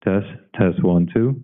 Test, test, 1, 2.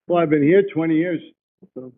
Well, I've been here 20 years. So.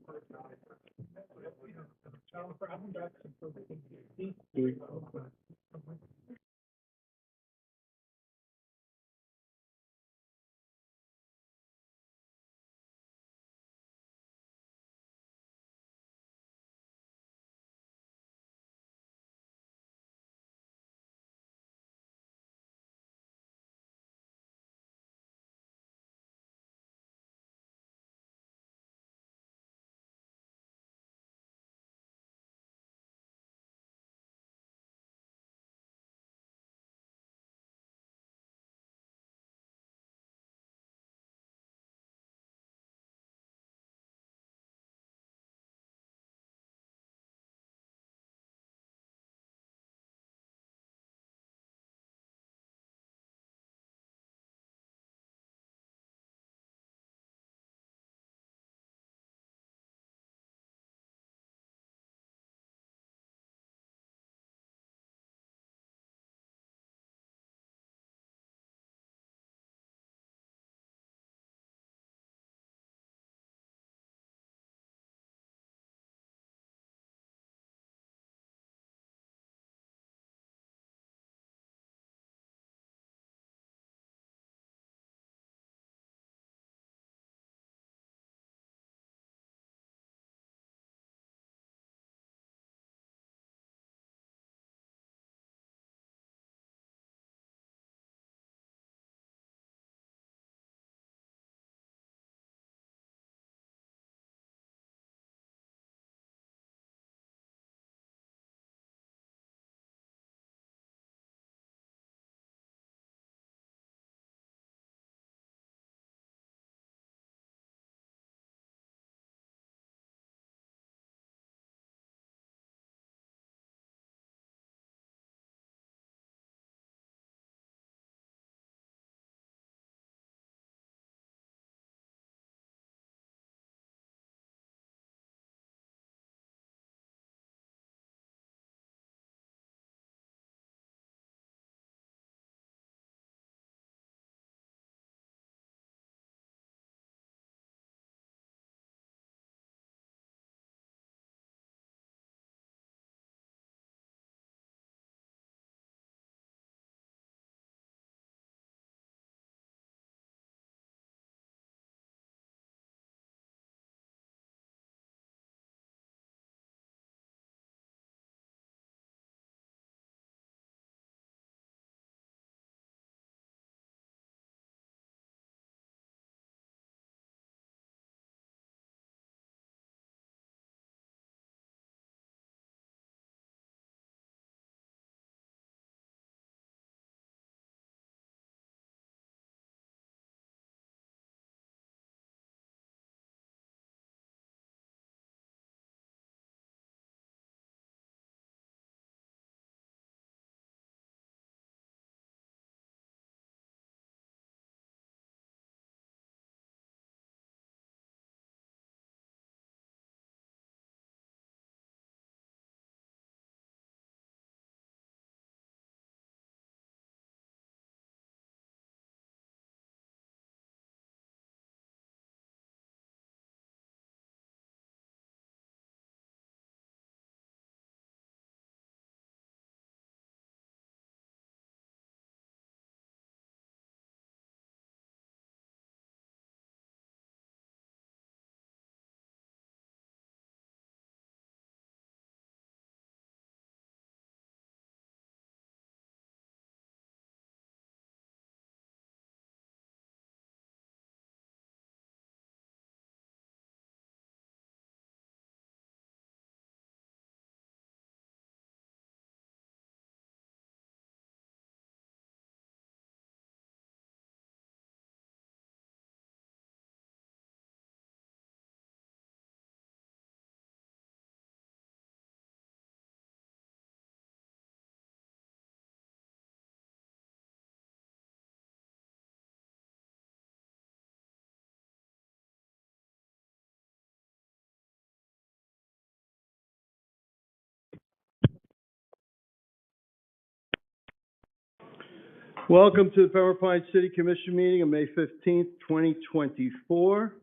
Welcome to the Pembroke Pines City Commission Meeting on May 15th, 2024.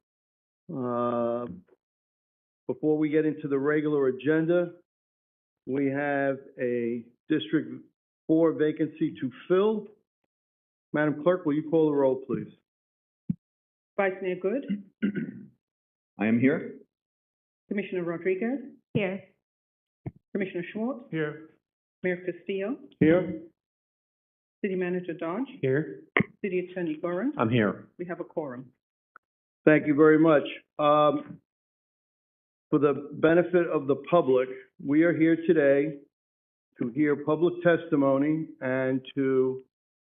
Before we get into the regular agenda, we have a District 4 vacancy to fill. Madam Clerk, will you call the roll, please? Vice Mayor Good, I am here. Commissioner Rodriguez, Here. Commissioner Schwartz, Here. Mayor Castillo, Here. City Manager Dodge, Here. City Attorney Gorin. I'm here. We have a quorum. Thank you very much. For the benefit of the public, we are here today to hear public testimony and to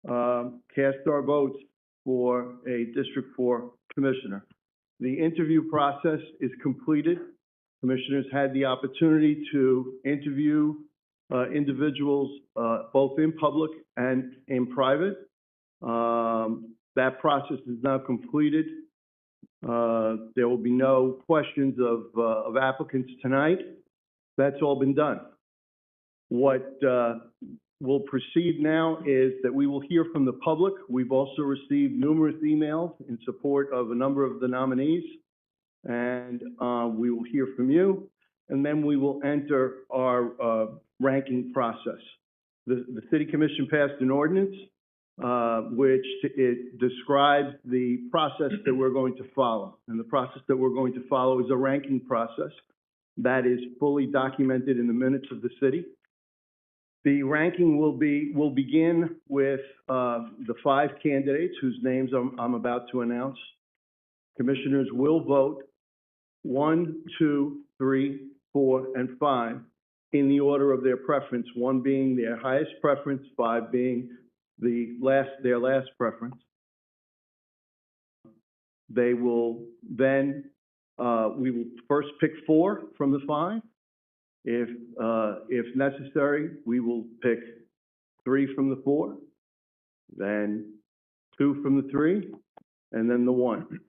cast our votes for a District 4 commissioner. The interview process is completed. Commissioners had the opportunity to interview individuals both in public and in private. That process is now completed. There will be no questions of applicants tonight. That's all been done. What will proceed now is that we will hear from the public. We've also received numerous emails in support of a number of the nominees, and we will hear from you, and then we will enter our ranking process. The City Commission passed an ordinance which it describes the process that we're going to follow. And the process that we're going to follow is a ranking process that is fully documented in the minutes of the city. The ranking will begin with the 5 candidates whose names I'm about to announce. Commissioners will vote 1, 2, 3, 4, and 5 in the order of their preference, 1 being their highest preference, 5 being their last preference. They will then, we will first pick 4 from the 5. If necessary, we will pick 3 from the 4, then 2 from the 3, and then the 1.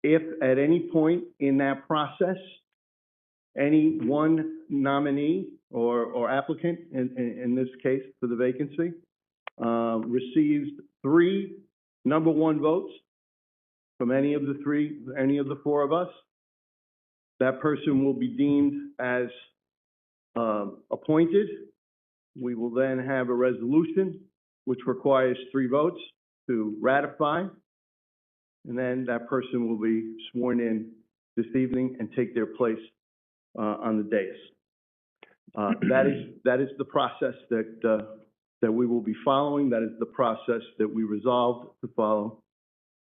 If at any point in that process, any one nominee or applicant, in this case for the vacancy, receives 3 number 1 votes from any of the 4 of us, that person will be deemed as appointed. We will then have a resolution which requires 3 votes to ratify, and then that person will be sworn in this evening and take their place on the dais. That is the process that we will be following. That is the process that we resolved to follow,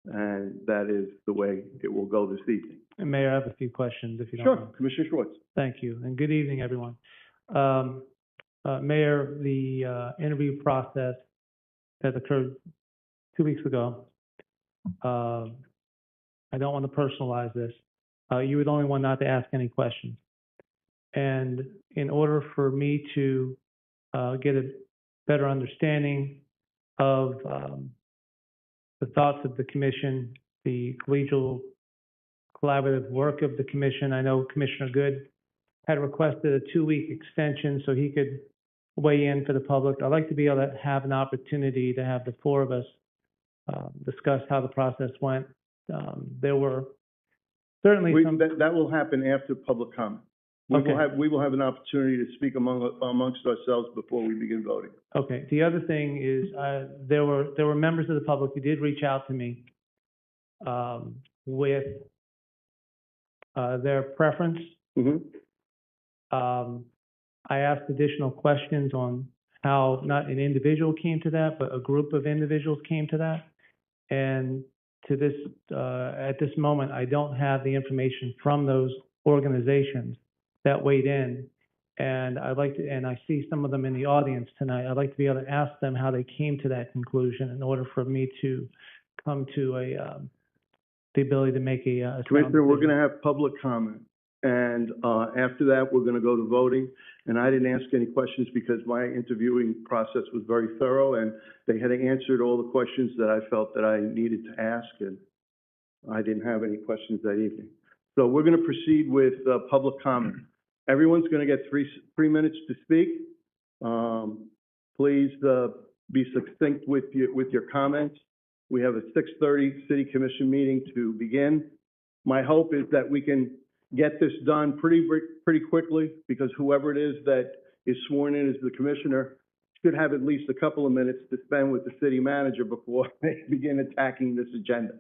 and that is the way it will go this evening. And Mayor, I have a few questions, if you don't Sure, mind. Commissioner Schwartz. Thank you, and good evening, everyone. Mayor, the interview process that occurred 2 weeks ago, I don't want to personalize this. You were the only one not to ask any questions. And in order for me to get a better understanding of the thoughts of the commission, the collegial collaborative work of the commission, I know Commissioner Good had requested a 2-week extension so he could weigh in for the public. I'd like to be able to have an opportunity to have the 4 of us discuss how the process went. There were certainly some... That will happen after public comment. We will have an opportunity to speak amongst ourselves before we begin voting. Okay. The other thing is there were members of the public who did reach out to me with their preference. Mm-hmm. I asked additional questions on how not an individual came to that, but a group of individuals came to that. And to this, at this moment, I don't have the information from those organizations that weighed in. And I'd like to, and I see some of them in the audience tonight. I'd like to be able to ask them how they came to that conclusion in order for me to come to the ability to make a Commissioner, we're going to have public comment. And after that, we're going to go to voting. And I didn't ask any questions because my interviewing process was very thorough, and they had answered all the questions that I felt that I needed to ask, and I didn't have any questions that evening. So we're going to proceed with public comment. Everyone's going to get three minutes to speak. Please be succinct with your comments. We have a 6:30 City Commission meeting to begin. My hope is that we can get this done pretty quickly, because whoever it is that is sworn in as the commissioner should have at least a couple of minutes to spend with the city manager before they begin attacking this agenda.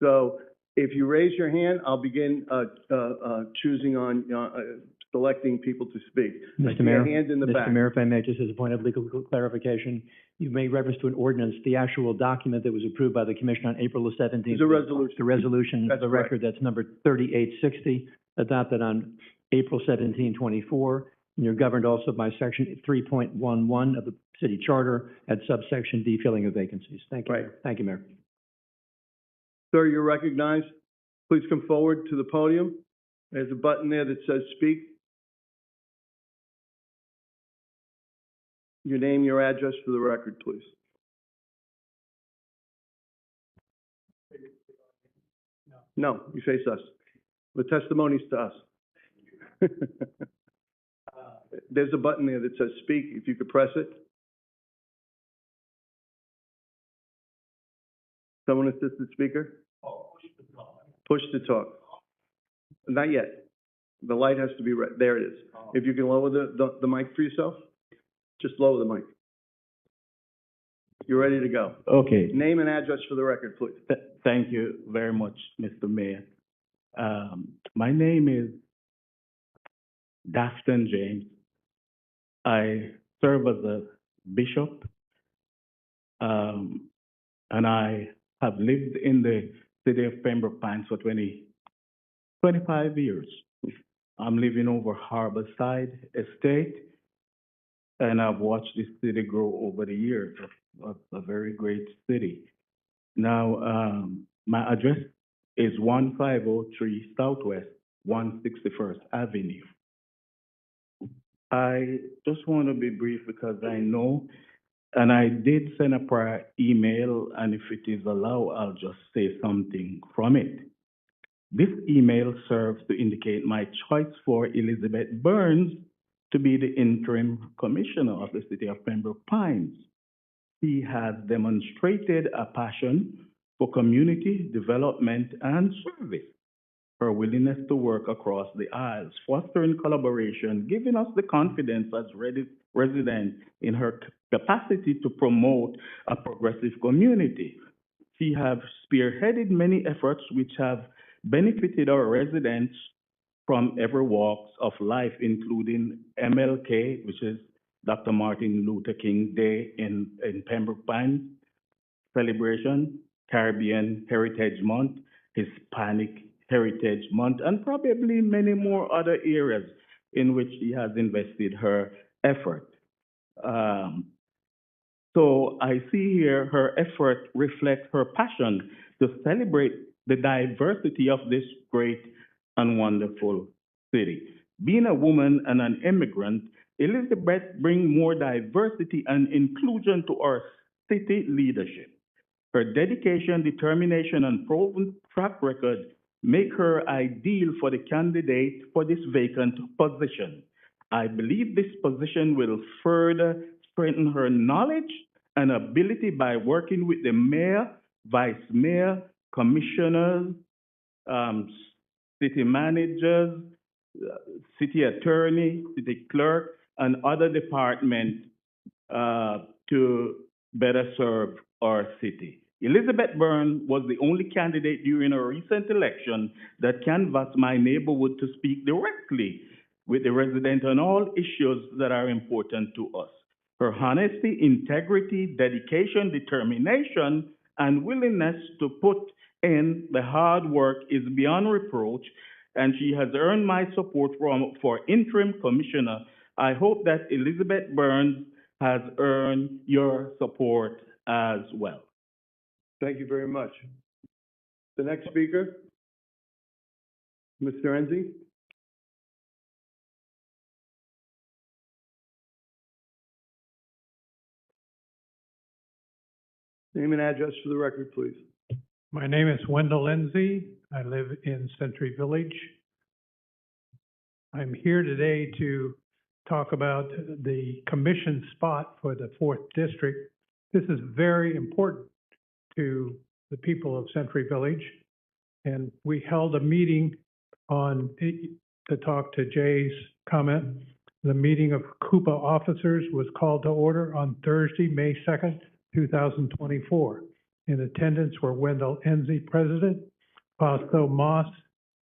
So if you raise your hand, I'll begin choosing on selecting people to speak. Mr. Mayor, Hand in the back. Mr. Mayor, if I may, just as a point of legal clarification, you made reference to an ordinance. The actual document that was approved by the commission on April the 17th. It's a resolution. The resolution, That's the right. record, that's number 3860, adopted on April 17, 24. And you're governed also by section 3.11 of the city charter at subsection D, filling of vacancies. Thank you. Right. Mayor. Thank you, Mayor. Sir, you're recognized. Please come forward to the podium. There's a button there that says speak. Your name, your address for the record, please. No, you face us. The testimony's to us. There's a button there that says speak, if you could press it. Someone assist the speaker? Push to talk. Not yet. The light has to be right. There it is. If you can lower the mic for yourself, just lower the mic. You're ready to go. Okay, Name and address for the record, please. thank you very much, Mr. Mayor. My name is Dafton James. I serve as a bishop, and I have lived in the city of Pembroke Pines for 25 years. I'm living over Harborside Estate, and I've watched this city grow over the years. A very great city. Now, my address is 1503 Southwest 161st Avenue. I just want to be brief because I know, and I did send a prior email, and if it is allowed, I'll just say something from it. This email serves to indicate my choice for Elizabeth Burns to be the interim commissioner of the city of Pembroke Pines. She has demonstrated a passion for community development and service. Her willingness to work across the aisles, fostering collaboration, giving us the confidence as residents in her capacity to promote a progressive community. She has spearheaded many efforts which have benefited our residents from every walks of life, including MLK, which is Dr. Martin Luther King Day in Pembroke Pines celebration, Caribbean Heritage Month, Hispanic Heritage Month, and probably many more other areas in which she has invested her effort. So I see here her effort reflects her passion to celebrate the diversity of this great and wonderful city. Being a woman and an immigrant, Elizabeth brings more diversity and inclusion to our city leadership. Her dedication, determination, and proven track record make her ideal for the candidate for this vacant position. I believe this position will further strengthen her knowledge and ability by working with the mayor, vice mayor, commissioners, city managers, city attorney, city clerk, and other departments to better serve our city. Elizabeth Burns was the only candidate during a recent election that canvassed my neighborhood to speak directly with the residents on all issues that are important to us. Her honesty, integrity, dedication, determination, and willingness to put in the hard work is beyond reproach, and she has earned my support for interim commissioner. I hope that Elizabeth Burns has earned your support as well. Thank you very much. The next speaker, Mr. Enzi. Name and address for the record, please. My name is Wendell Lindsay. I live in Century Village. I'm here today to talk about the commission spot for the 4th District. This is very important to the people of Century Village. And we held a meeting to talk to Jay's comment. The meeting of Coupa officers was called to order on Thursday, May 2nd, 2024. In attendance were Wendell Enzi, President, Fausto Moss,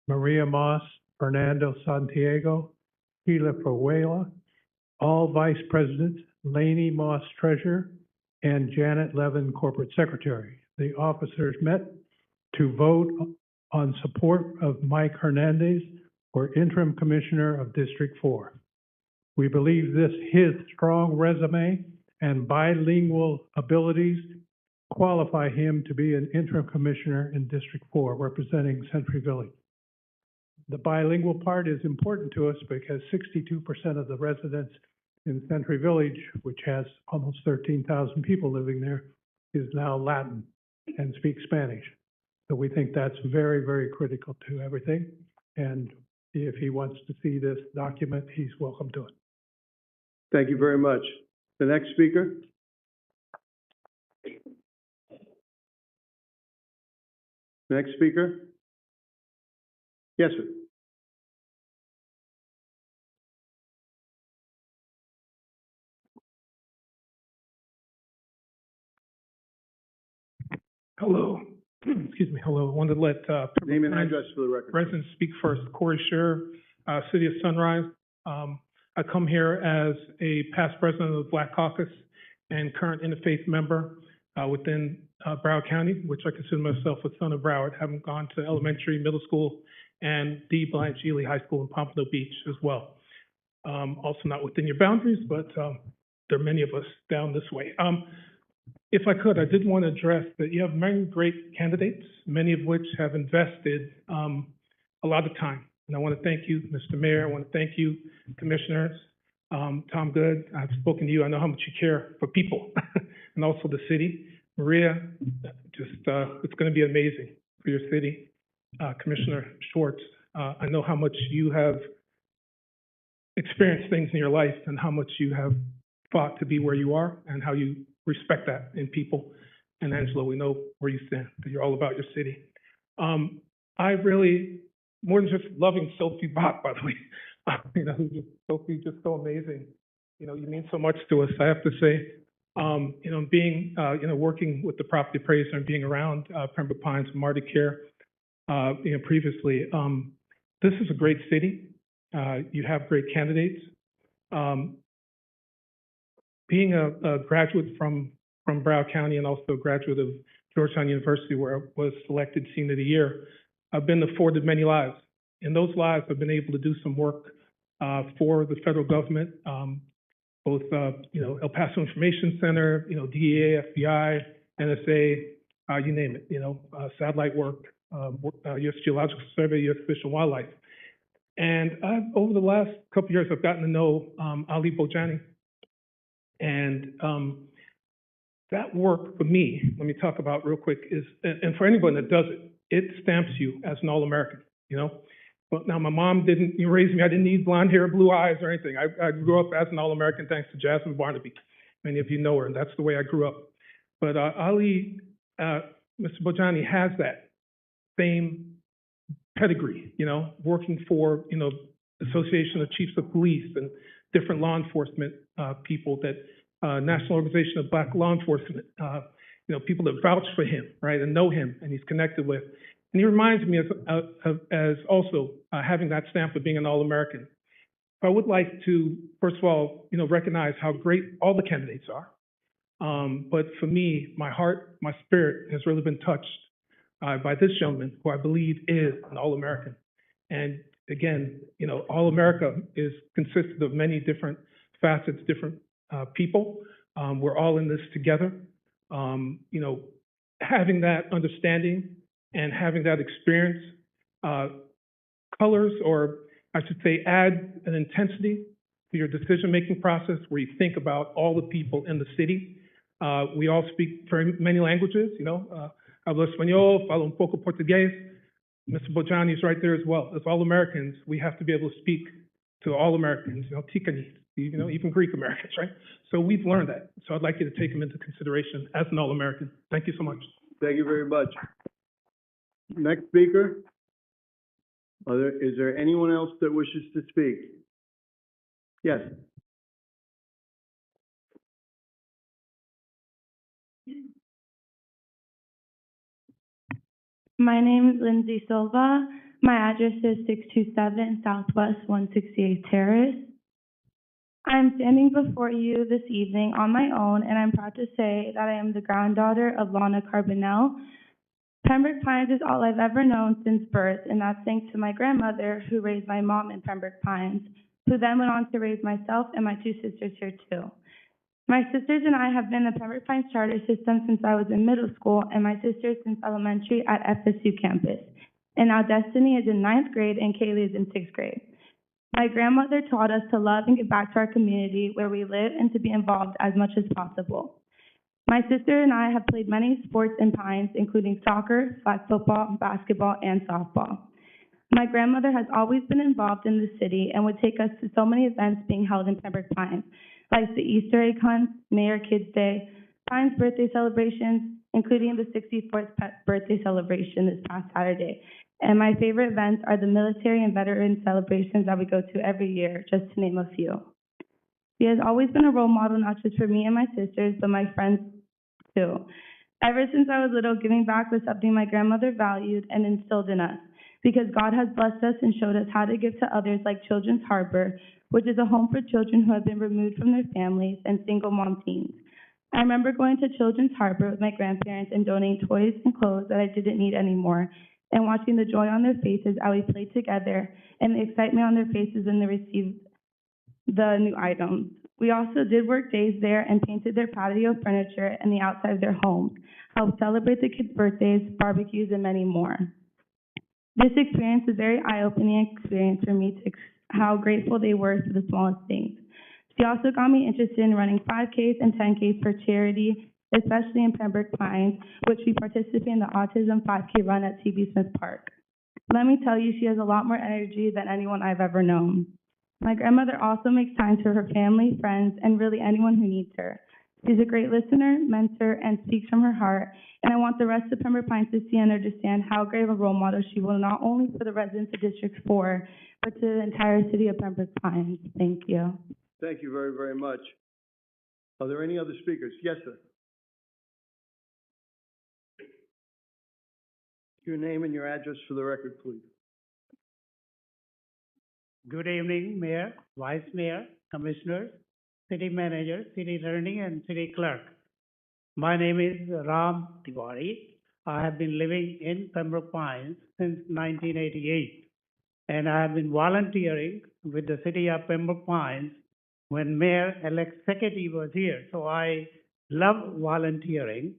Maria Moss, Fernando Santiago, Sheila Ferwela, all Vice Presidents, Laney Moss, Treasurer, and Janet Levin, Corporate Secretary. The officers met to vote on support of Mike Hernandez for Interim Commissioner of District 4. We believe his strong resume and bilingual abilities qualify him to be an interim commissioner in District 4, representing Century Village. The bilingual part is important to us because 62% of the residents in Century Village, which has almost 13,000 people living there, is now Latin and speaks Spanish. So we think that's very, very critical to everything. And if he wants to see this document, he's welcome to it. Thank you very much. The next speaker? Next speaker? Yes, sir. Hello. Excuse me. Hello. I wanted to let Name and address for the record. residents speak first. Corey Scherer, City of Sunrise. I come here as a past president of the Black Caucus and current interfaith member within Broward County, which I consider myself a son of Broward, having gone to elementary, middle school, and D. Blanche Ely High School in Pompano Beach as well. Also not within your boundaries, but there are many of us down this way. If I could, I did want to address that you have many great candidates, many of which have invested a lot of time. And I want to thank you, Mr. Mayor. I want to thank you, commissioners. Tom Good, I've spoken to you. I know how much you care for people and also the city. Maria, just it's going to be amazing for your city. Commissioner Schwartz, I know how much you have experienced things in your life and how much you have fought to be where you are and how you respect that in people. And Angela, we know where you stand, that you're all about your city. I really, more than just loving Sophie Bach, by the way, you know, Sophie, just so amazing. You know, you mean so much to us. I have to say, you know, being, you know, working with the property appraiser and being around Pembroke Pines and Marty Care, you know, previously, this is a great city. You have great candidates. Being a graduate from Broward County and also a graduate of Georgetown University, where I was selected Senior of the Year, I've been afforded many lives. In those lives, I've been able to do some work for the federal government, both you know, El Paso Information Center, you know, DEA, FBI, NSA, you name it, you know, satellite work, U.S. Geological Survey, U.S. Fish and Wildlife. And over the last couple of years, I've gotten to know Ali Bojani. And that work for me, let me talk about real quick, is, and for anyone that does it, it stamps you as an All-American, you know? But now my mom didn't raise me, I didn't need blonde hair, blue eyes or anything. I grew up as an All-American thanks to Jasmine Barnaby. Many of you know her, and that's the way I grew up. But Ali, Mr. Bojani has that same pedigree, you know, working for, you know, Association of Chiefs of Police and different law enforcement people, that National Organization of Black Law Enforcement, you know, people that vouch for him, right, and know him and he's connected with. And he reminds me as also having that stamp of being an All-American. I would like to, first of all, you know, recognize how great all the candidates are. But for me, my heart, my spirit has really been touched by this gentleman, who I believe is an All-American. And again, you know, All America consists of many different facets, different people. We're all in this together. You know, having that understanding and having that experience colors, or I should say, add an intensity to your decision-making process where you think about all the people in the city. We all speak very many languages, you know. Hablo español, falo un poco portugués. Mr. Bojani is right there as well. As all Americans, we have to be able to speak to all Americans, Tikani, even Greek Americans, right? So we've learned that. So I'd like you to take them into consideration as an all-American. Thank you so much. Thank you very much. Next speaker. Is there anyone else that wishes to speak? Yes. My name is Lindsay Silva. My address is 627 Southwest 168th Terrace. I'm standing before you this evening on my own, and I'm proud to say that I am the granddaughter of Lana Carbonell. Pembroke Pines is all I've ever known since birth, and that's thanks to my grandmother, who raised my mom in Pembroke Pines, who then went on to raise myself and my two sisters here too. My sisters and I have been in the Pembroke Pines charter system since I was in middle school, and my sisters since elementary at FSU campus. And now Destiny is in 9th grade and Kaylee is in 6th grade. My grandmother taught us to love and give back to our community where we live and to be involved as much as possible. My sister and I have played many sports in Pines, including soccer, flag football, basketball, and softball. My grandmother has always been involved in the city and would take us to so many events being held in Pembroke Pines, like the Easter egg hunt, Mayor Kids Day, Pines birthday celebrations, including the 64th birthday celebration this past Saturday. And my favorite events are the military and veteran celebrations that we go to every year, just to name a few. She has always been a role model, not just for me and my sisters, but my friends too. Ever since I was little, giving back was something my grandmother valued and instilled in us, because God has blessed us and showed us how to give to others, like Children's Harbor, which is a home for children who have been removed from their families, and single mom teens. I remember going to Children's Harbor with my grandparents and donating toys and clothes that I didn't need anymore, and watching the joy on their faces as we played together, and the excitement on their faces when they received the new items. We also did work days there and painted their patio furniture and the outside of their homes, helped celebrate the kids' birthdays, barbecues, and many more. This experience is a very eye-opening experience for me to how grateful they were for the smallest things. She also got me interested in running 5Ks and 10Ks for charity, especially in Pembroke Pines, which we participate in the Autism 5K run at T.B. Smith Park. Let me tell you, she has a lot more energy than anyone I've ever known. My grandmother also makes time for her family, friends, and really anyone who needs her. She's a great listener, mentor, and speaks from her heart, and I want the rest of Pembroke Pines to see and understand how great of a role model she will not only for the residents of District 4, but to the entire city of Pembroke Pines. Thank you. Thank you very, very much. Are there any other speakers? Yes, sir. Your name and your address for the record, please. Good evening, Mayor, Vice Mayor, Commissioners, City Manager, City Attorney, and City Clerk. My name is Ram Tiwari. I have been living in Pembroke Pines since 1988, and I have been volunteering with the City of Pembroke Pines when Mayor-elect Secretary was here. So I love volunteering,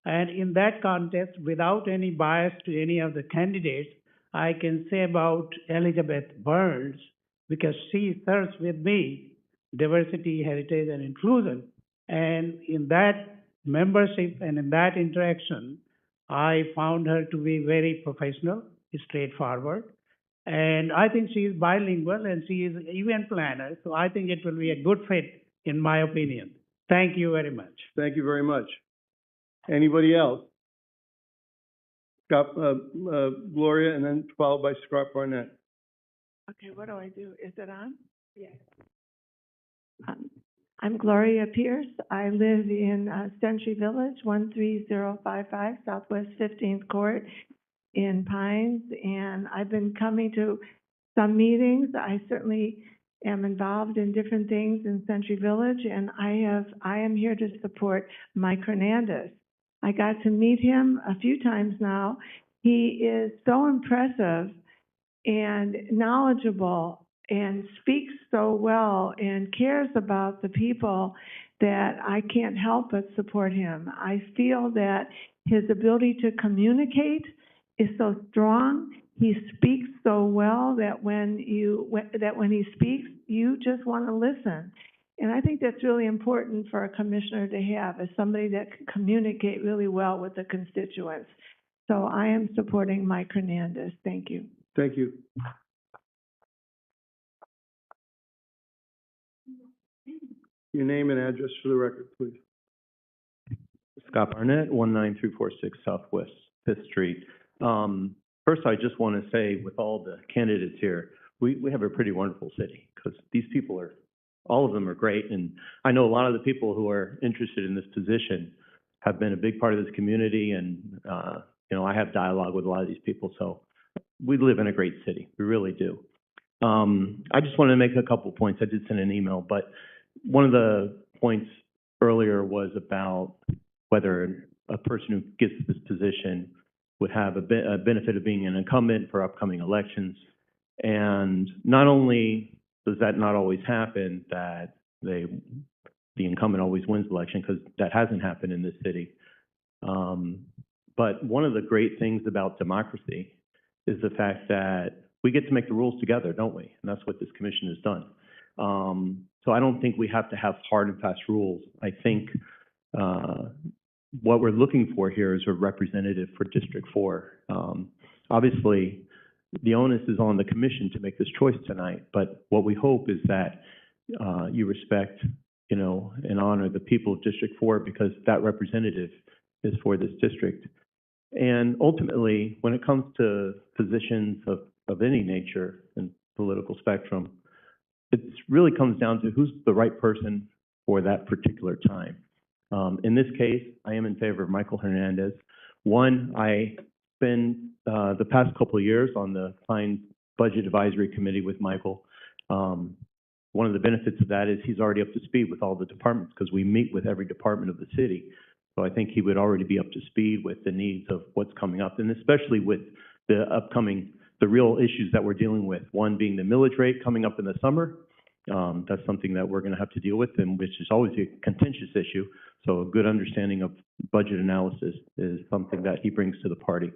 and in that context, without any bias to any of the candidates, I can say about Elizabeth Burns, because she serves with me diversity, heritage, and inclusion. And in that membership and in that interaction, I found her to be very professional, straightforward. And I think she is bilingual and she is an event planner. So I think it will be a good fit, in my opinion. Thank you very much. Thank you very much. Anybody else? Gloria, and then followed by Scott Barnett. Okay, what do I do? Is it on? Yes. I'm Gloria Pierce. I live in Century Village, 13055 Southwest 15th Court in Pines, and I've been coming to some meetings. I certainly am involved in different things in Century Village, and I am here to support Mike Hernandez. I got to meet him a few times now. He is so impressive and knowledgeable and speaks so well and cares about the people that I can't help but support him. I feel that his ability to communicate is so strong. He speaks so well that when he speaks, you just want to listen. And I think that's really important for a commissioner to have, is somebody that can communicate really well with the constituents. So I am supporting Mike Hernandez. Thank you. Thank you. Your name and address for the record, please. Scott Barnett, 19346 Southwest Fifth Street. First, I just want to say, with all the candidates here, we have a pretty wonderful city, because these people are, all of them are great, and I know a lot of the people who are interested in this position have been a big part of this community, and, you know, I have dialogue with a lot of these people, so we live in a great city, we really do. I just wanted to make a couple points. I did send an email, but one of the points earlier was about whether a person who gets this position would have a benefit of being an incumbent for upcoming elections. And not only does that not always happen, that the incumbent always wins the election, because that hasn't happened in this city. But one of the great things about democracy is the fact that we get to make the rules together, don't we? And that's what this commission has done. So I don't think we have to have hard and fast rules. I think what we're looking for here is a representative for District 4. Obviously, the onus is on the commission to make this choice tonight, but what we hope is that you respect, you know, and honor the people of District 4, because that representative is for this district. And ultimately, when it comes to positions of any nature in political spectrum, it really comes down to who's the right person for that particular time. In this case, I am in favor of Michael Hernandez. One, I've been the past couple of years on the Pines Budget Advisory Committee with Michael. One of the benefits of that is he's already up to speed with all the departments, because we meet with every department of the city. So I think he would already be up to speed with the needs of what's coming up, and especially with the real issues that we're dealing with. One being the millage rate coming up in the summer. That's something that we're going to have to deal with, and which is always a contentious issue. So a good understanding of budget analysis is something that he brings to the party.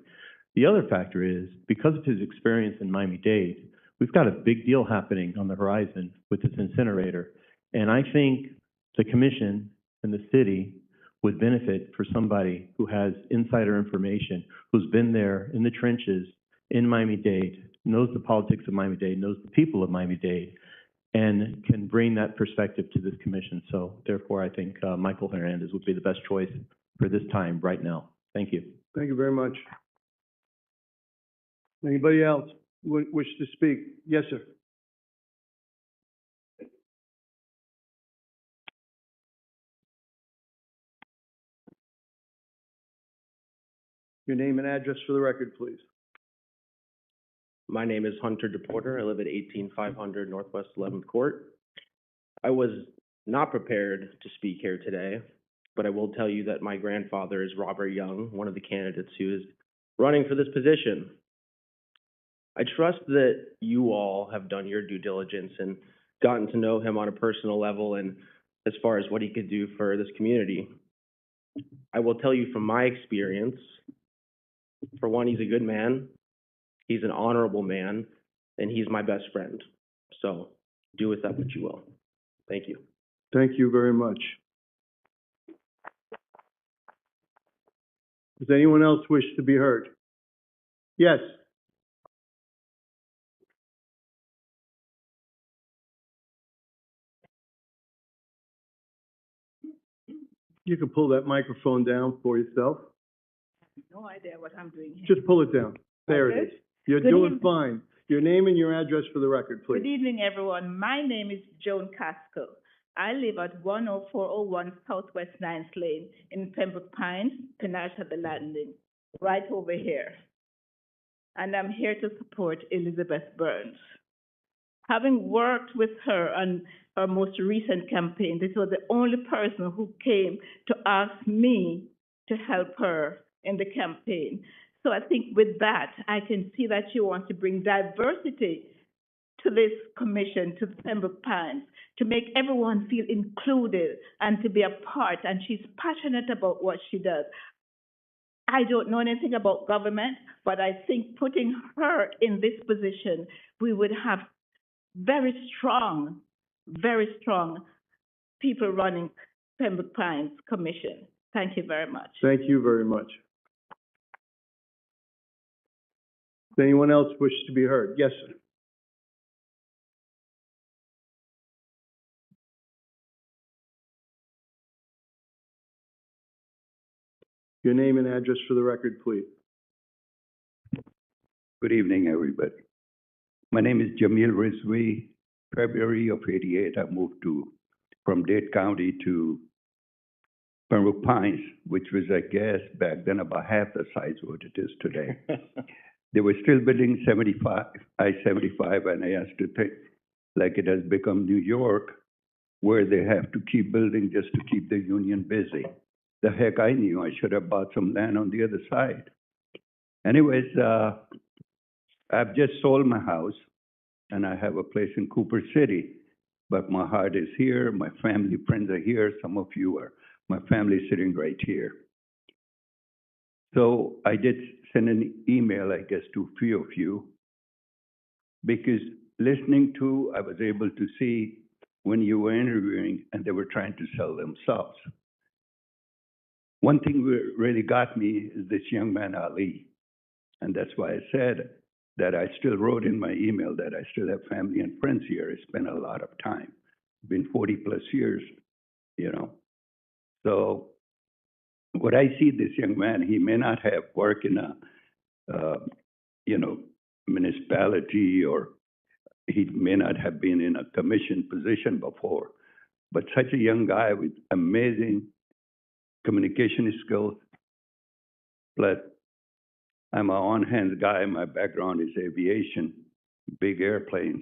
The other factor is, because of his experience in Miami-Dade, we've got a big deal happening on the horizon with this incinerator. And I think the commission and the city would benefit for somebody who has insider information, who's been there in the trenches in Miami-Dade, knows the politics of Miami-Dade, knows the people of Miami-Dade, and can bring that perspective to this commission. So therefore, I think Michael Hernandez would be the best choice for this time right now. Thank you. Thank you very much. Anybody else wish to speak? Yes, sir. Your name and address for the record, please. My name is Hunter DePorter. I live at 18500 Northwest 11th Court. I was not prepared to speak here today, but I will tell you that my grandfather is Robert Young, one of the candidates who is running for this position. I trust that you all have done your due diligence and gotten to know him on a personal level, and as far as what he could do for this community. I will tell you from my experience, for one, he's a good man. He's an honorable man, and he's my best friend. So do with that what you will. Thank you. Thank you very much. Does anyone else wish to be heard? Yes. You can pull that microphone down for yourself. No idea what I'm doing here. Just pull it down. There it is. You're doing fine. Your name and your address for the record, please. Good evening, everyone. My name is Joan Casco. I live at 10401 Southwest 9th Lane in Pembroke Pines, Penalta the Landing, right over here. And I'm here to support Elizabeth Burns. Having worked with her on her most recent campaign, this was the only person who came to ask me to help her in the campaign. So I think with that, I can see that you want to bring diversity to this commission, to Pembroke Pines, to make everyone feel included and to be a part. And she's passionate about what she does. I don't know anything about government, but I think putting her in this position, we would have very strong people running Pembroke Pines Commission. Thank you very much. Thank you very much. Does anyone else wish to be heard? Yes, sir. Your name and address for the record, please. Good evening, everybody. My name is Jamil Rizvi. February of '88, I moved from Dade County to Pembroke Pines, which was, I guess, back then about half the size of what it is today. They were still building I-75, and I asked to think, like it has become New York, where they have to keep building just to keep the union busy. The heck I knew, I should have bought some land on the other side. Anyways, I've just sold my house, and I have a place in Cooper City, but my heart is here, my family, friends are here, some of you are, my family is sitting right here. So I did send an email, I guess, to a few of you, because listening to, I was able to see when you were interviewing and they were trying to sell themselves. One thing really got me is this young man, Ali. And that's why I said that I still wrote in my email that I still have family and friends here. I spent a lot of time, been 40 plus years, you know. So what I see this young man, he may not have worked in a, municipality, or he may not have been in a commission position before, but such a young guy with amazing communication skills. But I'm an on-hand guy. My background is aviation, big airplanes.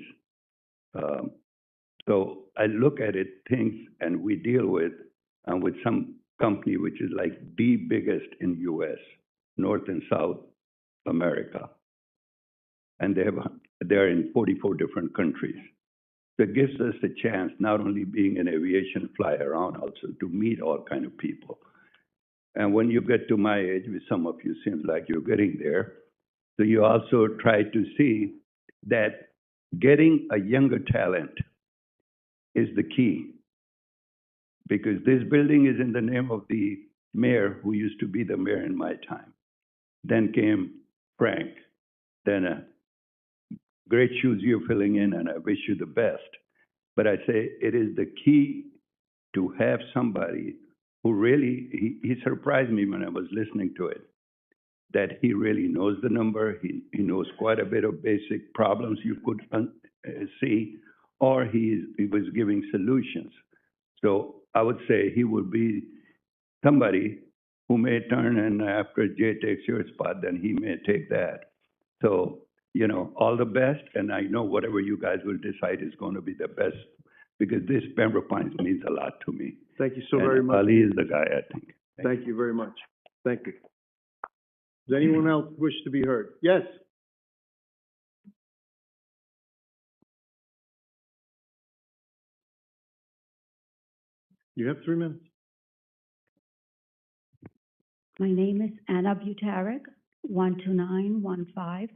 So I look at it, things, and we deal with some company which is like the biggest in U.S., North and South America. And they're in 44 different countries. So it gives us a chance, not only being an aviation, fly around, also to meet all kind of people. And when you get to my age, with some of you, seems like you're getting there. So you also try to see that getting a younger talent is the key. Because this building is in the name of the mayor who used to be the mayor in my time. Then came Frank. Then great shoes you're filling in, and I wish you the best. But I say it is the key to have somebody who really, he surprised me when I was listening to it, that he really knows the number, he knows quite a bit of basic problems you could see, or he was giving solutions. So I would say he would be somebody who may turn, and after Jay takes your spot, then he may take that. So, all the best, and I know whatever you guys will decide is going to be the best, because this Pembroke Pines means a lot to me. Thank you so very much. Ali is the guy, I think. Thank you very much. Thank you. Does anyone else wish to be heard? Yes? You have 3 minutes. My name is Anna Butarik, 12915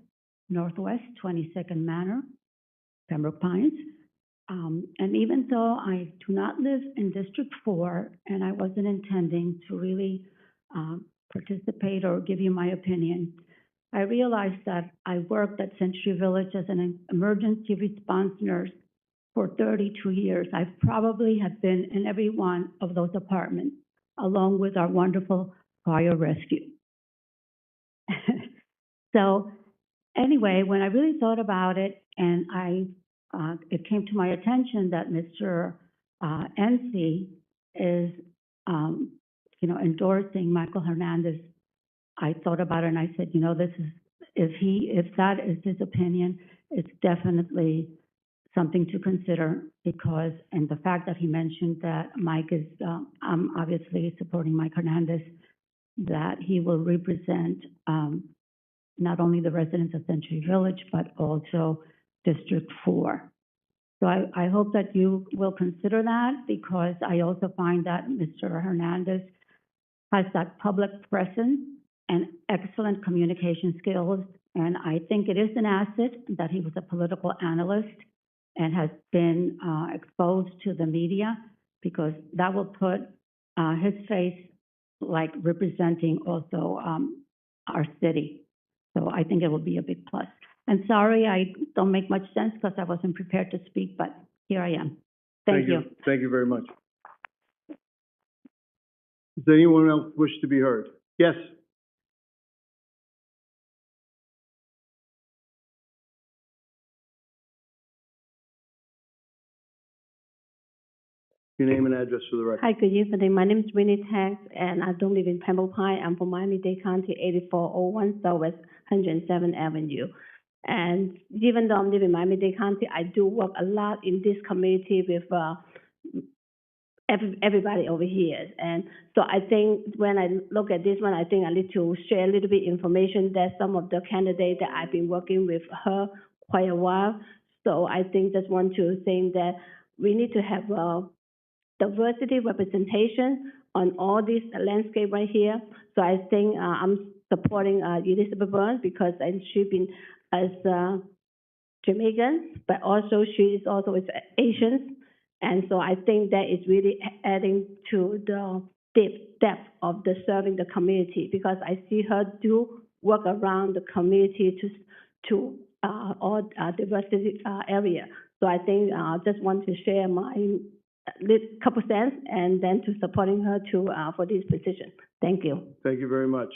Northwest 22nd Manor, Pembroke Pines. And even though I do not live in District 4, and I wasn't intending to really participate or give you my opinion, I realized that I worked at Century Village as an emergency response nurse for 32 years. I probably have been in every one of those apartments, along with our wonderful fire rescue. So anyway, when I really thought about it, and it came to my attention that Mr. NC is, endorsing Michael Hernandez, I thought about it and I said, this is, if that is his opinion, it's definitely something to consider, because, and the fact that he mentioned that Mike is, I'm obviously supporting Mike Hernandez, that he will represent not only the residents of Century Village, but also District 4. So I hope that you will consider that, because I also find that Mr. Hernandez has that public presence and excellent communication skills. And I think it is an asset that he was a political analyst and has been exposed to the media, because that will put his face like representing also our city. So I think it will be a big plus. And sorry, I don't make much sense because I wasn't prepared to speak, but here I am. Thank you. Thank you very much. Does anyone else wish to be heard? Yes. Your name and address for the record. Hi, good evening. My name is Winnie Tax, and I don't live in Pembroke Pines. I'm from Miami-Dade County, 8401 Southwest 107th Avenue. And even though I'm living in Miami-Dade County, I do work a lot in this community with everybody over here. And so I think when I look at this one, I think I need to share a little bit information that some of the candidates that I've been working with her quite a while. So I think just want to say that we need to have diversity representation on all this landscape right here. So I think I'm supporting Elizabeth Burns because she's been as Jamaican, but also she is also as Asian. And so I think that is really adding to the depth of the serving the community because I see her do work around the community to all diversity area. So I think I just want to share my couple cents and then to supporting her to for this position. Thank you. Thank you very much.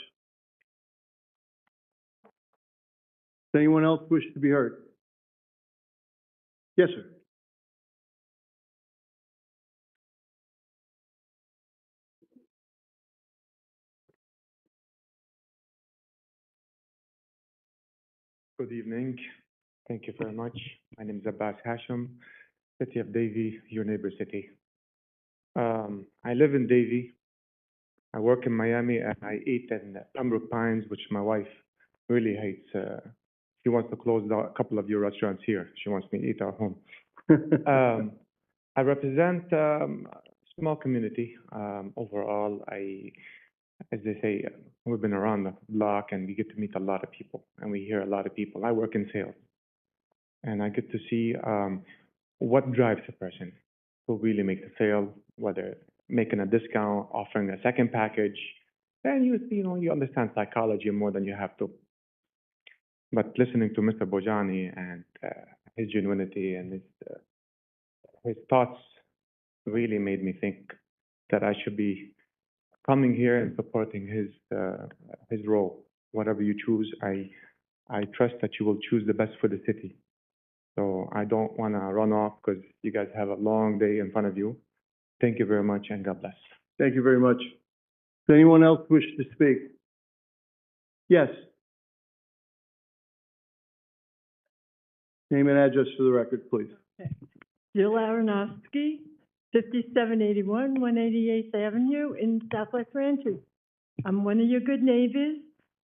Does anyone else wish to be heard? Yes, sir. Good evening. Thank you very much. My name is Abbas Hashim, City of Davie, your neighbor city. I live in Davie. I work in Miami, and I eat in Pembroke Pines, which my wife really hates. She wants to close down a couple of your restaurants here. She wants me to eat at home. I represent a small community. Overall, as they say, we've been around the block and we get to meet a lot of people and we hear a lot of people. I work in sales and I get to see what drives a person who really makes the sale, whether making a discount, offering a second package. Then you understand psychology more than you have to. But listening to Mr. Bojani and his genuinity and his thoughts really made me think that I should be coming here and supporting his role. Whatever you choose, I trust that you will choose the best for the city. So I don't want to run off because you guys have a long day in front of you. Thank you very much and God bless. Thank you very much. Does anyone else wish to speak? Yes. Name and address for the record, please. Jill Aronofsky, 5781 188th Avenue in Southwest Ranches. I'm one of your good neighbors.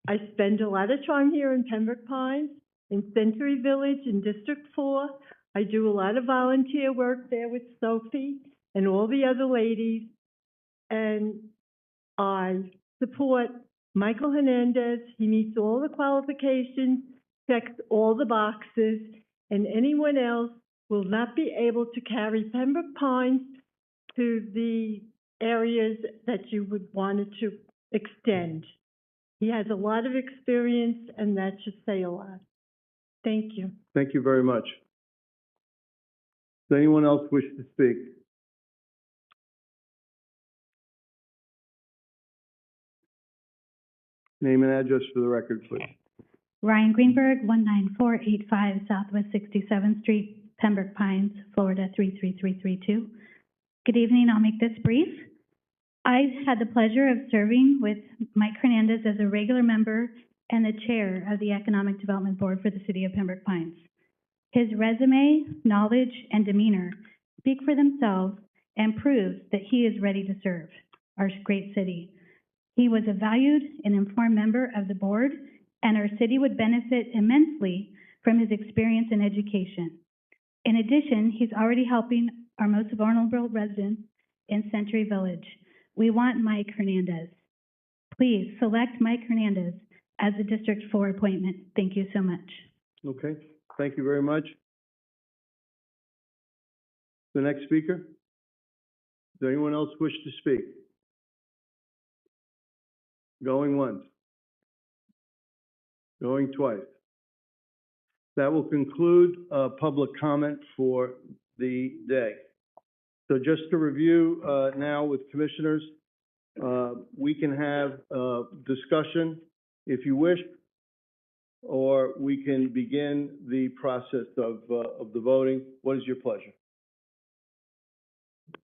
I spend a lot of time here in Pembroke Pines, in Century Village, in District 4. I do a lot of volunteer work there with Sophie and all the other ladies. And I support Michael Hernandez. He meets all the qualifications, checks all the boxes, and anyone else will not be able to carry Pembroke Pines to the areas that you would want it to extend. He has a lot of experience, and that should say a lot. Thank you. Thank you very much. Does anyone else wish to speak? Name and address for the record, please. Ryan Greenberg, 19485 Southwest 67th Street, Pembroke Pines, Florida 33332. Good evening. I'll make this brief. I've had the pleasure of serving with Mike Hernandez as a regular member and the chair of the Economic Development Board for the City of Pembroke Pines. His resume, knowledge, and demeanor speak for themselves and proves that he is ready to serve our great city. He was a valued and informed member of the board, and our city would benefit immensely from his experience in education. In addition, he's already helping our most vulnerable residents in Century Village. We want Mike Hernandez. Please select Mike Hernandez as the District 4 appointment. Thank you so much. Okay, thank you very much. The next speaker? Does anyone else wish to speak? Going once. Going twice. That will conclude public comment for the day. So just to review now with commissioners, We can have discussion if you wish, or we can begin the process of the voting. What is your pleasure?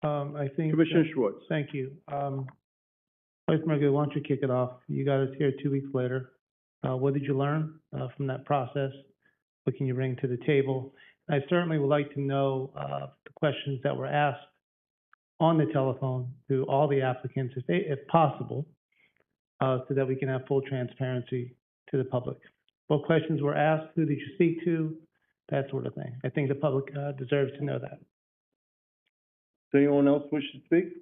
I think. Commissioner Schwartz. Thank you. Vice Mayor Good, why don't you kick it off? You got us here 2 weeks later. What did you learn from that process? What can you bring to the table? I certainly would like to know the questions that were asked on the telephone to all the applicants, if possible, so that we can have full transparency to the public. What questions were asked? Who did you speak to? That sort of thing. I think the public deserves to know that. Does anyone else wish to speak?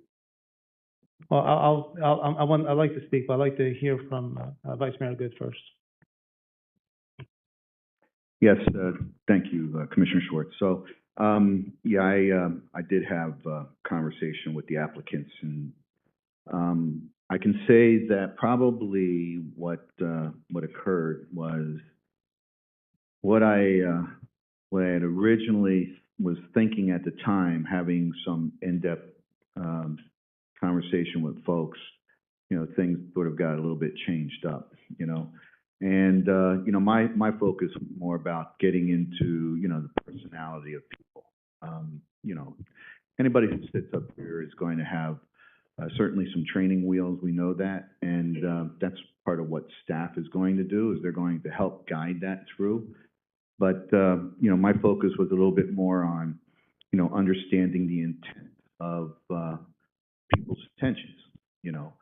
Well, I'd like to speak, but I'd like to hear from Vice Mayor Good first. Yes, thank you, Commissioner Schwartz. So, yeah, I did have a conversation with the applicants, and I can say that probably what occurred was what I had originally was thinking at the time, having some in-depth conversation with folks. You know, things sort of got a little bit changed up, you know. And, you know, my focus was more about getting into, you know, the personality of people. You know, anybody who sits up here is going to have certainly some training wheels, we know that. And that's part of what staff is going to do, is they're going to help guide that through. But, you know, my focus was a little bit more on, you know, understanding the intent of people's intentions, you know.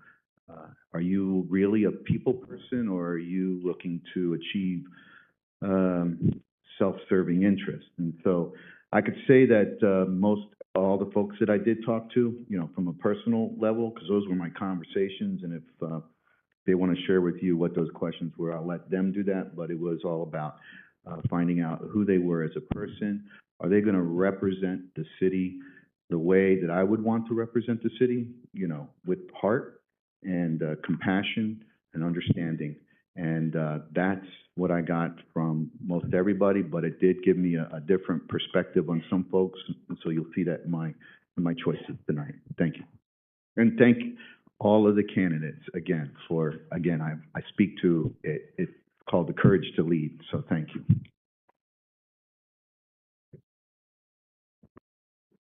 Are you really a people person, or are you looking to achieve self-serving interests? And so I could say that most all the folks that I did talk to, you know, from a personal level, because those were my conversations, and if they want to share with you what those questions were, I'll let them do that. But it was all about finding out who they were as a person. Are they going to represent the city the way that I would want to represent the city, you know, with heart and compassion and understanding? And that's what I got from most everybody, but it did give me a different perspective on some folks, and so you'll see that in my choices tonight. Thank you. And thank all of the candidates again for, I speak to it, it's called the courage to lead, so thank you.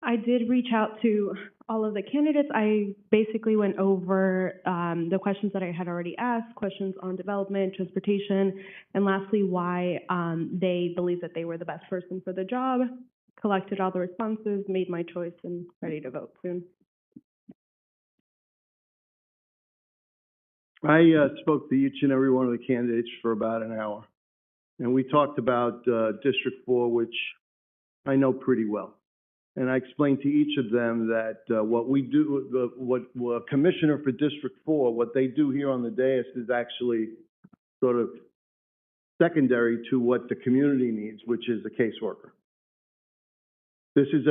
I did reach out to all of the candidates. I basically went over the questions that I had already asked, questions on development, transportation, and lastly, why they believe that they were the best person for the job. Collected all the responses, made my choice, and ready to vote soon. I spoke to each and every one of the candidates for about an hour, and we talked about District 4, which I know pretty well. And I explained to each of them that what we do, what a commissioner for District 4, what they do here on the dais is actually sort of secondary to what the community needs, which is a caseworker. This is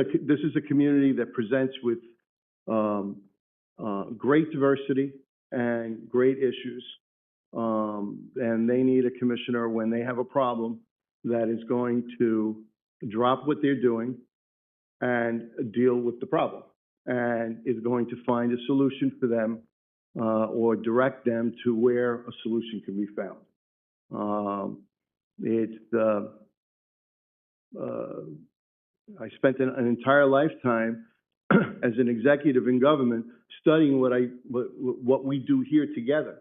a community that presents with great diversity and great issues, and they need a commissioner when they have a problem that is going to drop what they're doing and deal with the problem, and is going to find a solution for them or direct them to where a solution can be found. I spent an entire lifetime as an executive in government studying what we do here together.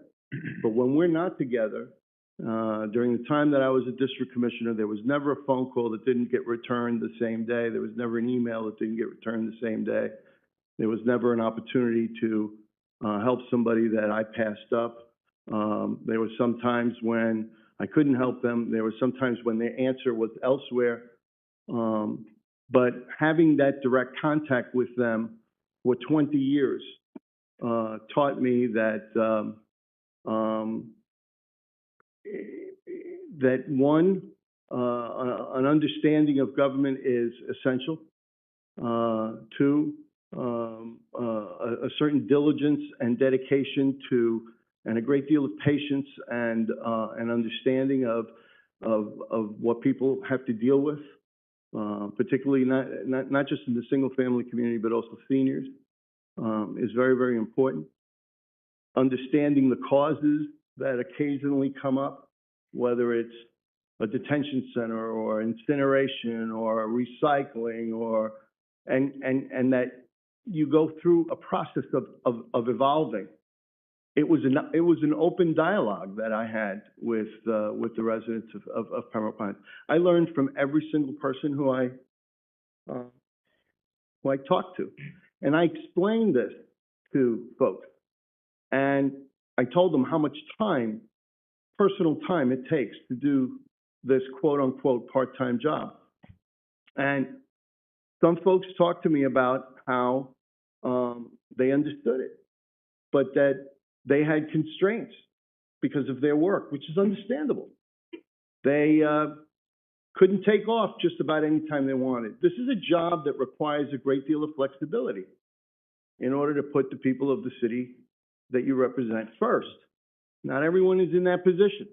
But when we're not together, during the time that I was a district commissioner, there was never a phone call that didn't get returned the same day. There was never an email that didn't get returned the same day. There was never an opportunity to help somebody that I passed up. There were some times when I couldn't help them. There were some times when their answer was elsewhere. But having that direct contact with them for 20 years taught me that an understanding of government is essential. Two, a certain diligence and dedication to, and a great deal of patience and an understanding of what people have to deal with, particularly not just in the single family community, but also seniors, is very, very important. understanding the causes that occasionally come up, whether it's a detention center or incineration or recycling and that you go through a process of evolving. It was an open dialogue that I had with the residents of Pembroke Pines. I learned from every single person who I talked to, and I explained this to folks, and I told them how much time, personal time, it takes to do this quote unquote part-time job. And some folks talked to me about how they understood it, but that they had constraints because of their work, which is understandable. They couldn't take off just about any time they wanted. This is a job that requires a great deal of flexibility in order to put the people of the city that you represent first. Not everyone is in that position.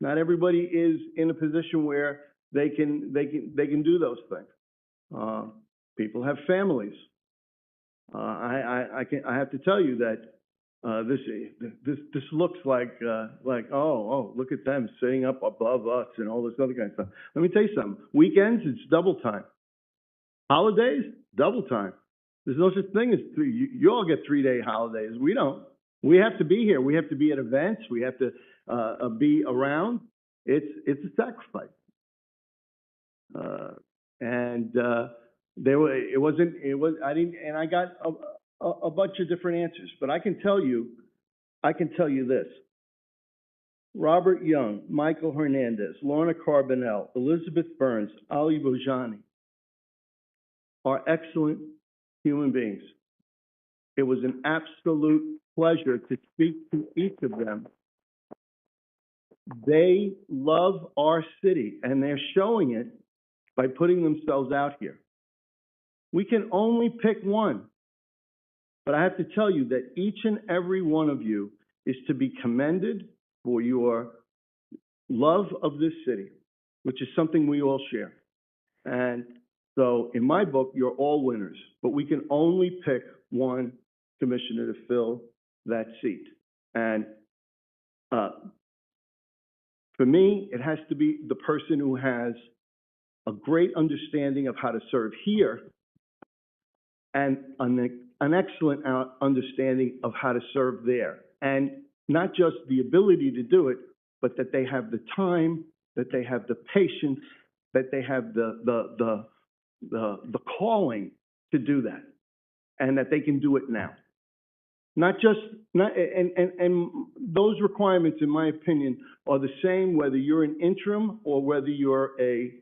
Not everybody is in a position where they can do those things. People have families. I have to tell you that this looks like oh, look at them sitting up above us and all this other kind of stuff. Let me tell you something. Weekends, it's double time. Holidays, double time. There's no such thing as three. You all get 3-day holidays. We don't. We have to be here. We have to be at events. We have to be around. It's a sacrifice. I got a bunch of different answers, but I can tell you this. Robert Young, Michael Hernandez, Lorna Carbonell, Elizabeth Burns, Ali Bojani are excellent human beings. It was an absolute pleasure to speak to each of them. They love our city, and they're showing it by putting themselves out here. We can only pick one, but I have to tell you that each and every one of you is to be commended for your love of this city, which is something we all share. And so in my book, you're all winners, but we can only pick one commissioner to fill that seat. And for me, it has to be the person who has a great understanding of how to serve here and an excellent understanding of how to serve there. And not just the ability to do it, but that they have the time, that they have the patience, that they have the calling to do that, and that they can do it now. And those requirements, in my opinion, are the same whether you're an interim or whether you're a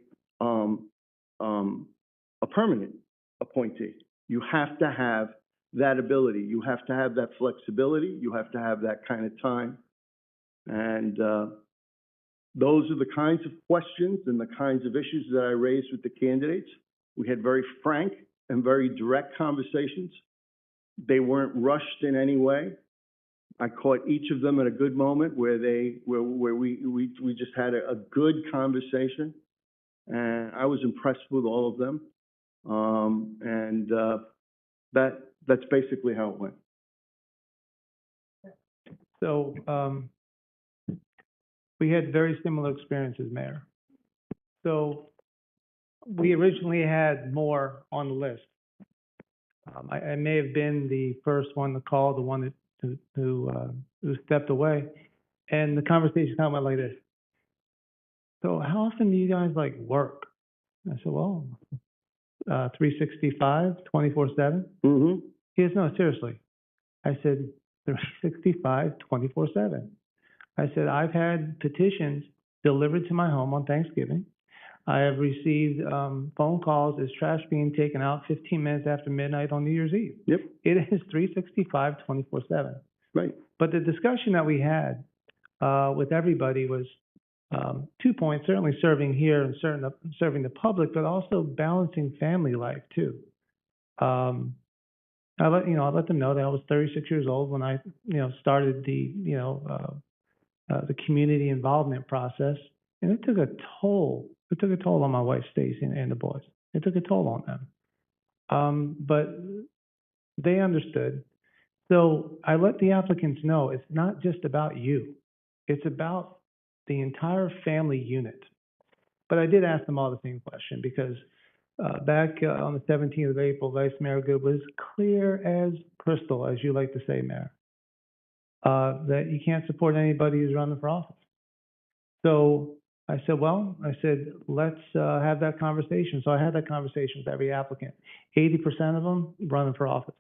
permanent appointee. You have to have that ability. You have to have that flexibility. You have to have that kind of time. And those are the kinds of questions and the kinds of issues that I raised with the candidates. We had very frank and very direct conversations. They weren't rushed in any way. I caught each of them at a good moment where we just had a good conversation, and I was impressed with all of them. That's basically how it went. So we had very similar experiences, Mayor. So we originally had more on the list. I may have been the first one to call, the one who stepped away, and the conversation kind of went like this. So how often do you guys work? I said, well, 365, 24/7. Mm-hmm. He goes, no, seriously. I said, 365, 24/7. I said, I've had petitions delivered to my home on Thanksgiving. I have received phone calls as trash being taken out 15 minutes after midnight on New Year's Eve. Yep. It is 365, 24/7. Right. But the discussion that we had with everybody was 2 points, certainly serving here and serving the public, but also balancing family life too. I let them know that I was 36 years old when I, started the community involvement process, and it took a toll. It took a toll on my wife, Stacy, and the boys. It took a toll on them. But they understood. So I let the applicants know it's not just about you. It's about the entire family unit. But I did ask them all the same question because back on the 17th of April, Vice Mayor Good was clear as crystal, as you like to say, Mayor, that you can't support anybody who's running for office. So I said, let's have that conversation. So I had that conversation with every applicant. 80% of them running for office.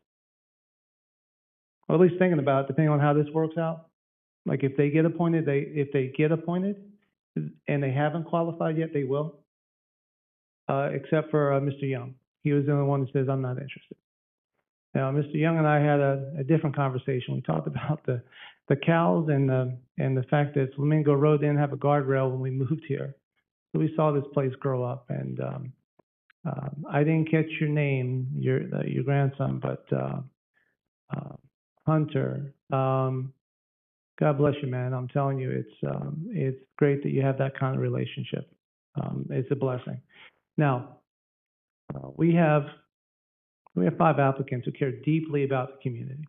Or at least thinking about it, depending on how this works out. Like if they get appointed, and they haven't qualified yet, they will. Except for Mr. Young. He was the only one that says, I'm not interested. Now, Mr. Young and I had a different conversation. We talked about the cows and the fact that Flamingo Road didn't have a guardrail when we moved here. So we saw this place grow up, and I didn't catch your name, your grandson, but Hunter. God bless you, man. I'm telling you, it's great that you have that kind of relationship. It's a blessing. Now, we have 5 applicants who care deeply about the community.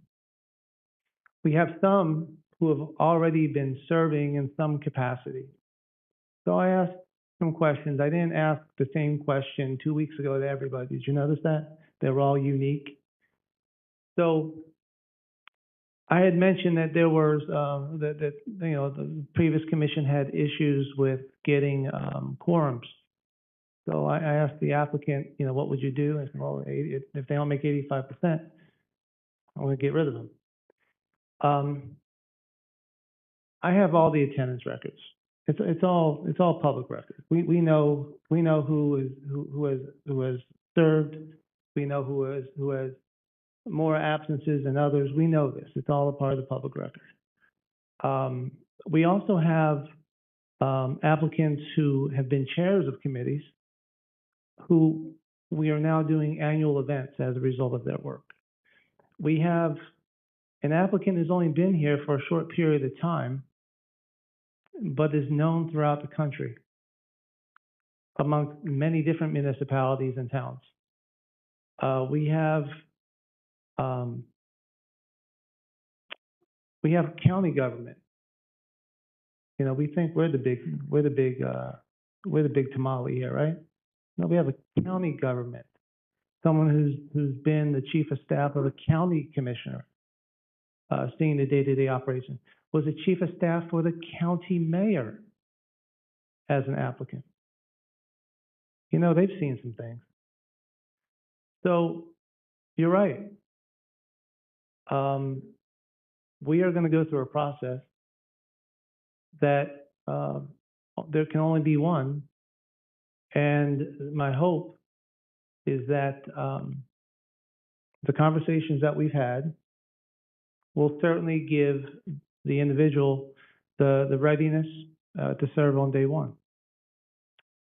We have some who have already been serving in some capacity. So I asked some questions. I didn't ask the same question 2 weeks ago to everybody. Did you notice that? They were all unique. So I had mentioned that there was the previous commission had issues with getting quorums. So I asked the applicant, what would you do? I said, well, if they don't make 85%, I'm going to get rid of them. I have all the attendance records. It's all public record. We know who has served. We know who has more absences than others. We know this. It's all a part of the public record. We also have applicants who have been chairs of committees who we are now doing annual events as a result of their work. We have an applicant who's only been here for a short period of time, but is known throughout the country among many different municipalities and towns. We have county government. We think we're the big tamale here, right? No, we have a county government, someone who's been the chief of staff of a county commissioner, seeing the day-to-day operation, was the chief of staff for the county mayor as an applicant. They've seen some things. So you're right. We are going to go through a process that there can only be one. And my hope is that the conversations that we've had will certainly give the individual the readiness to serve on day one.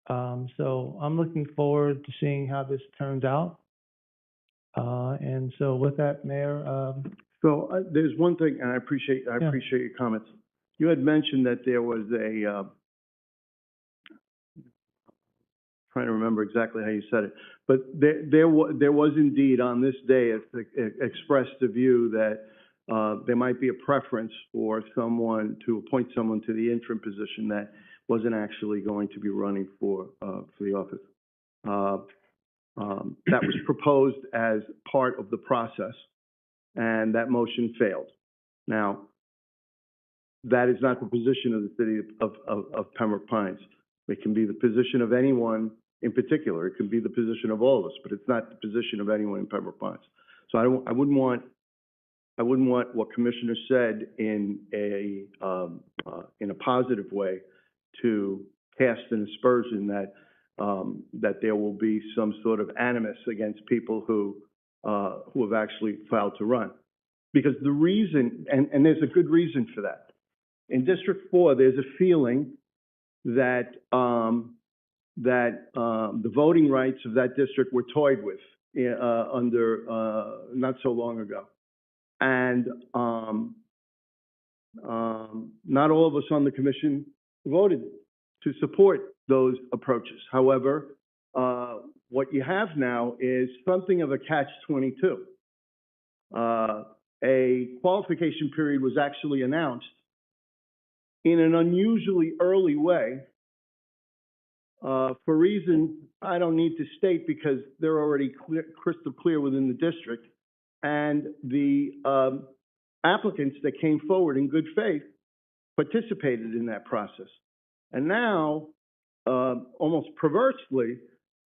So I'm looking forward to seeing how this turns out. And so with that, Mayor. So there's one thing, and I appreciate your comments. You had mentioned that there was trying to remember exactly how you said it, but there was indeed on this day expressed the view that there might be a preference for someone to appoint someone to the interim position that wasn't actually going to be running for the office. That was proposed as part of the process, and that motion failed. Now, that is not the position of the city of Pembroke Pines. It can be the position of anyone in particular. It can be the position of all of us, but it's not the position of anyone in Pembroke Pines. So I wouldn't want what Commissioner said in a positive way to cast an aspersion that there will be some sort of animus against people who have actually filed to run. Because the reason, and there's a good reason for that. In District 4, there's a feeling that the voting rights of that district were toyed with under not so long ago. And not all of us on the commission voted to support those approaches. However, what you have now is something of a catch-22. a qualification period was actually announced in an unusually early way, for reasons I don't need to state because they're already crystal clear within the district. And the applicants that came forward in good faith participated in that process. And now, almost perversely,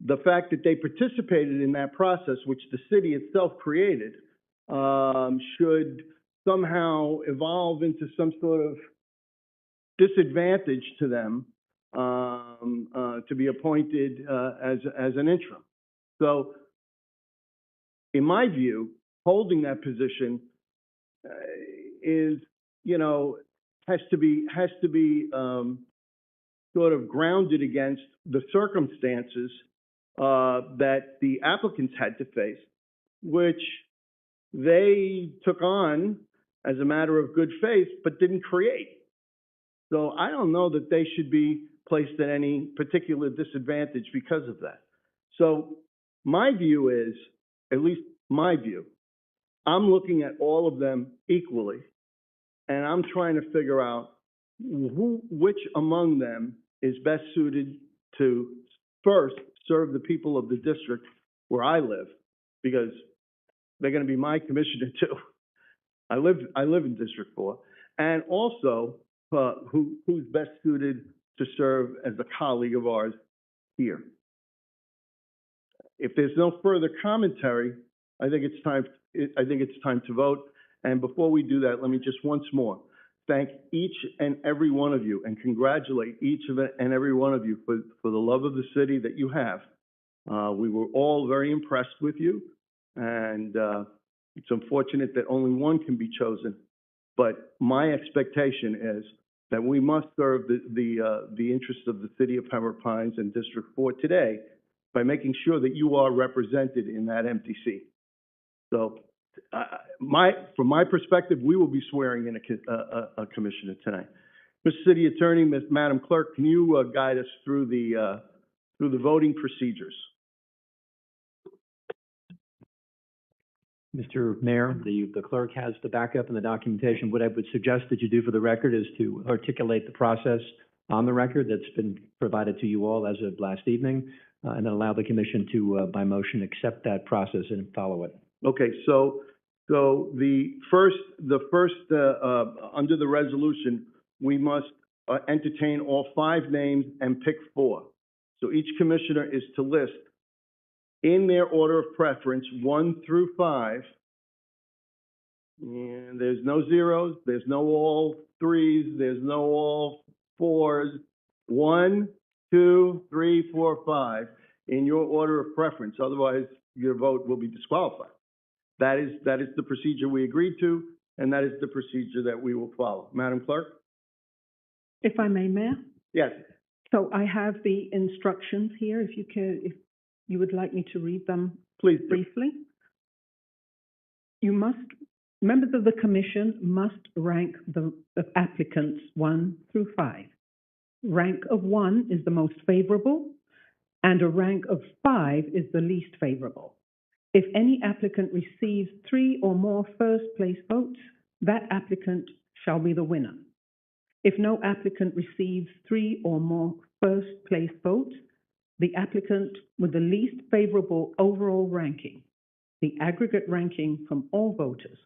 the fact that they participated in that process, which the city itself created, should somehow evolve into some sort of disadvantage to them to be appointed as an interim. So, in my view, holding that position is, you know, has to be sort of grounded against the circumstances that the applicants had to face, which they took on as a matter of good faith, but didn't create. So I don't know that they should be placed at any particular disadvantage because of that. So my view is, at least my view, I'm looking at all of them equally, and I'm trying to figure out which among them is best suited to first serve the people of the district where I live, because they're going to be my commissioner too. I live in District 4, and also who's best suited to serve as a colleague of ours here. If there's no further commentary, I think it's time to vote. And before we do that, let me just once more thank each and every one of you and congratulate each and every one of you for the love of the city that you have. We were all very impressed with you, and it's unfortunate that only one can be chosen. But my expectation is that we must serve the interests of the city of Pembroke Pines and District 4 today by making sure that you are represented in that empty seat. So, from my perspective, we will be swearing in a commissioner tonight. Mr. City Attorney, Madam Clerk, can you guide us through the voting procedures? Mr. Mayor, the clerk has the backup and the documentation. What I would suggest that you do for the record is to articulate the process on the record that's been provided to you all as of last evening, and then allow the commission to, by motion, accept that process and follow it. Okay, so the first under the resolution, we must entertain all 5 names and pick 4. So each commissioner is to list in their order of preference 1 through 5. And there's no zeros, there's no all 3s, there's no all 4s. 1, 2, 3, 4, 5 in your order of preference. Otherwise, your vote will be disqualified. That is the procedure we agreed to, and that is the procedure that we will follow. Madam Clerk? If I may, Mayor? Yes. So I have the instructions here, if you would like me to read them. Please do. Briefly. Members of the commission must rank the applicants 1 through 5. Rank of 1 is the most favorable, and a rank of 5 is the least favorable. If any applicant receives 3 or more first-place votes, that applicant shall be the winner. If no applicant receives 3 or more first-place votes, the applicant with the least favorable overall ranking, the aggregate ranking from all voters,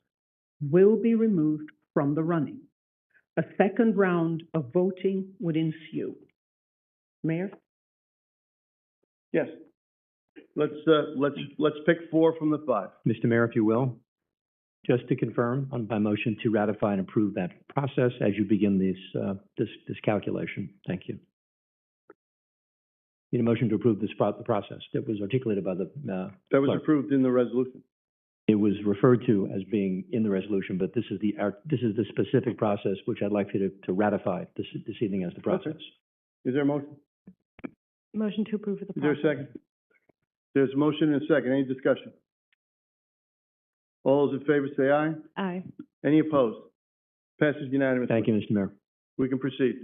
will be removed from the running. A second round of voting would ensue. Mayor? Yes. Let's pick 4 from the 5. Mr. Mayor, if you will, just to confirm by motion to ratify and approve that process as you begin this calculation. Thank you. Need a motion to approve the process that was articulated by the that was clerk. Approved in the resolution. It was referred to as being in the resolution, but this is the specific process which I'd like you to ratify this evening as the process. Okay. Is there a motion? Motion to approve of the Is there a second? There's a motion and a second. Any discussion? All those in favor say aye. Aye. Any opposed? Passes unanimously. Thank you, Mr. Mayor. We can proceed.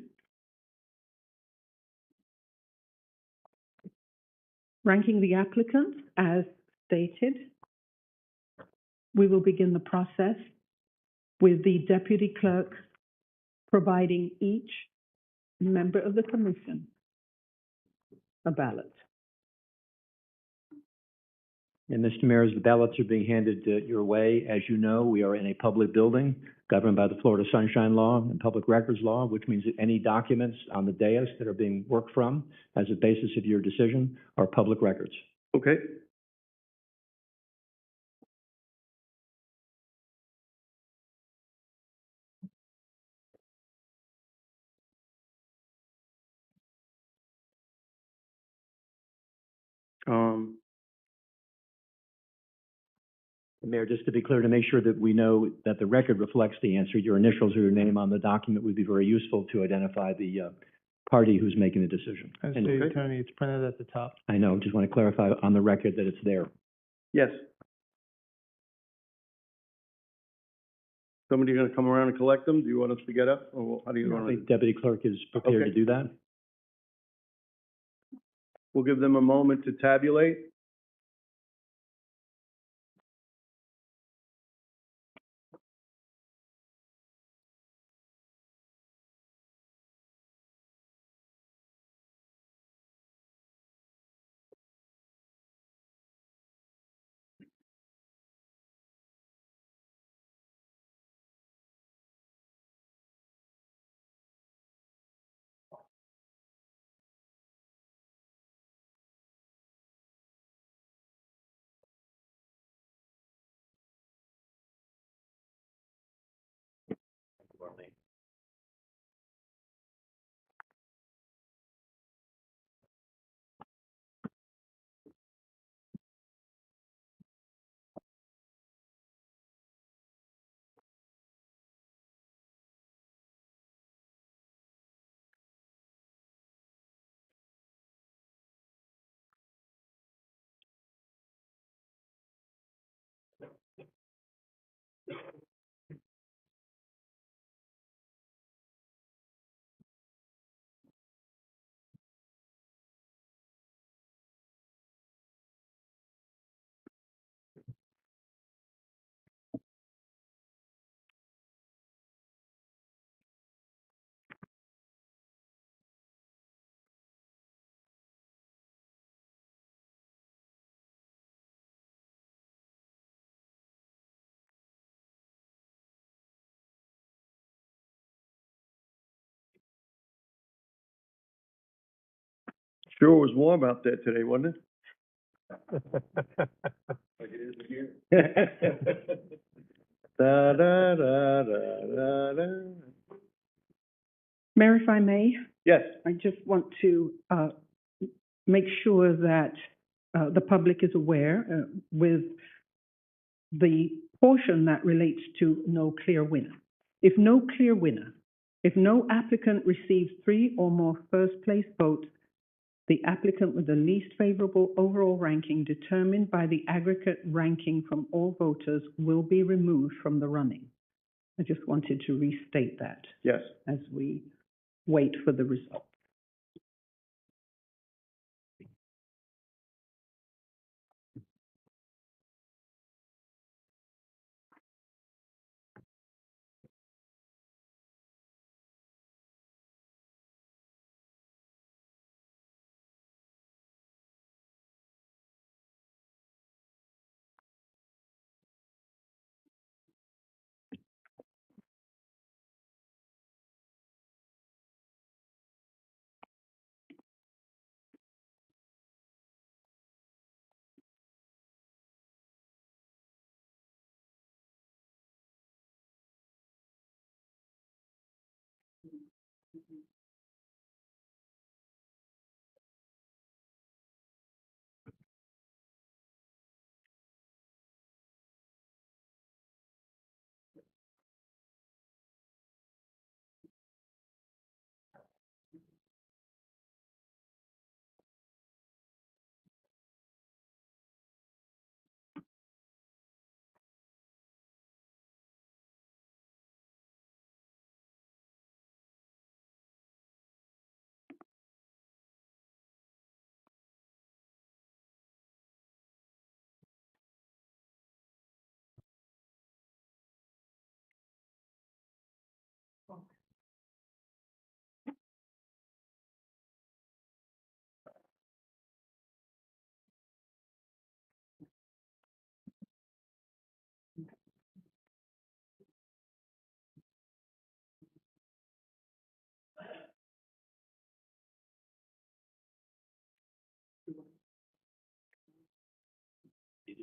Ranking the applicants as stated, we will begin the process with the deputy clerk providing each member of the commission a ballot. And Mr. Mayor, as the ballots are being handed your way, as you know, we are in a public building governed by the Florida Sunshine Law and Public Records Law, which means that any documents on the dais that are being worked from as a basis of your decision are public records. Okay. Mayor, just to be clear, to make sure that we know that the record reflects the answer, your initials or your name on the document would be very useful to identify the party who's making the decision. And And City Attorney, it's printed at the top. I know, just want to clarify on the record that it's there. Yes. Somebody gonna come around and collect them? Do you want us to get up, or how do you want The to? Deputy Clerk is prepared Okay. to do that. We'll give them a moment to tabulate. Sure was warm out there today, wasn't it? Like it is here. Da, da, da, da, da, da. Mayor, if I may? Yes. I just want to make sure that the public is aware with the portion that relates to no clear winner. If no clear winner, if no applicant receives 3 or more first-place votes, the applicant with the least favorable overall ranking determined by the aggregate ranking from all voters will be removed from the running. I just wanted to restate that Yes. as we wait for the result.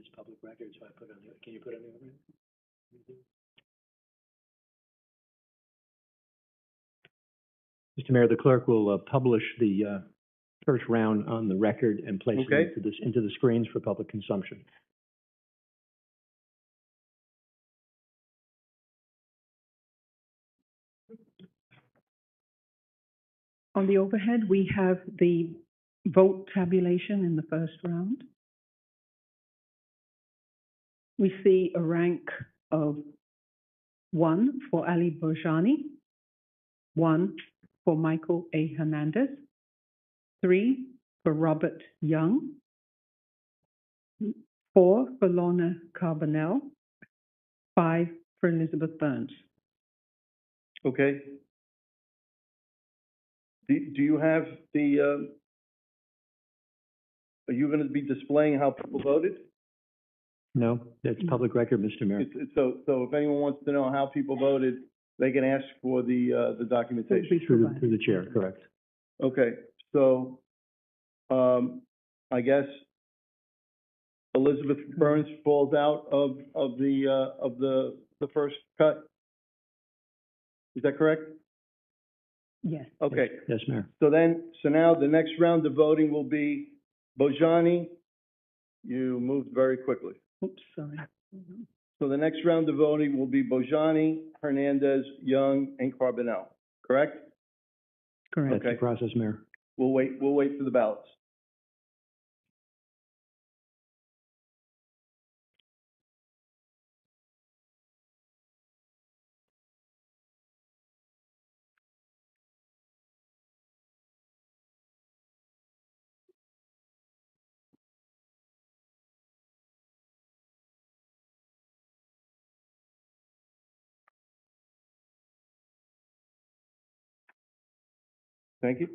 is public record, so I put on the, can you put on the overhead? Mr. Mayor, the clerk will publish the first round on the record and place Okay. it into the screens for public consumption. On the overhead, we have the vote tabulation in the first round. We see a rank of 1 for Ali Bojani, 1 for Michael A. Hernandez, 3 for Robert Young, 4 for Lorna Carbonell, 5 for Elizabeth Burns. Okay. Do you have the, are you gonna be displaying how people voted? No, that's public record, Mr. Mayor. So if anyone wants to know how people voted, they can ask for the documentation. Through the chair, correct. Okay, so, I guess Elizabeth Burns falls out of the first cut? Is that correct? Yes. Okay. Yes, Mayor. So now the next round of voting will be Bojani. You moved very quickly. Oops, sorry. So the next round of voting will be Bojani, Hernandez, Young, and Carbonell, correct? Correct. That's the process, Mayor. We'll wait for the ballots. Thank you.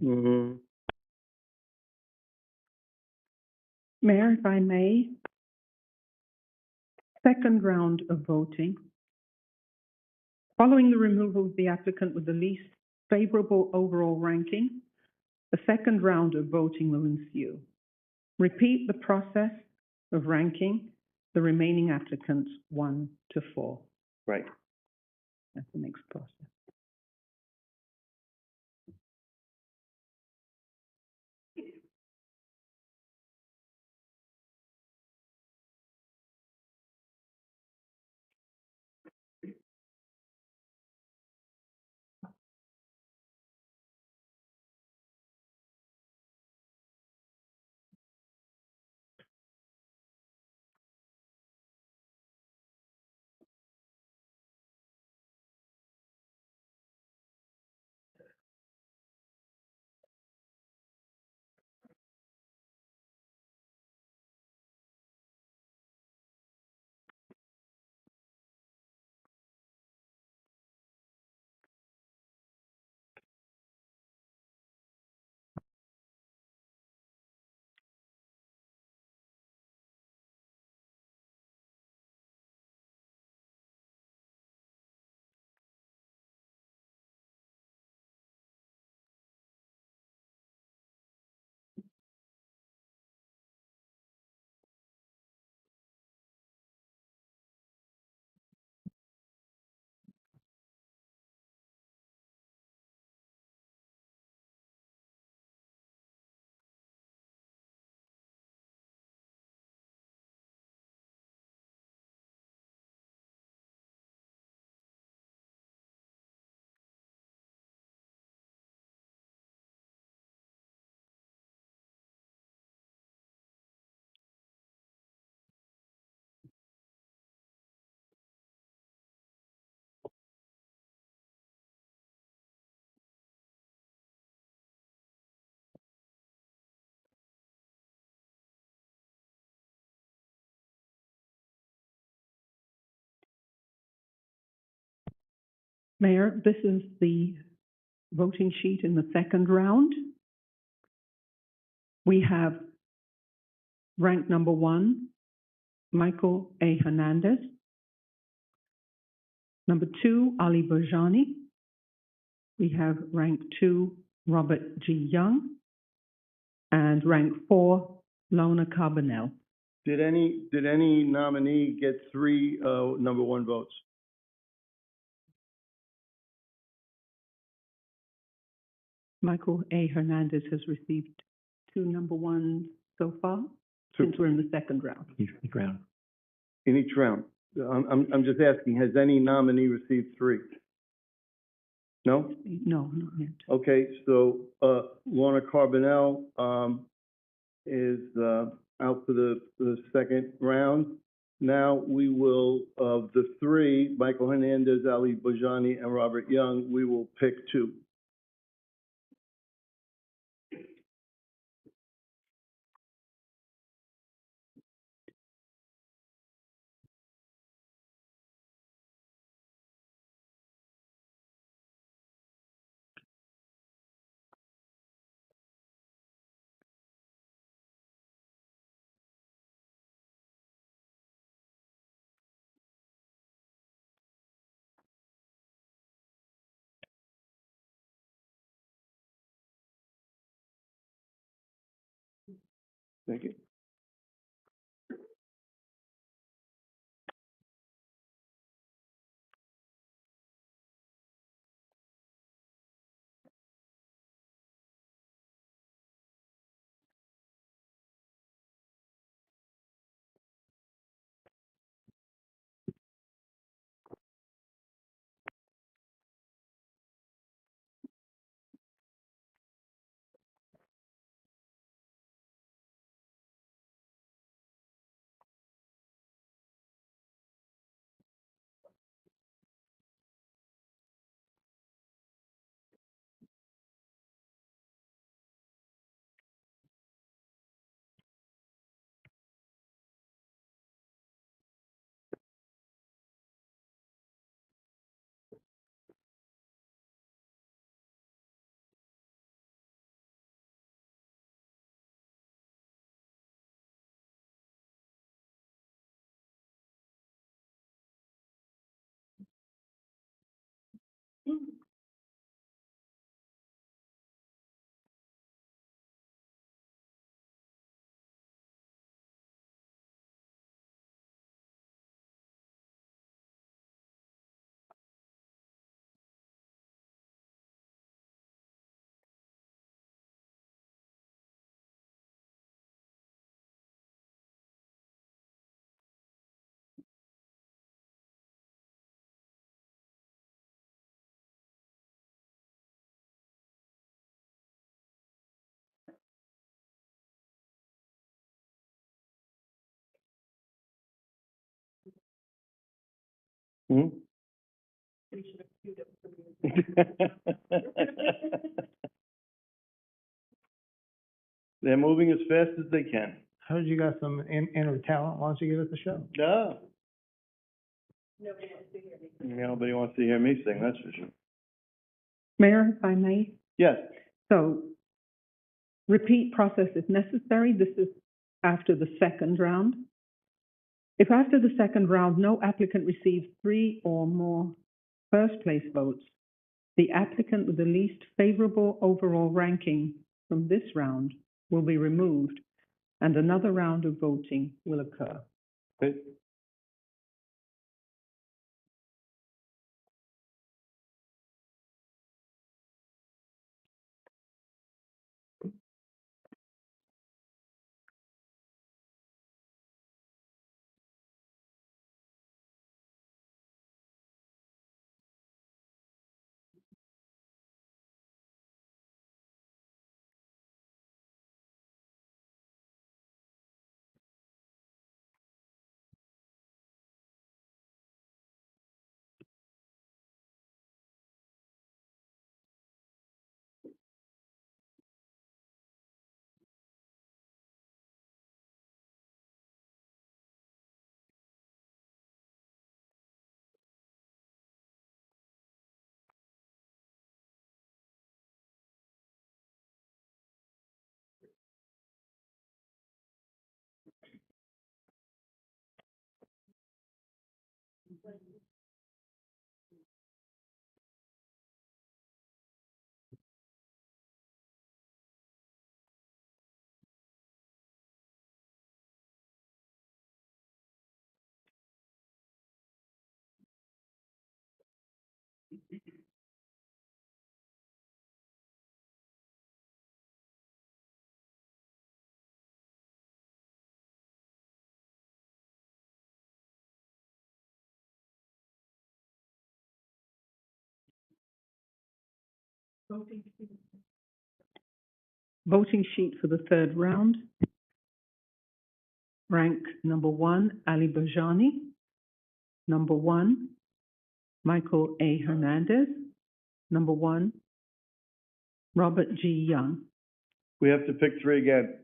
Mm-hmm. Mayor, if I may, second round of voting. Following the removal of the applicant with the least favorable overall ranking, the second round of voting will ensue. Repeat the process of ranking the remaining applicants 1 to 4. Right. That's the next process. Mayor, this is the voting sheet in the second round. We have rank number 1, Michael A. Hernandez. Number 2, Ali Bajani. We have rank 2, Robert G. Young. And rank 4, Lona Carbonell. Did any nominee get 3, number 1 votes? Michael A. Hernandez has received 2 number 1s so far, 2. since we're in the second round. In each round? I'm just asking, has any nominee received 3? No? No, not yet. Okay, so, Lorna Carbonell, is, out for the second round. Now we will, of the 3, Michael Hernandez, Ali Bajani, and Robert Young, we will pick 2. Thank you. Hmm? They're moving as fast as they can. Heard you got some inner talent. Why don't you give us a show? No. Nobody wants to hear me sing, that's for sure. Mayor, if I may? Yes. So, repeat process if necessary. This is after the second round. If after the second round, no applicant receives 3 or more first place votes, the applicant with the least favorable overall ranking from this round will be removed and another round of voting will occur. Okay. Voting sheet for the third round. Rank number 1, Ali Bajani. Number 1, Michael A. Hernandez. Number 1, Robert G. Young. We have to pick three again.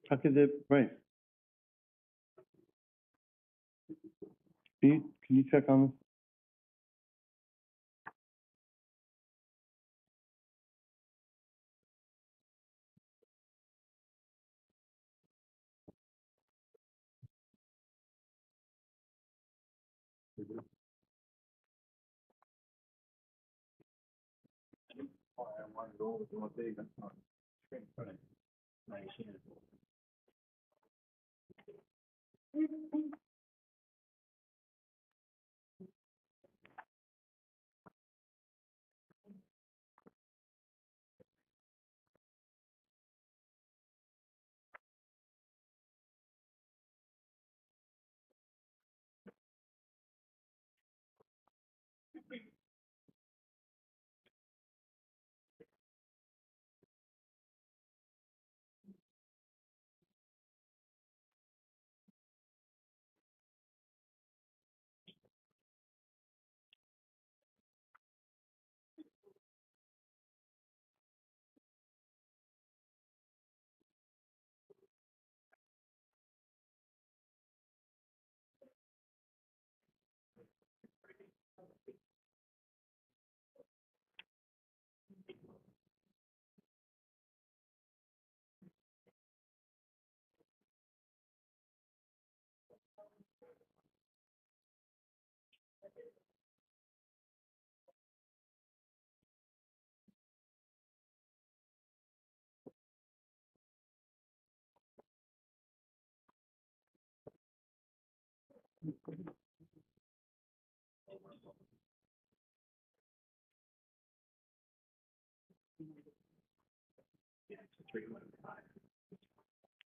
How could they, right? Can you check on this?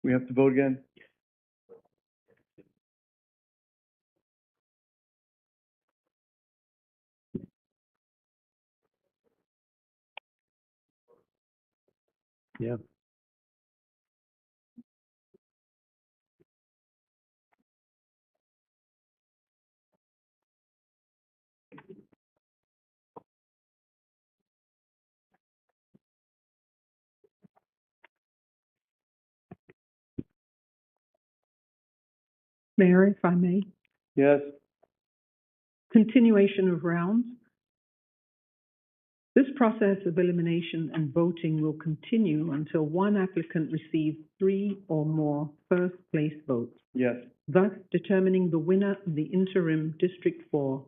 We have to vote again? Yeah. Mayor, if I may. Yes. Continuation of rounds. This process of elimination and voting will continue until one applicant receives 3 or more first-place votes, Yes. thus determining the winner of the interim District 4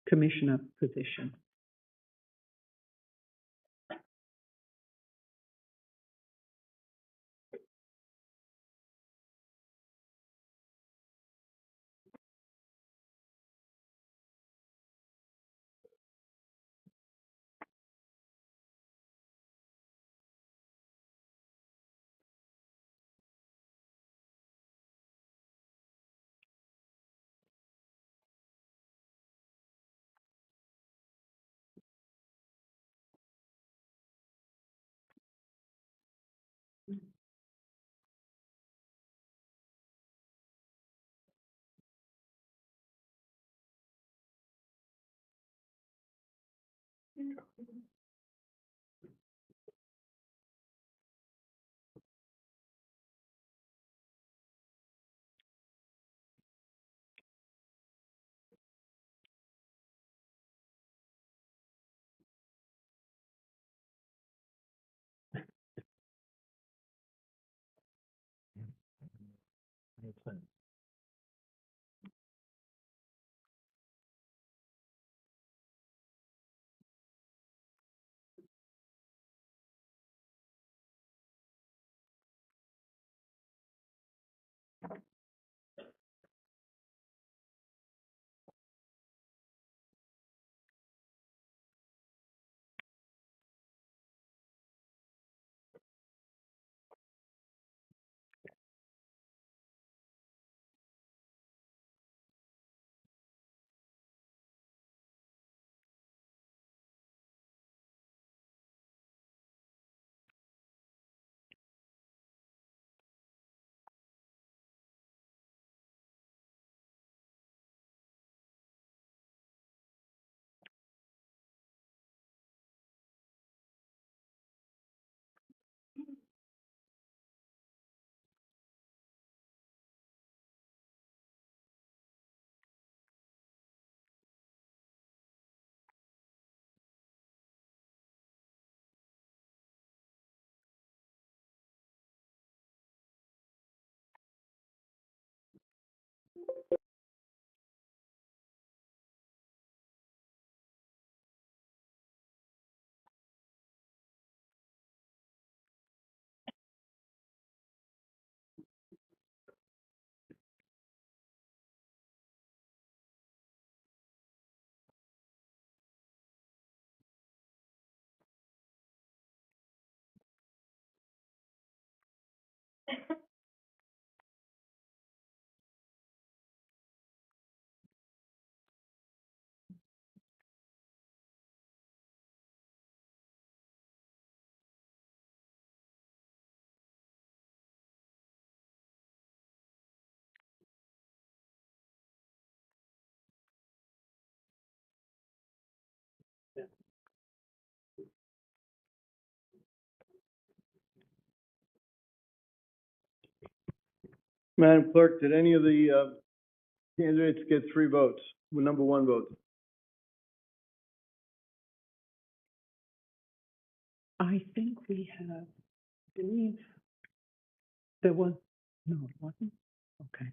Commissioner position. Madam Clerk, did any of the, candidates get 3 votes, number 1 vote? I think we have, believe, there was, no, it wasn't? Okay.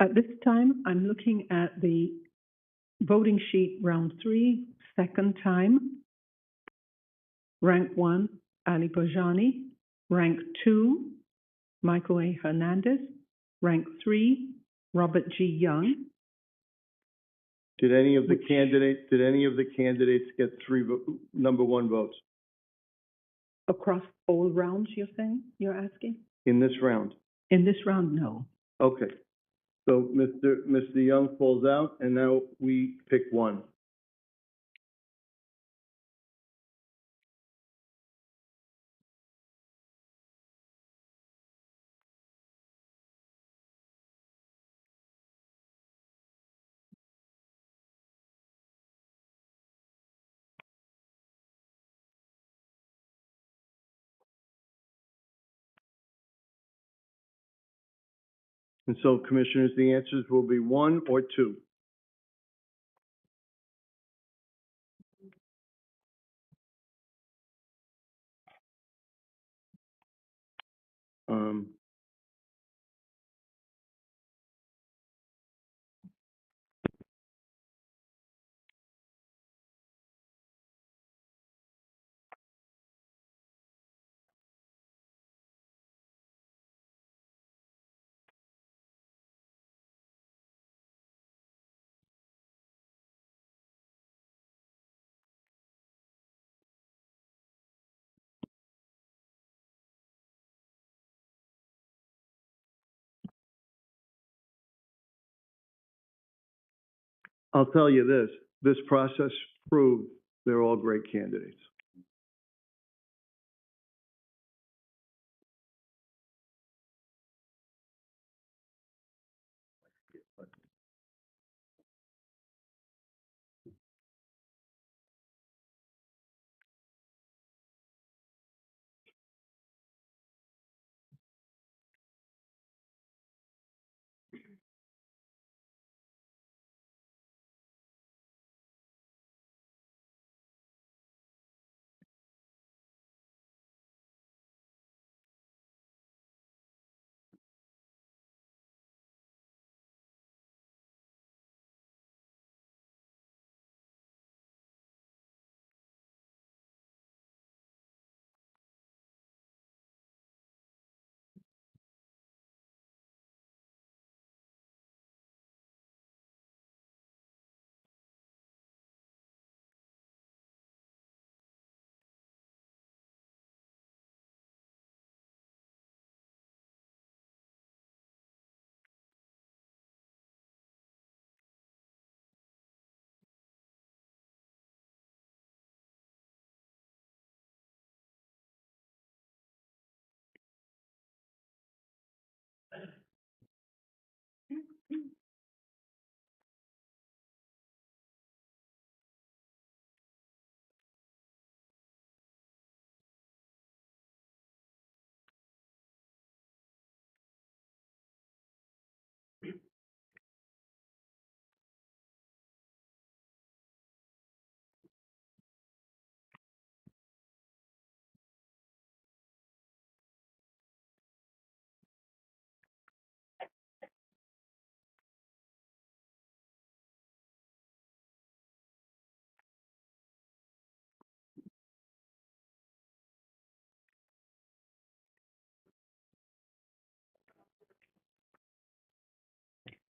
At this time, I'm looking at the voting sheet, round 3, second time. Rank 1, Ali Bojani. Rank 2, Michael A. Hernandez. Rank 3, Robert G. Young. Did any of the candidates get 3 number 1 votes Across all rounds, you're asking? in this round? In this round, no. Okay. So Mr. Young falls out, and now we pick 1. And so, Commissioners, the answers will be 1 or 2. I'll tell you this process proved they're all great candidates.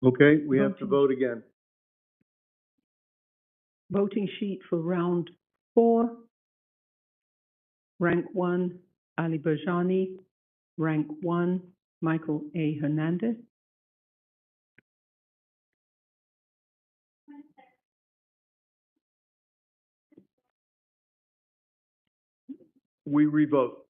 Okay, we have to vote again. Voting sheet for round 4. Rank 1, Ali Berjani. Rank 1, Michael A. Hernandez. We revote.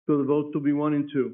So the votes will be 1 and 2.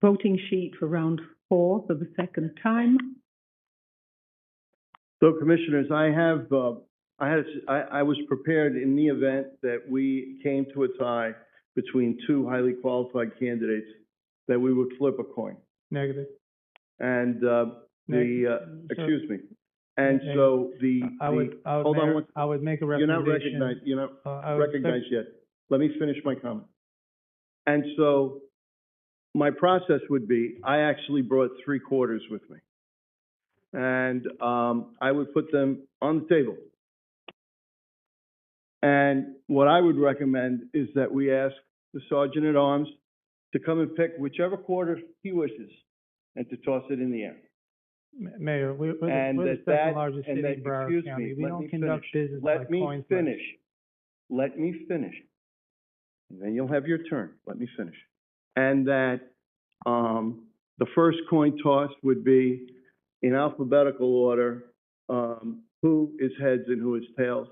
Voting sheet for round 4 for the second time. So Commissioners, I was prepared in the event that we came to a tie between 2 highly qualified candidates, that we would flip a coin. Negative. And, excuse me. And Negative. so hold on one. I would make a You're not recommendation. recognized, you're not I would recognized yet. Let me finish my comment. And so my process would be, I actually brought 3 quarters with me. And I would put them on the table. And what I would recommend is that we ask the Sergeant at Arms to come and pick whichever quarter he wishes and to toss it in the air. Mayor, we're the second largest city in Broward County. We don't conduct business by coin flip. Let me finish. And then you'll have your turn. Let me finish. And that the first coin toss would be in alphabetical order, who is heads and who is tails.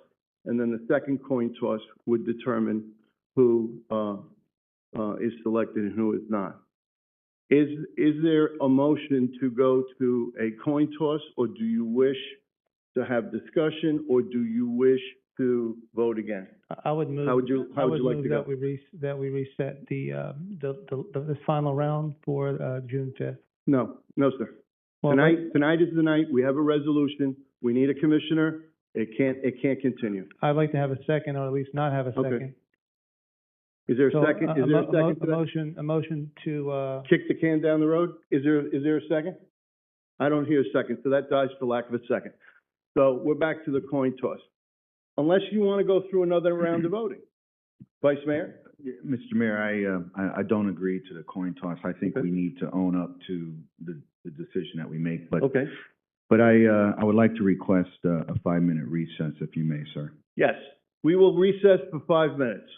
And then the second coin toss would determine who is selected and who is not. Is there a motion to go to a coin toss, or do you wish to have discussion, or do you wish to vote again? I would move. How would you like to go? That we reset the final round for June 5th. No, sir. Well, Tonight is the night. We have a resolution. We need a commissioner. It can't continue. I'd like to have a second, or at least not have a Okay. second. Is there a So, second? Is there a second to that? A motion to, Kick the can down the road? Is there a second? I don't hear a second, so that dies for lack of a second. So we're back to the coin toss. Unless you want to go through another round of voting. Vice Mayor? Mr. Mayor, I don't agree to the coin toss. I think we need to own up to the decision that we make, but. Okay. But I would like to request a 5-minute recess, if you may, sir. Yes. We will recess for 5 minutes.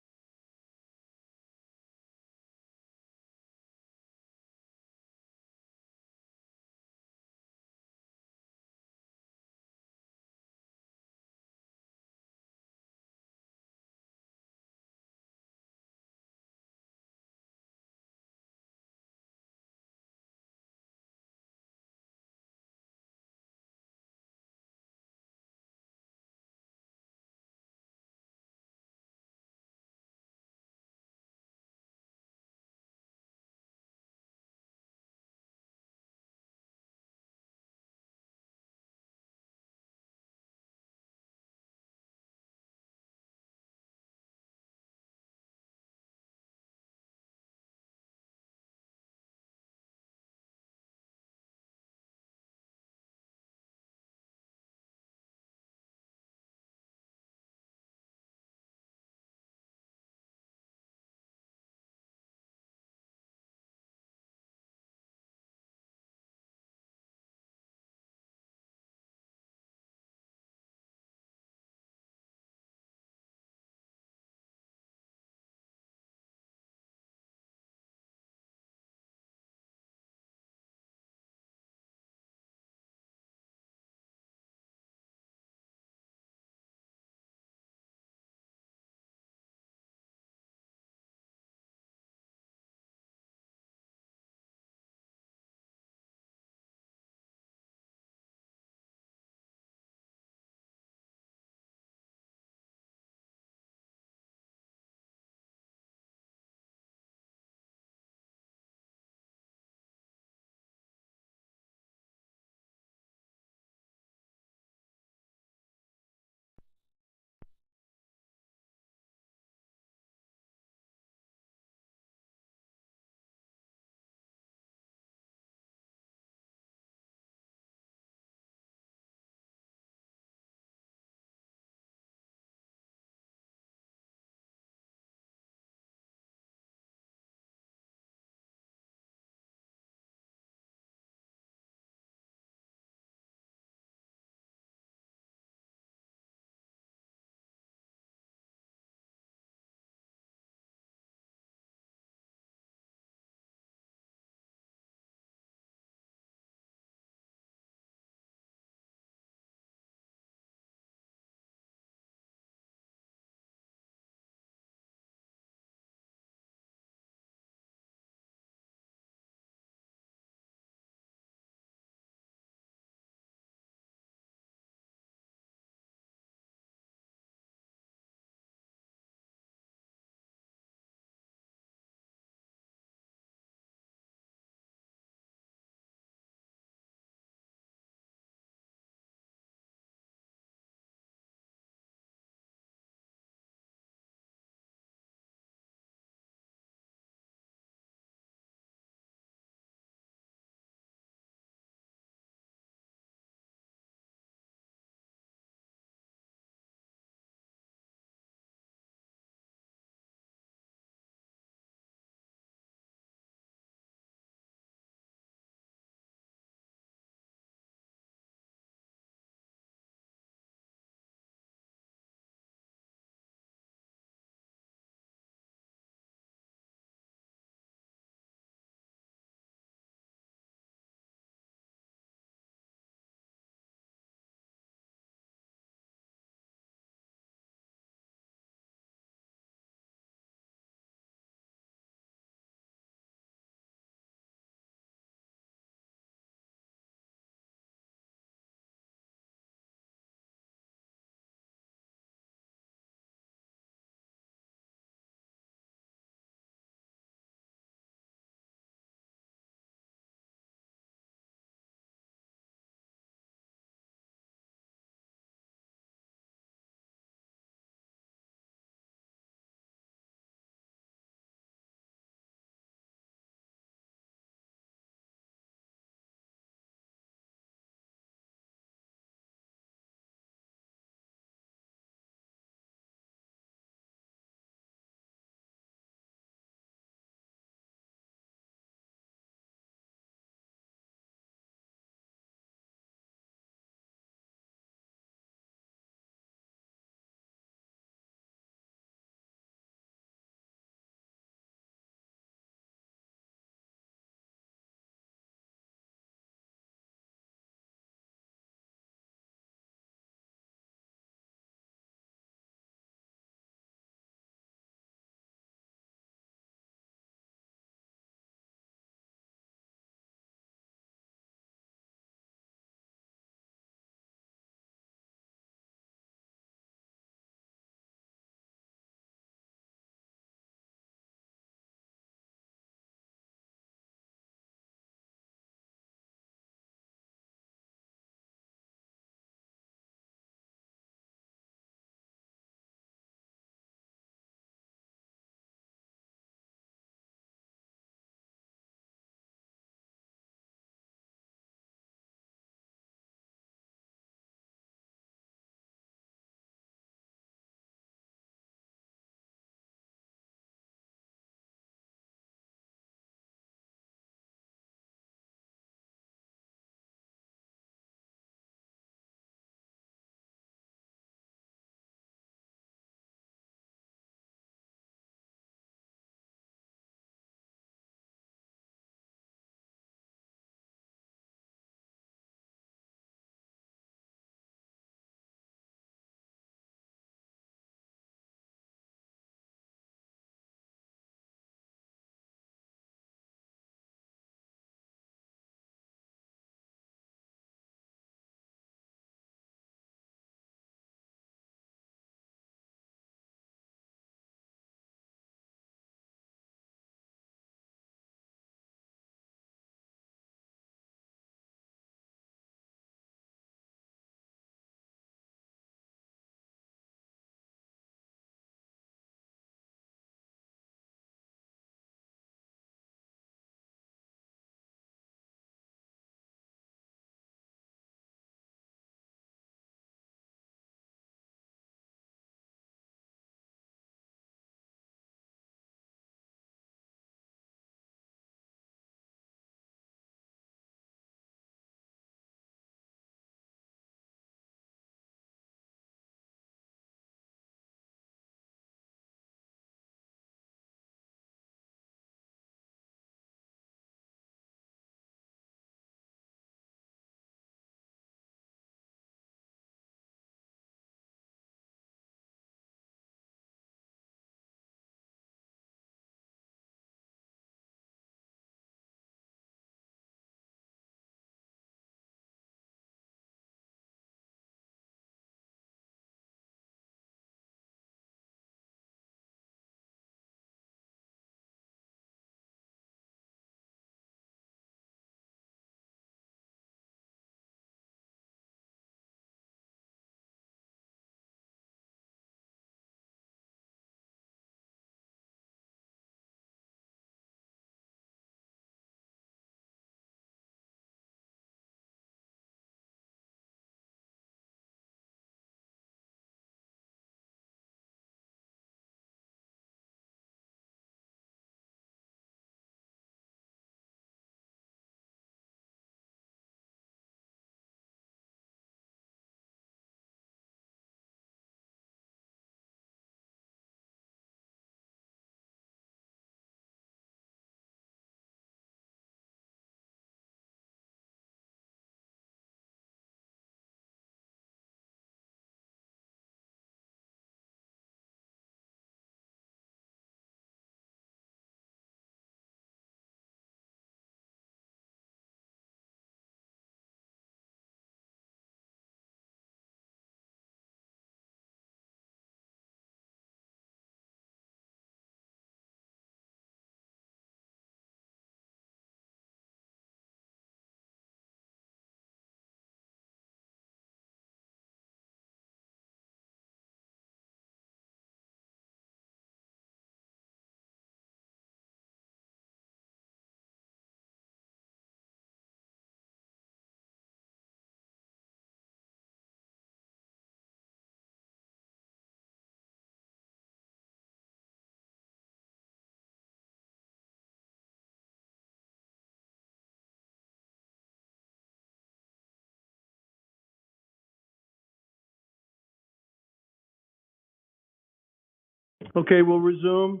Okay, we'll resume.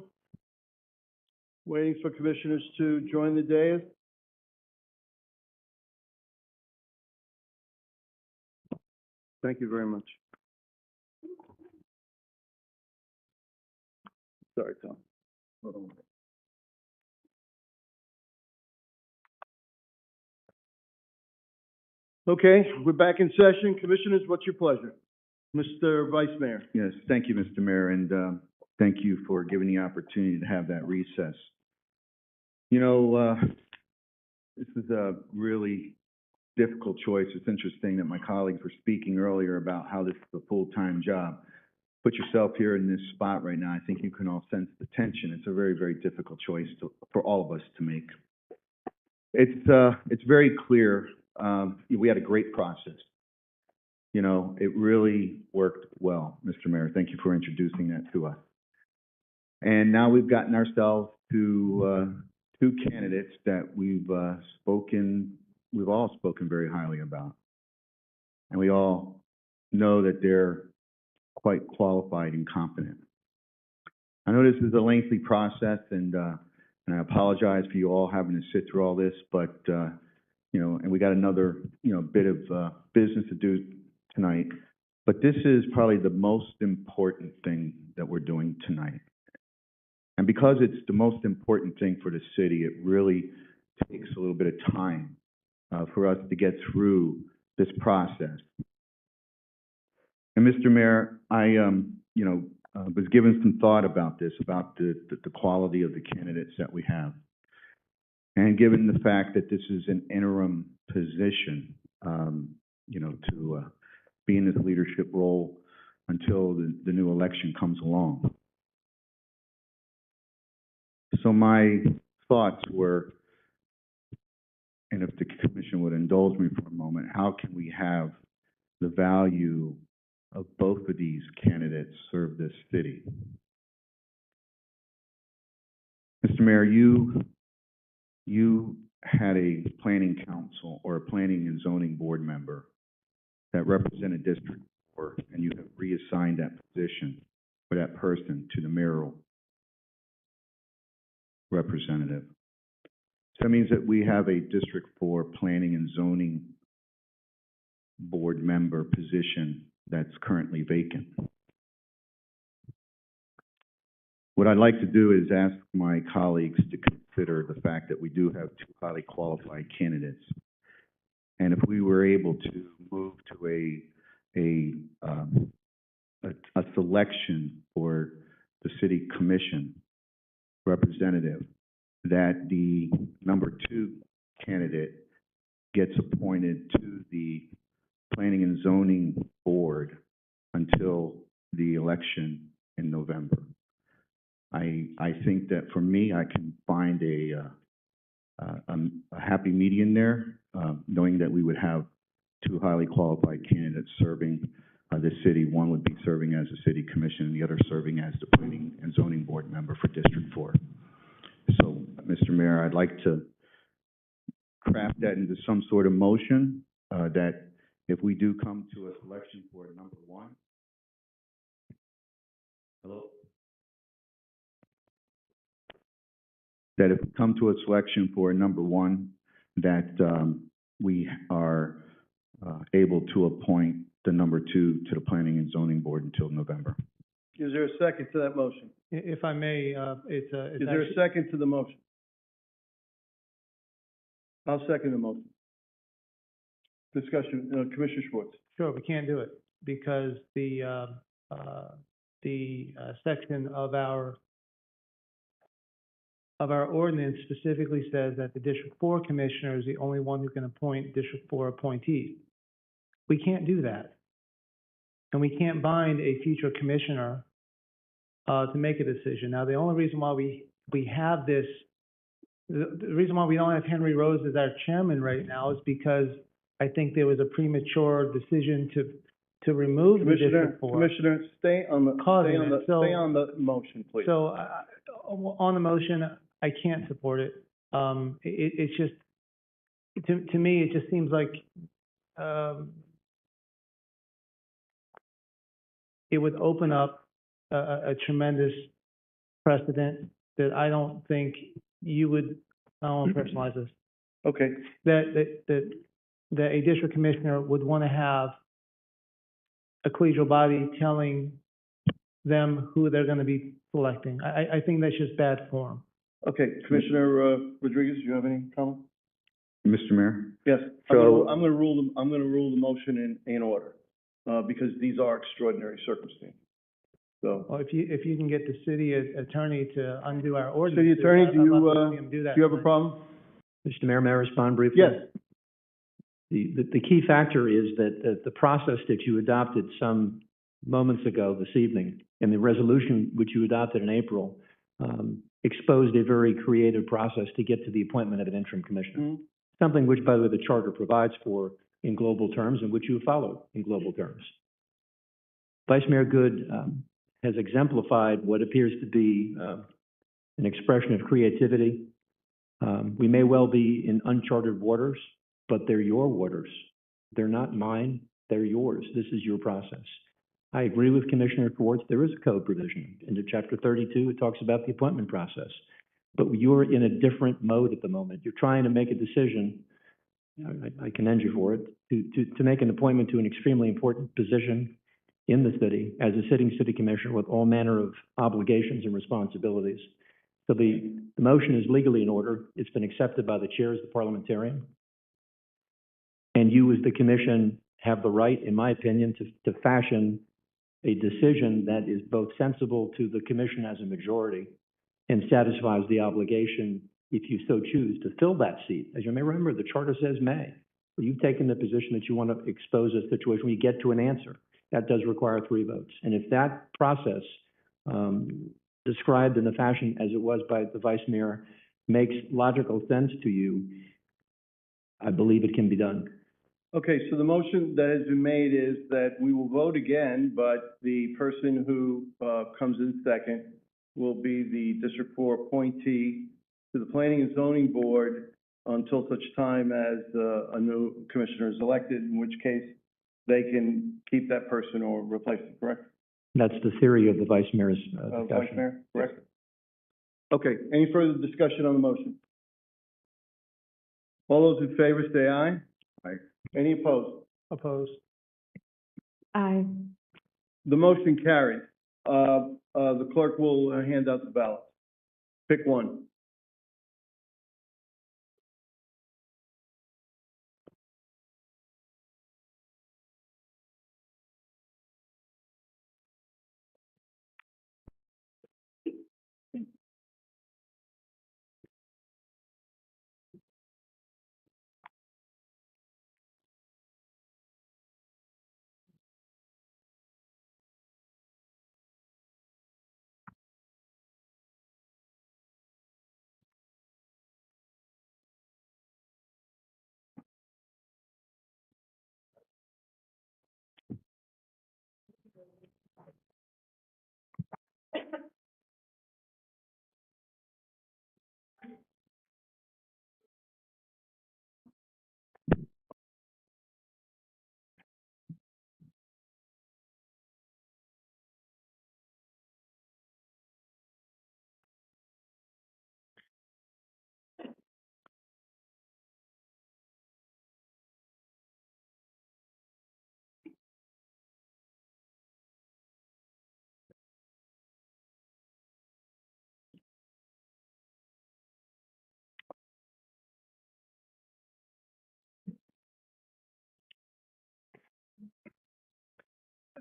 Waiting for commissioners to join the dais. Thank you very much. Sorry, Tom. Hold on. Okay, we're back in session. Commissioners, what's your pleasure? Mr. Vice Mayor. Yes, thank you, Mr. Mayor, and thank you for giving the opportunity to have that recess. You know, this is a really difficult choice. It's interesting that my colleagues were speaking earlier about how this is a full-time job. Put yourself here in this spot right now. I think you can all sense the tension. It's a very, very difficult choice for all of us to make. It's very clear. We had a great process. You know, it really worked well, Mr. Mayor. Thank you for introducing that to us. And now we've gotten ourselves to two candidates that we've all spoken very highly about. And we all know that they're quite qualified and competent. I know this is a lengthy process, and I apologize for you all having to sit through all this, but you know, and we got another, you know, bit of business to do tonight. But this is probably the most important thing that we're doing tonight. And because it's the most important thing for the city, it really takes a little bit of time for us to get through this process. And Mr. Mayor, I, you know, was given some thought about this, about the quality of the candidates that we have. And given the fact that this is an interim position, you know, to be in this leadership role until the new election comes along. So my thoughts were, and if the commission would indulge me for a moment, how can we have the value of both of these candidates serve this city? Mr. Mayor, you had a planning council or a planning and zoning board member that represented District 4, and you have reassigned that position or that person to the mayoral representative. So that means that we have a District 4 planning and zoning board member position that's currently vacant. What I'd like to do is ask my colleagues to consider the fact that we do have two highly qualified candidates. And if we were able to move to a selection for the city commission representative, that the number 2 candidate gets appointed to the planning and zoning board until the election in November. I think that for me, I can find a happy median there, knowing that we would have two highly qualified candidates serving the city. One would be serving as a city commission, and the other serving as the planning and zoning board member for District 4. So, Mr. Mayor, I'd like to craft that into some sort of motion that if we do come to a selection for number 1. Hello? That if we come to a selection for number 1, that we are able to appoint the number 2 to the planning and zoning board until November. Is there a second to that motion? If I may, Is there a second to the motion? I'll second the motion. Discussion, Commissioner Schwartz. Sure, we can't do it because the section of our ordinance specifically says that the District 4 commissioner is the only one who can appoint District 4 appointees. We can't do that. And we can't bind a future commissioner to make a decision. Now, the only reason why we have this, the reason why we don't have Henry Rose as our chairman right now is because I think there was a premature decision to remove the District 4. Commissioner, stay on the motion, please. So on the motion, I can't support it. It's just, to me, it just seems like it would open up a tremendous precedent that I don't think you would, I don't want to personalize this, Okay, that a district commissioner would want to have a collegial body telling them who they're going to be selecting. I think that's just bad form. okay, Commissioner, Rodriguez, do you have any comment? Mr. Mayor? Yes, So- I'm gonna rule the motion in order, because these are extraordinary circumstances. So, Well, if you can get the city attorney to undo our ordinance. City Attorney, do I'd love to see him do that. you have a problem? Mr. Mayor, may I respond briefly? Yes. The key factor is that the process that you adopted some moments ago this evening, and the resolution which you adopted in April, exposed a very creative process to get to the appointment of an interim commissioner. Mm-hmm. Something which, by the way, the charter provides for in global terms, and which you have followed in global terms. Vice Mayor Good has exemplified what appears to be an expression of creativity. We may well be in uncharted waters, but they're your waters. They're not mine, they're yours. This is your process. I agree with Commissioner Schwartz. There is a code provision. In Chapter 32, it talks about the appointment process. But you're in a different mode at the moment. You're trying to make a decision, I commend you for it, to make an appointment to an extremely important position in the city as a sitting city commissioner with all manner of obligations and responsibilities. So the motion is legally in order. It's been accepted by the chair as the parliamentarian. And you as the commission have the right, in my opinion, to fashion a decision that is both sensible to the commission as a majority and satisfies the obligation, if you so choose, to fill that seat. As you may remember, the charter says may. But you've taken the position that you want to expose a situation where you get to an answer. That does require 3 votes. And if that process, described in the fashion as it was by the vice mayor, makes logical sense to you, I believe it can be done. Okay, so the motion that has been made is that we will vote again, but the person who comes in second will be the District 4 appointee to the Planning and Zoning Board until such time as a new commissioner is elected, in which case they can keep that person or replace them, correct? That's the theory of the vice mayor's discussion. Vice Mayor, correct? Okay, any further discussion on the motion? All those in favor say aye. Aye. Any opposed? Opposed. Aye. The motion carries. The clerk will hand out the ballots. Pick one.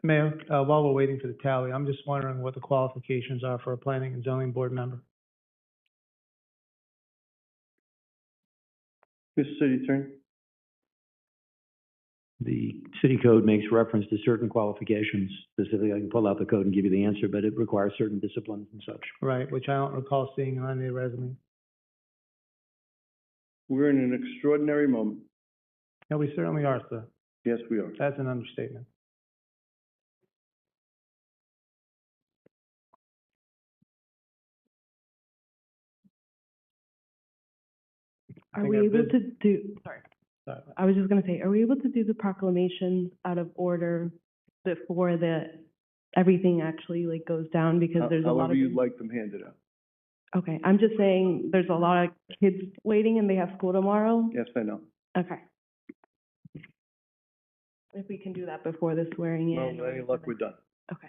Mayor, while we're waiting for the tally, I'm just wondering what the qualifications are for a planning and zoning board member. Mr. City Attorney? The city code makes reference to certain qualifications. Specifically, I can pull out the code and give you the answer, but it requires certain disciplines and such. Right, which I don't recall seeing on the resume. We're in an extraordinary moment. No, we certainly are, sir. Yes, we are. That's an understatement. Are we able to do, sorry, I was just gonna say, are we able to do the proclamations out of order before the everything actually like goes down because there's a lot However of. you'd like them handed out. Okay, I'm just saying there's a lot of kids waiting and they have school tomorrow. Yes, I know. Okay. If we can do that before the swearing in. Well, with any luck, we're done. Okay.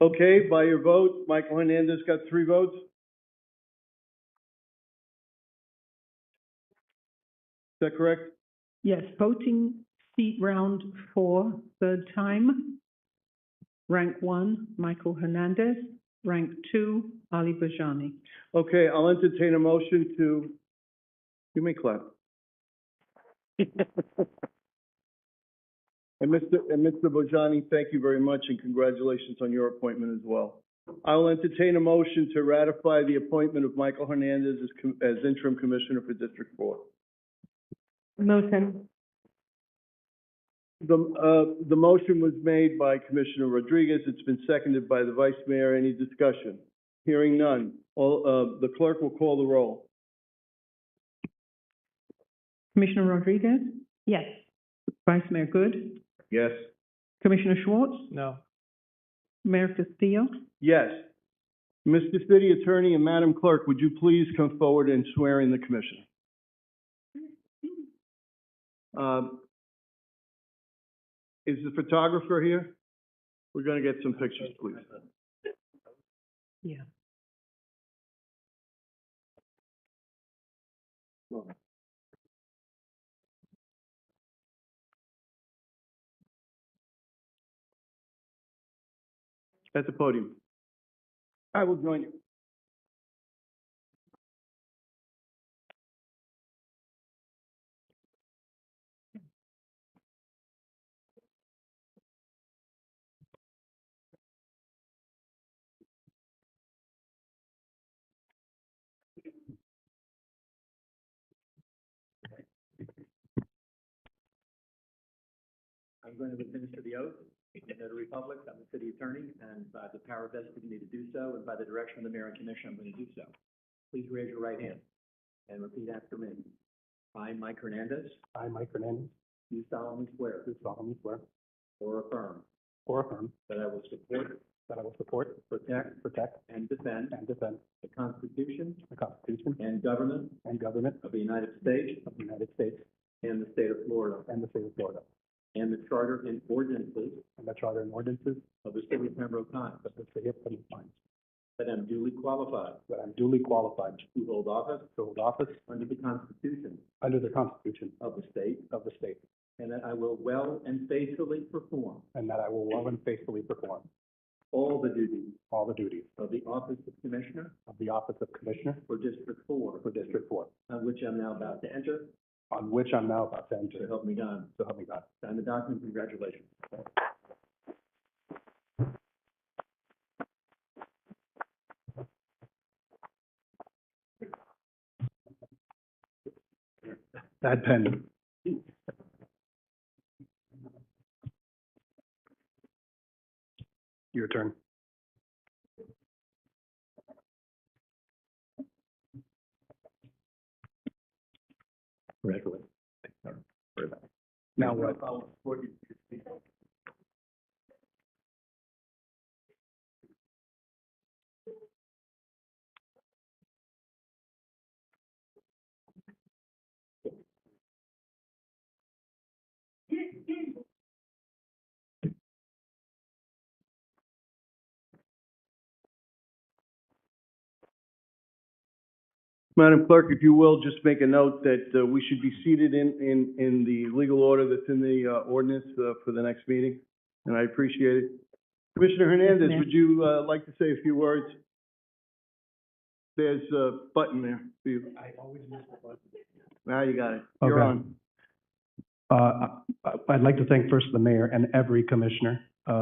Okay, by your vote, Michael Hernandez got 3 votes. Is that correct? Yes, voting seat round 4, third time. Rank 1, Michael Hernandez. Rank 2, Ali Bajani. Okay, I'll entertain a motion to, you may clap. And Mr. Bojani, thank you very much and congratulations on your appointment as well. I will entertain a motion to ratify the appointment of Michael Hernandez as interim commissioner for District 4. Motion. The motion was made by Commissioner Rodriguez. It's been seconded by the Vice Mayor. Any discussion? Hearing none. The clerk will call the roll. Commissioner Rodriguez? Yes. Vice Mayor Good? Yes. Commissioner Schwartz? No. Mayor Castillo? Yes. Mr. City Attorney and Madam Clerk, would you please come forward and swear in the commissioner? Is the photographer here? We're gonna get some pictures, please. Yeah. At the podium. I will join you. I'm going to administer the oath of the Republic. I'm the city attorney, and by the power vested in me to do so, and by the direction of the mayor and commission, I'm going to do so. Please raise your right hand and repeat after me. I, Mike Hernandez. I, Mike Hernandez. Do solemnly swear. Do solemnly swear. Or affirm. Or affirm. That I will support. That I will support. Protect. Protect. And defend. And defend. The Constitution. The Constitution. And government. And government. Of the United States. Of the United States. And the state of Florida. And the state of Florida. And the charter and ordinances. And the charter and ordinances. Of the city of Pembroke Pines. Of the city of Pembroke Pines. That I'm duly qualified. That I'm duly qualified. To hold office. To hold office. Under the Constitution. Under the Constitution. Of the state. Of the state. And that I will well and faithfully perform. And that I will well and faithfully perform. All the duties. All the duties. Of the office of Commissioner. Of the office of Commissioner. For District 4. For District 4. On which I'm now about to enter. On which I'm now about to enter. So help me God. So help me God. Sign the document. Congratulations. Bad pen. Your turn. Congratulations. Now what? Madam Clerk, if you will, just make a note that we should be seated in the legal order that's in the ordinance for the next meeting, and I appreciate it. Commissioner Hernandez, would you like to say a few words? There's a button there for you. I always miss the button. Now you got it. You're on. I'd like to thank first the mayor and every commissioner,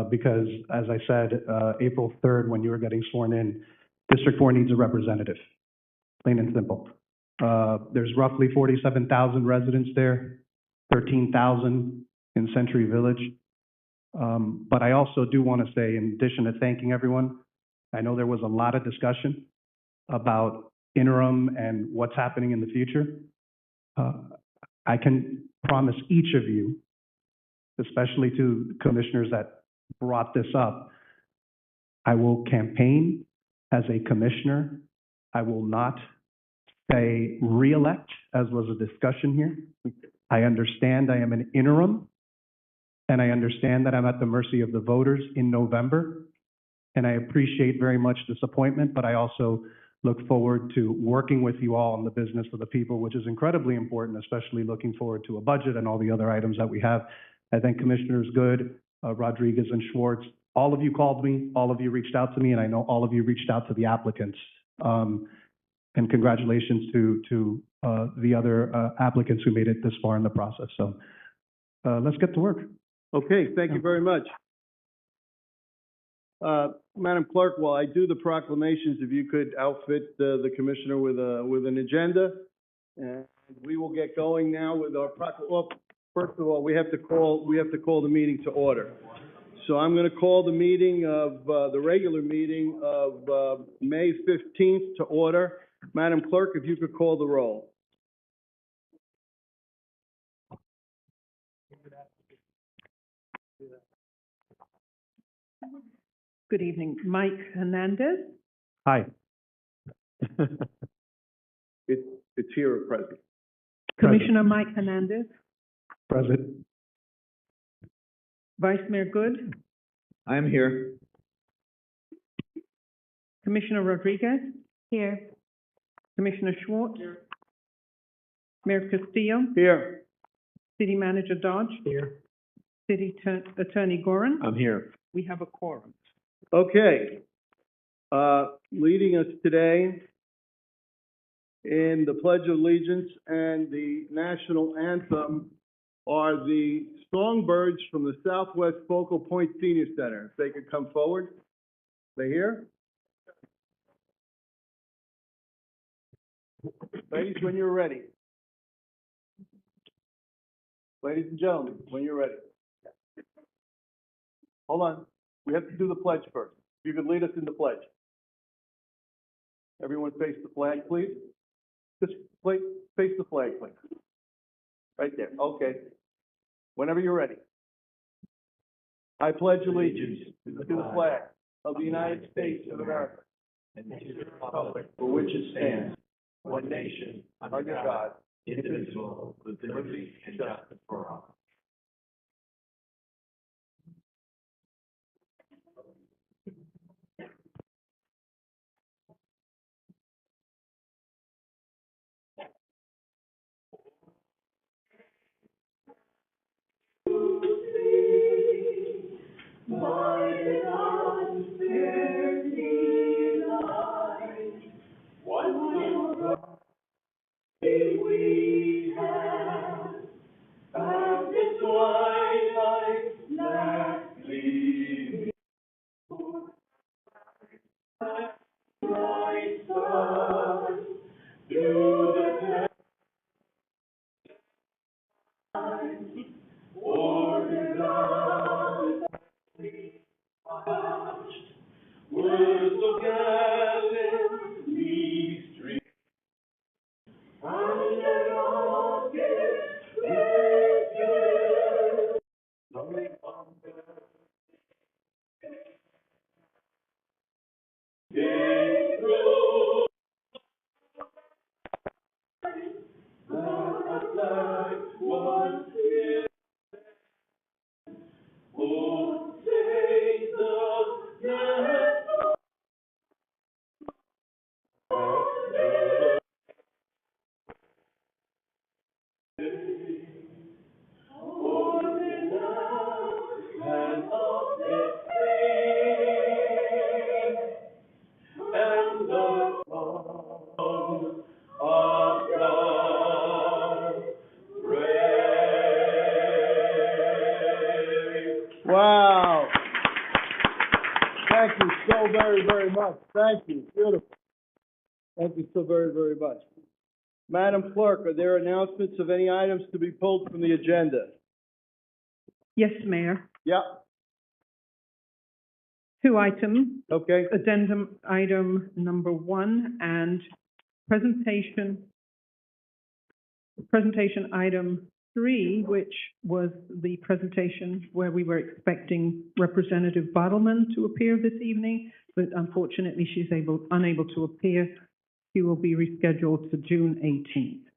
because as I said, April 3rd, when you were getting sworn in, District 4 needs a representative, plain and simple. There's roughly 47,000 residents there, 13,000 in Century Village. But I also do want to say, in addition to thanking everyone, I know there was a lot of discussion about interim and what's happening in the future. I can promise each of you, especially to commissioners that brought this up, I will campaign as a commissioner. I will not say re-elect, as was a discussion here. I understand I am an interim, and I understand that I'm at the mercy of the voters in November. And I appreciate very much this appointment, but I also look forward to working with you all on the business of the people, which is incredibly important, especially looking forward to a budget and all the other items that we have. I think Commissioners Good, Rodriguez, and Schwartz, all of you called me, all of you reached out to me, and I know all of you reached out to the applicants. And congratulations to the other applicants who made it this far in the process. So let's get to work. Okay, thank you very much. Madam Clerk, while I do the proclamations, if you could outfit the commissioner with an agenda, and we will get going now with our well, first of all, we have to call the meeting to order. So I'm going to call the meeting of the regular meeting of May 15th to order. Madam Clerk, if you could call the roll. Good evening. Mike Hernandez. Hi. It's here, President. Commissioner Mike Hernandez. Present. Vice Mayor Good. I'm here. Commissioner Rodriguez. Here. Commissioner Schwartz. Mayor Castillo. Here. City Manager Dodge. Here. City Attorney Gorin. I'm here. We have a quorum. Okay. Leading us today in the Pledge of Allegiance and the National Anthem are the songbirds from the Southwest Focal Point Senior Center. If they could come forward. They here? Ladies, when you're ready. Ladies and gentlemen, when you're ready. Hold on. We have to do the pledge first. If you could lead us in the pledge. Everyone face the flag, please. Just face the flag, please. Right there. Okay. Whenever you're ready. I pledge allegiance to the flag of the United States of America and to the republic for which it stands, one nation, under God, indivisible, with liberty and justice for all. We have found the twilight that leaves bright sun through the night, o'er God we watched, were so gallantly streamed. Under rockets raging, coming on they through the flag was here. Oh, take the national Wow. Thank you so very, very much. Thank you. Beautiful. Thank you so very, very much. Madam Clerk, are there announcements of any items to be pulled from the agenda? Yes, Mayor. Yeah. Two items. Okay. Addendum item number 1 and presentation item 3, which was the presentation where we were expecting Representative Bottleman to appear this evening, but unfortunately she's unable to appear. She will be rescheduled to June 18th.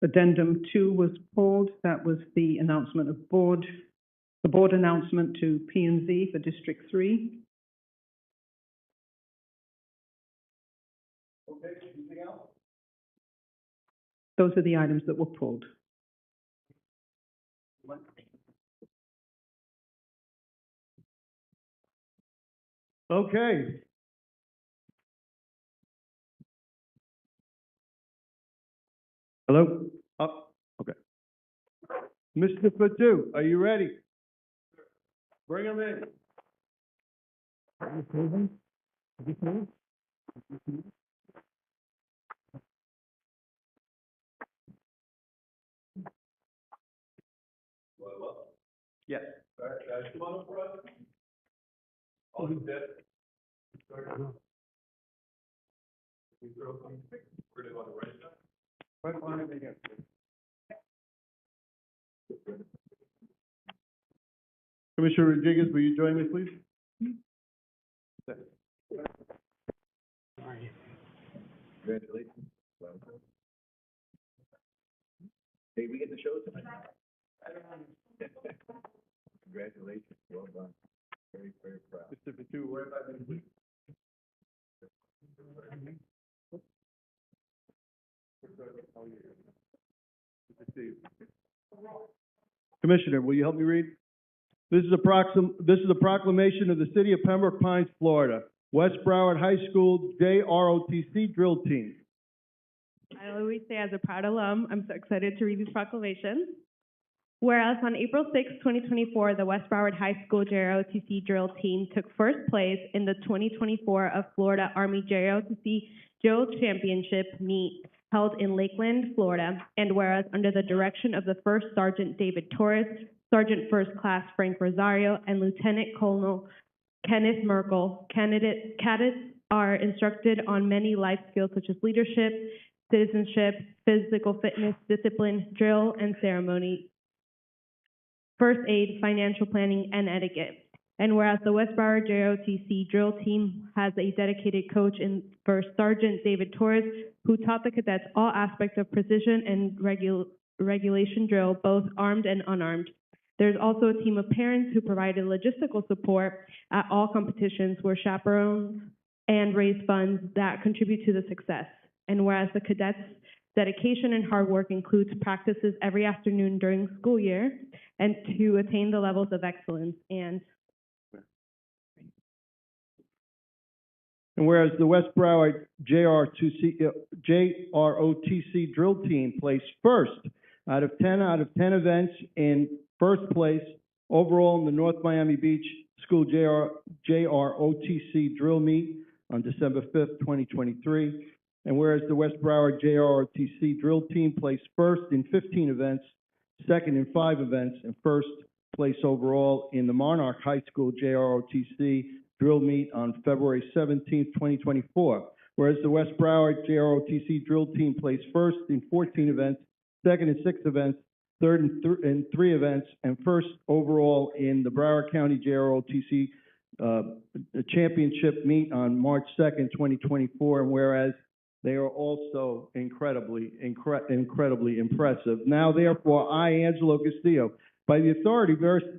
Addendum 2 was pulled. That was the announcement of the board announcement to P&Z for District 3. Okay, anything else? Those are the items that were pulled. Okay. Hello? Okay. Mr. Patu, are you ready? Bring him in. Yes. Come on up, brother. All you did. Right behind me again. Commissioner Rodriguez, will you join me, please? Congratulations. Hey, we get the show tonight. Congratulations, well done. Very, very proud. Mr. Patu, where have I been, please? Commissioner, will you help me read? This is a proclamation of the City of Pembroke Pines, Florida. West Broward High School JROTC Drill Team. I always say, as a proud alum, I'm so excited to read these proclamations. Whereas on April 6, 2024, the West Broward High School JROTC drill team took first place in the 2024 of Florida Army JROTC Drill Championship meet held in Lakeland, Florida. And whereas under the direction of the First Sergeant David Torres, Sergeant First Class Frank Rosario, and Lieutenant Colonel Kenneth Merkel, cadets are instructed on many life skills such as leadership, citizenship, physical fitness, discipline, drill, and ceremony, first aid, financial planning, and etiquette. And whereas the West Broward JROTC drill team has a dedicated coach in First Sergeant David Torres, who taught the cadets all aspects of precision and regulation drill, both armed and unarmed. There's also a team of parents who provided logistical support at all competitions, where chaperones and raise funds that contribute to the success. And whereas the cadets' dedication and hard work includes practices every afternoon during school year, and to attain the levels of excellence. And whereas the West Broward JROTC drill team placed first out of 10 events in first place overall in the North Miami Beach School JROTC drill meet on December 5th, 2023. And whereas the West Broward JROTC drill team placed first in 15 events, second in 5 events, and first place overall in the Monarch High School JROTC drill meet on February 17th, 2024. Whereas the West Broward JROTC drill team placed first in 14 events, second in 6 events, third in 3 events, and first overall in the Broward County JROTC championship meet on March 2nd, 2024. And whereas they are also incredibly impressive. Now, therefore, I, Angelo Castillo, by the authority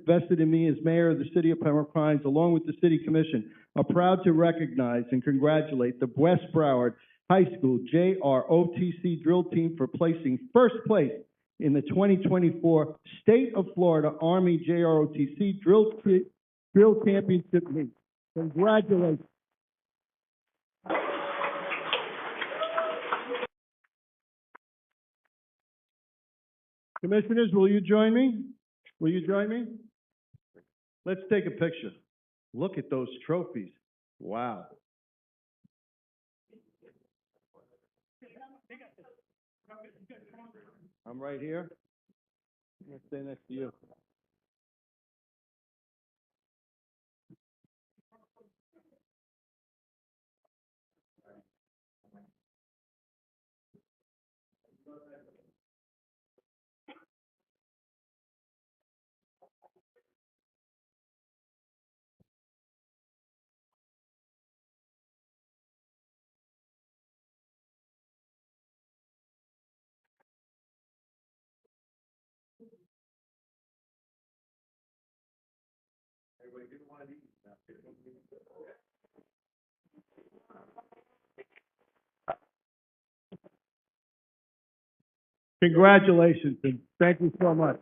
vested in me as mayor of the City of Pembroke Pines, along with the City Commission, are proud to recognize and congratulate the West Broward High School JROTC drill team for placing first place in the 2024 State of Florida Army JROTC Drill Championship meet. Congratulations. Commissioners, will you join me? Will you join me? Let's take a picture. Look at those trophies. Wow. I'm right here. I'm gonna stay next to you. Congratulations, and thank you so much.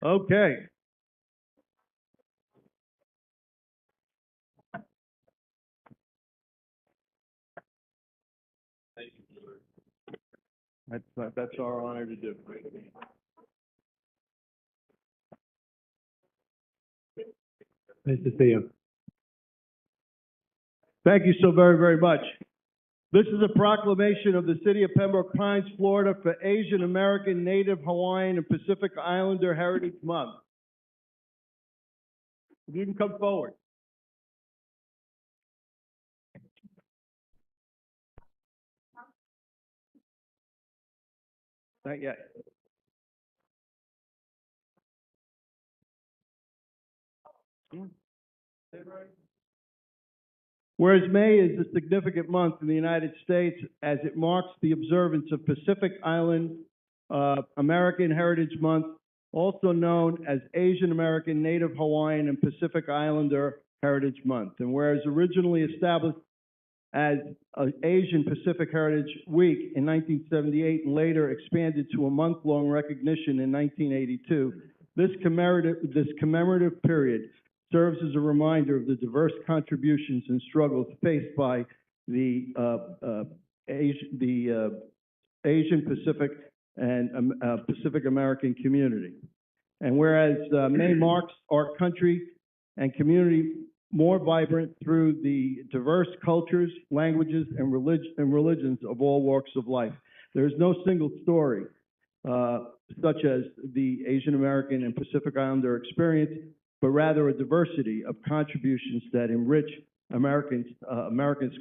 Okay. That's our honor to do. Nice to see you. Thank you so very, very much. This is a proclamation of the City of Pembroke Pines, Florida for Asian American, Native Hawaiian, and Pacific Islander Heritage Month. You can come forward. Not yet. Whereas May is a significant month in the United States as it marks the observance of Pacific Island American Heritage Month, also known as Asian American, Native Hawaiian, and Pacific Islander Heritage Month. And whereas originally established as Asian Pacific Heritage Week in 1978 and later expanded to a month-long recognition in 1982, this commemorative period serves as a reminder of the diverse contributions and struggles faced by the Asian Pacific and Pacific American community. And whereas May marks our country and community more vibrant through the diverse cultures, languages, and religions of all walks of life. There is no single story such as the Asian American and Pacific Islander experience, but rather a diversity of contributions that enrich Americans'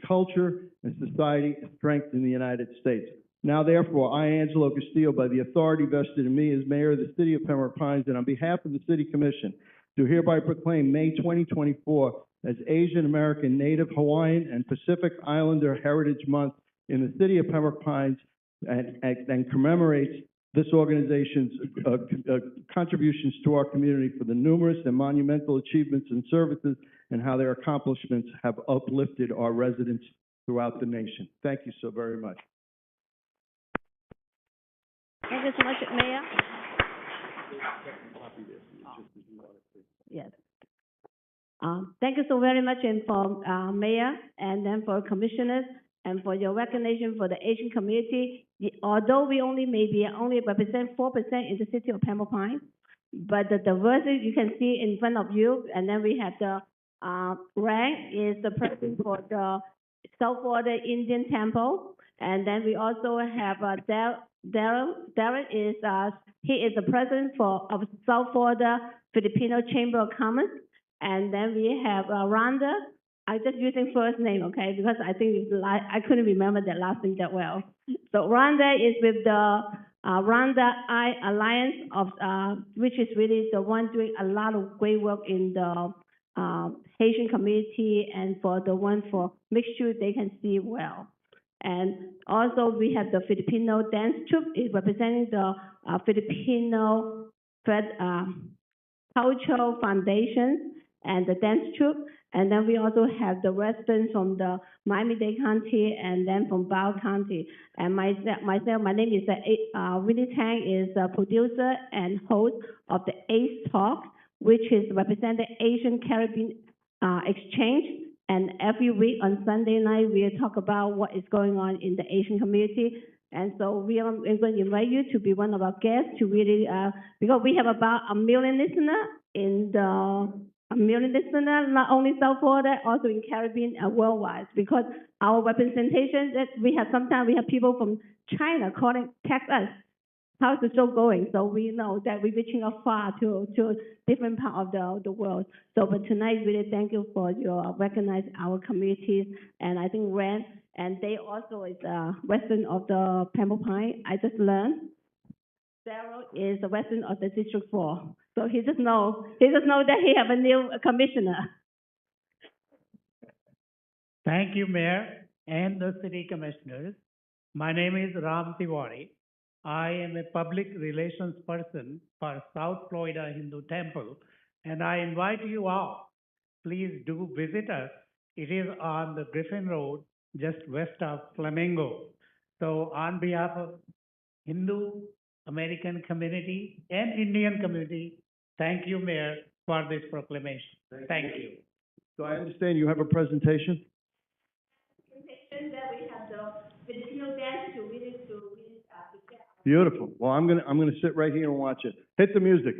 culture and society and strengthen the United States. Now, therefore, I, Angelo Castillo, by the authority vested in me as mayor of the City of Pembroke Pines, and on behalf of the City Commission, do hereby proclaim May 2024 as Asian American, Native Hawaiian, and Pacific Islander Heritage Month in the City of Pembroke Pines, and commemorates this organization's contributions to our community for the numerous and monumental achievements and services and how their accomplishments have uplifted our residents throughout the nation. Thank you so very much. Thank you so much, Mayor. Yes. Thank you so very much, and for Mayor, and then for commissioners, and for your recognition for the Asian community. Although we only represent 4% in the City of Pembroke Pines, but the diversity you can see in front of you, and then we have the rank is the president for the South Florida Indian Temple, and then we also have Darren is he is the president of South Florida Filipino Chamber of Commerce, and then we have Rhonda. I'm just using first name, okay, because I think I couldn't remember the last name that well. So Rhonda is with the Rhonda I Alliance of which is really the one doing a lot of great work in the Haitian community, and for the one for make sure they can see well. And also we have the Filipino dance troupe is representing the Filipino Cultural Foundation and the dance troupe. And then we also have the residents from the Miami-Dade County and then from Broward County. And myself, my name is Winnie Tang, is a producer and host of the ACE Talk, which is representing Asian Caribbean Exchange. And every week on Sunday night, we talk about what is going on in the Asian community. And so we're going to invite you to be one of our guests to really, because we have about 1 million listeners not only South Florida, also in Caribbean and worldwide, because our representation that we have, sometimes we have people from China text us, how's the show going? So we know that we're reaching out far to different part of the world. So, but tonight, really thank you for your recognizing our communities, and I think Ren, and they also is a resident of the Pembroke Pines. I just learned Daryl is a resident of the District 4. So he just know that he have a new commissioner. Thank you, Mayor and the city commissioners. My name is Ram Tiwari. I am a public relations person for South Florida Hindu Temple, and I invite you all, please do visit us. It is on the Griffin Road, just west of Flamingo. So on behalf of Hindu American community and Indian community, thank you, Mayor, for this proclamation. Thank you. So I understand you have a presentation? That we have the Filipino dance to Beautiful. Well, I'm gonna sit right here and watch it. Hit the music.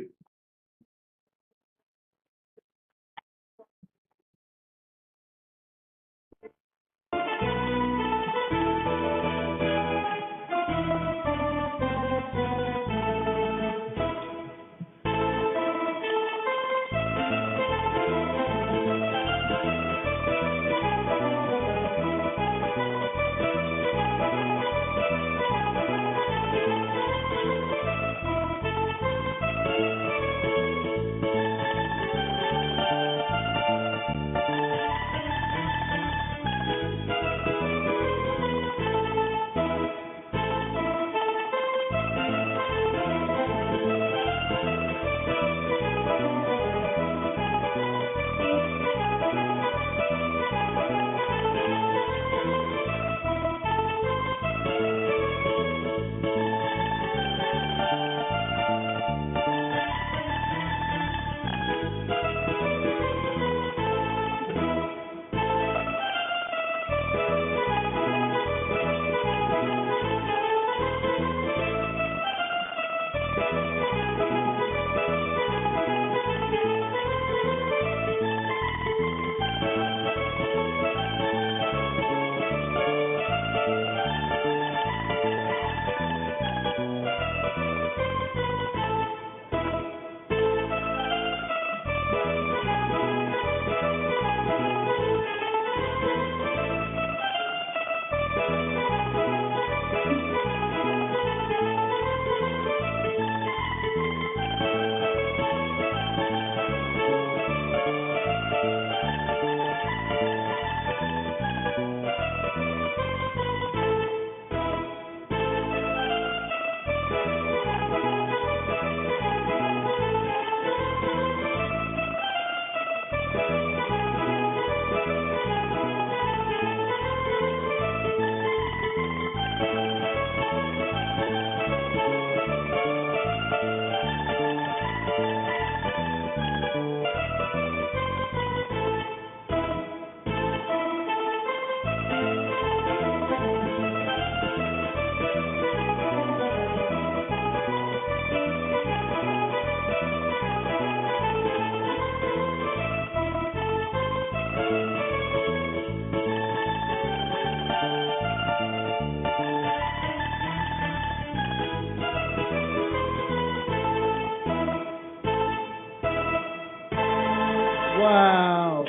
Wow.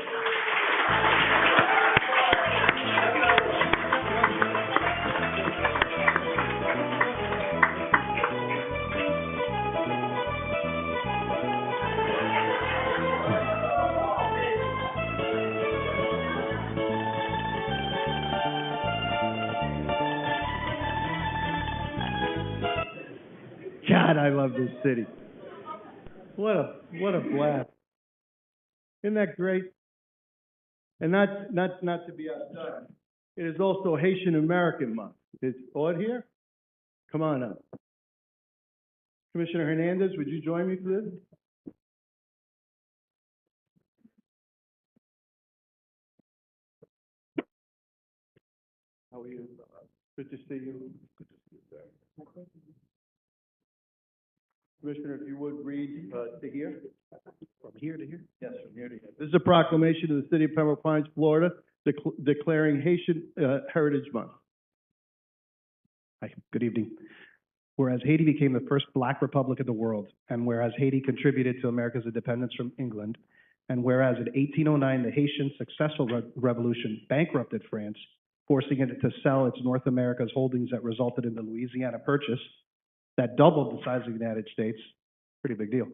God, I love this city. What a blast. Isn't that great? And not to be outdone, it is also Haitian American Month. Is Aud here? Come on up. Commissioner Hernandez, would you join me for this? How are you? Good to see you. Good to see you, sir. Commissioner, if you would read to here. From here to here? Yes, from here to here. This is a proclamation of the city of Pembroke Pines, Florida, declaring Haitian Heritage Month. Hi, good evening. Whereas Haiti became the first Black republic in the world, and whereas Haiti contributed to America's independence from England, and whereas in 1809 the Haitian successful revolution bankrupted France, forcing it to sell its North America's holdings that resulted in the Louisiana Purchase, that doubled the size of the United States, pretty big deal.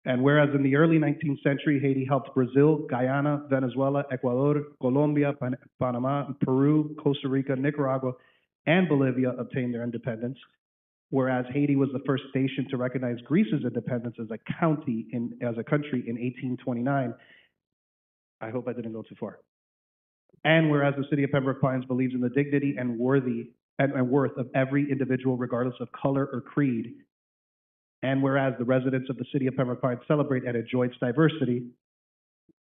And whereas in the early 19th century, Haiti helped Brazil, Guyana, Venezuela, Ecuador, Colombia, Panama, Peru, Costa Rica, Nicaragua, and Bolivia obtain their independence, whereas Haiti was the first nation to recognize Greece's independence as a country in 1829. I hope I didn't go too far. And whereas the city of Pembroke Pines believes in the dignity and worth of every individual, regardless of color or creed, and whereas the residents of the city of Pembroke Pines celebrate and enjoy its diversity.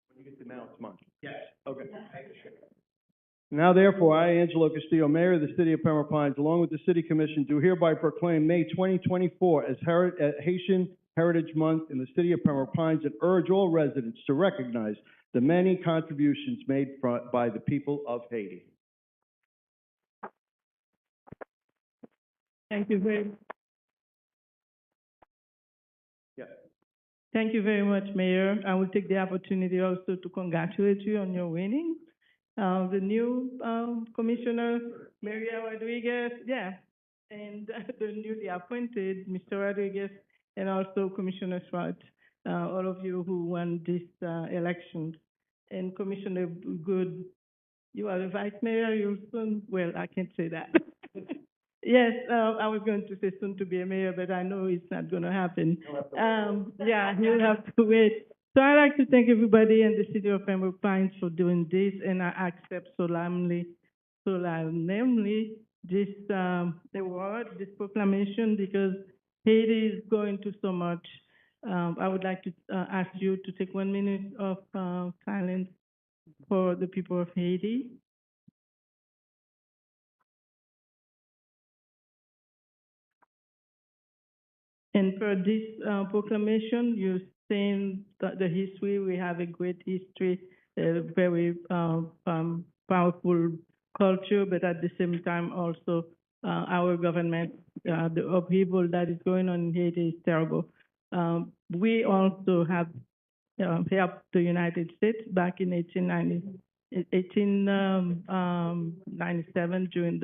When you get to now, it's mine. Yes. Okay. Now therefore, I, Angelo Castillo, Mayor of the City of Pembroke Pines, along with the City Commission, do hereby proclaim May 2024 as Haitian Heritage Month in the City of Pembroke Pines and urge all residents to recognize the many contributions made by the people of Haiti. Thank you very, Yeah. thank you very much, Mayor. I will take the opportunity also to congratulate you on your winning. The new Commissioner, Maria Rodriguez, and the newly appointed Mr. Rodriguez, and also Commissioner Schwartz, all of you who won this election. And Commissioner Good, you are the Vice Mayor, you'll soon, well, I can't say that. Yes, I was going to say soon to be a mayor, but I know it's not going to happen. Yeah, you'll have to wait. So I'd like to thank everybody in the city of Pembroke Pines for doing this, and I accept solemnly this award, this proclamation, because Haiti is going through so much. I would like to ask you to take 1 minute of silence for the people of Haiti. And for this proclamation, you've seen the history. We have a great history, a very powerful culture, but at the same time also our government, the upheaval that is going on in Haiti is terrible. We also have helped the United States back in 1897 during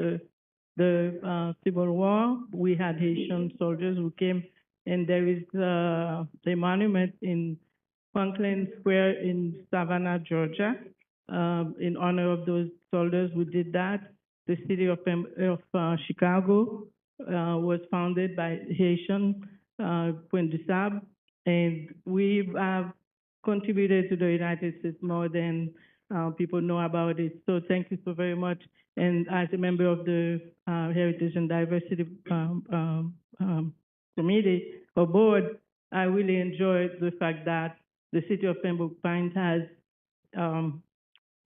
the Civil War. We had Haitian soldiers who came, and there is a monument in Franklin Square in Savannah, Georgia, in honor of those soldiers who did that. The city of Chicago was founded by Haitian Point de Sable, and we have contributed to the United States more than people know about it. So thank you so very much. And as a member of the Heritage and Diversity Committee or Board, I really enjoyed the fact that the city of Pembroke Pines has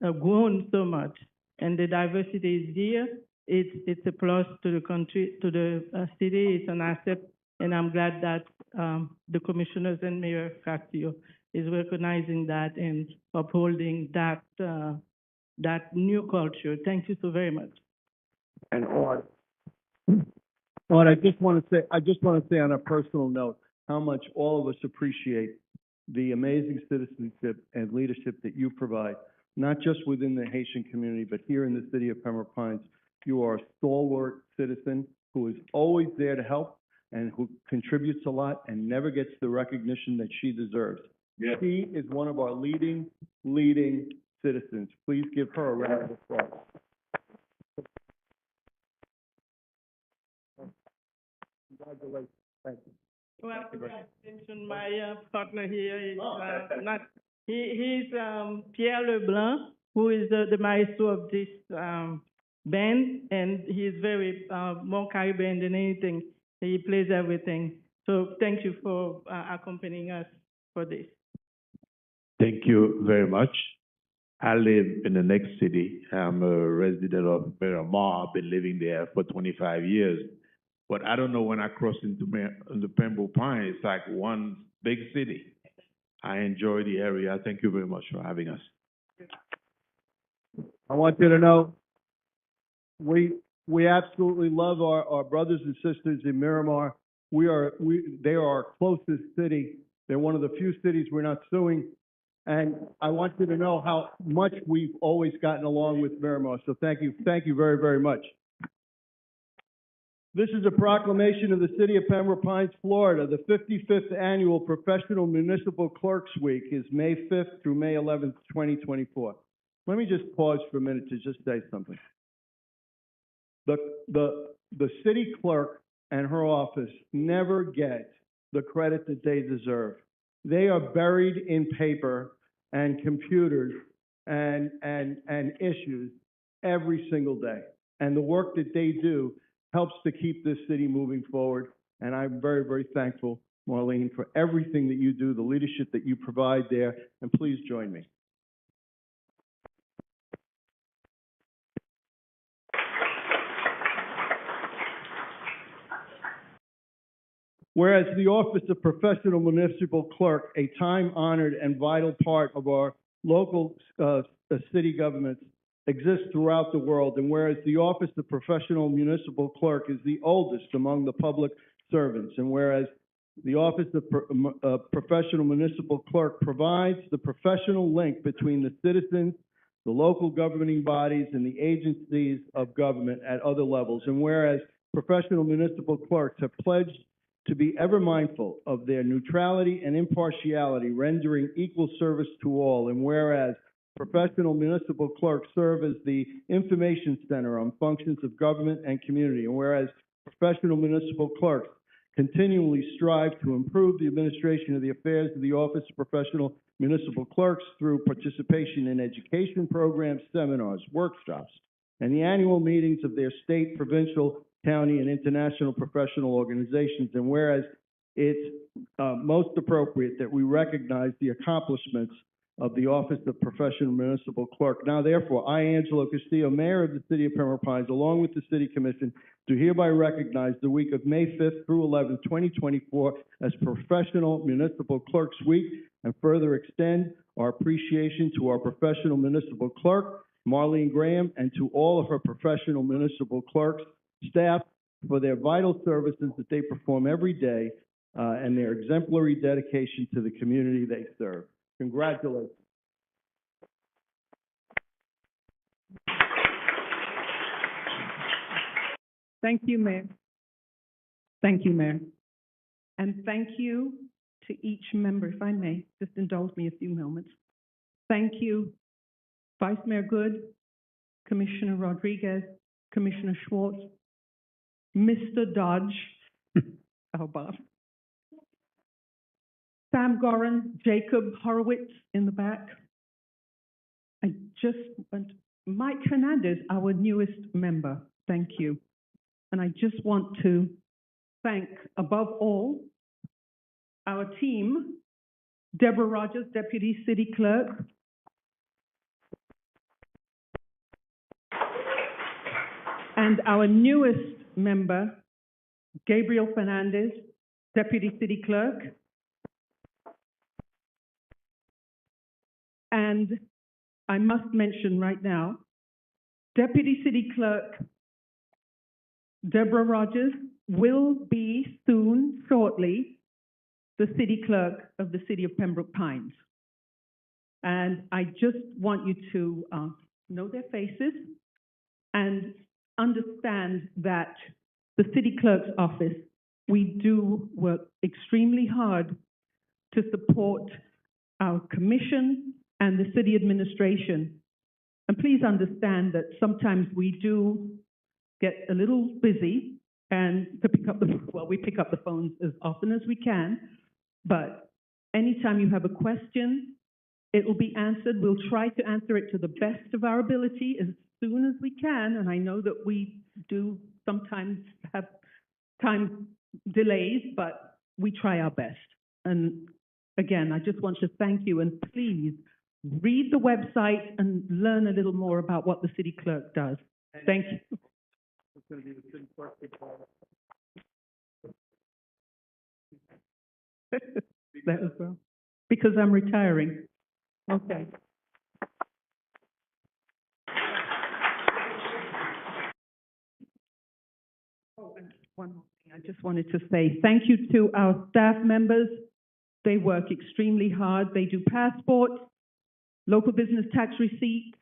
grown so much, and the diversity is here. It's a plus to the country, to the city. It's an asset, and I'm glad that the commissioners and Mayor Castillo is recognizing that and upholding that new culture. Thank you so very much. And I just want to say on a personal note, how much all of us appreciate the amazing citizenship and leadership that you provide, not just within the Haitian community, but here in the city of Pembroke Pines. You are a stalwart citizen who is always there to help and who contributes a lot and never gets the recognition that she deserves. Yeah. She is one of our leading citizens. Please give her a round of applause. Congratulations. Thank you. Well, I mention my partner here is he's Pierre Leblanc, who is the maestro of this band, and he's very more Caribbean than anything. He plays everything. So thank you for accompanying us for this. Thank you very much. I live in the next city. I'm a resident of Miramar. I've been living there for 25 years. But I don't know, when I cross into the Pembroke Pines, it's like one big city. I enjoy the area. Thank you very much for having us. I want you to know, we absolutely love our brothers and sisters in Miramar. They are our closest city. They're one of the few cities we're not suing. And I want you to know how much we've always gotten along with Miramar. So thank you very, very much. This is a proclamation of the City of Pembroke Pines, Florida. The 55th Annual Professional Municipal Clerks Week is May 5th through May 11th, 2024. Let me just pause for a minute to just say something. The city clerk and her office never get the credit that they deserve. They are buried in paper and computers and issues every single day. And the work that they do helps to keep this city moving forward. And I'm very, very thankful, Marlene, for everything that you do, the leadership that you provide there. And please join me. Whereas the Office of Professional Municipal Clerk, a time-honored and vital part of our local city governments, exists throughout the world, and whereas the Office of Professional Municipal Clerk is the oldest among the public servants, and whereas the Office of Professional Municipal Clerk provides the professional link between the citizens, the local governing bodies, and the agencies of government at other levels, and whereas professional municipal clerks have pledged to be ever mindful of their neutrality and impartiality, rendering equal service to all, and whereas professional municipal clerks serve as the information center on functions of government and community, and whereas professional municipal clerks continually strive to improve the administration of the affairs of the Office of Professional Municipal Clerks through participation in education programs, seminars, workshops, and the annual meetings of their state, provincial, county, and international professional organizations, and whereas it's most appropriate that we recognize the accomplishments of the Office of Professional Municipal Clerk. Now, therefore, I, Angelo Castillo, Mayor of the City of Pembroke Pines, along with the City Commission, do hereby recognize the week of May 5th through 11th, 2024 as Professional Municipal Clerks Week, and further extend our appreciation to our professional municipal clerk, Marlene Graham, and to all of her professional municipal clerks, staff, for their vital services that they perform every day and their exemplary dedication to the community they serve. Congratulations. Thank you, Mayor. Thank you, Mayor. And thank you to each member, if I may, just indulge me a few moments. Thank you, Vice Mayor Good, Commissioner Rodriguez, Commissioner Schwartz, Mr. Dodge, oh, Bob, Sam Gorin, Jacob Horowitz in the back. I just want Mike Hernandez, our newest member. Thank you. And I just want to thank, above all, our team, Deborah Rogers, Deputy City Clerk, and our newest member, Gabriel Fernandez, Deputy City Clerk, and I must mention right now, Deputy City Clerk Deborah Rogers will be soon, shortly, the City Clerk of the City of Pembroke Pines. And I just want you to know their faces and understand that the City Clerk's office, we do work extremely hard to support our commission and the city administration. And please understand that sometimes we do get a little busy and to pick up we pick up the phones as often as we can, but anytime you have a question, it will be answered. We'll try to answer it to the best of our ability as soon as we can, and I know that we do sometimes have time delays, but we try our best. And again, I just want to thank you, and please read the website and learn a little more about what the city clerk does. Thank you. That as well, because I'm retiring. Okay. Oh, and one more thing. I just wanted to say thank you to our staff members. They work extremely hard. They do passports, local business tax receipts,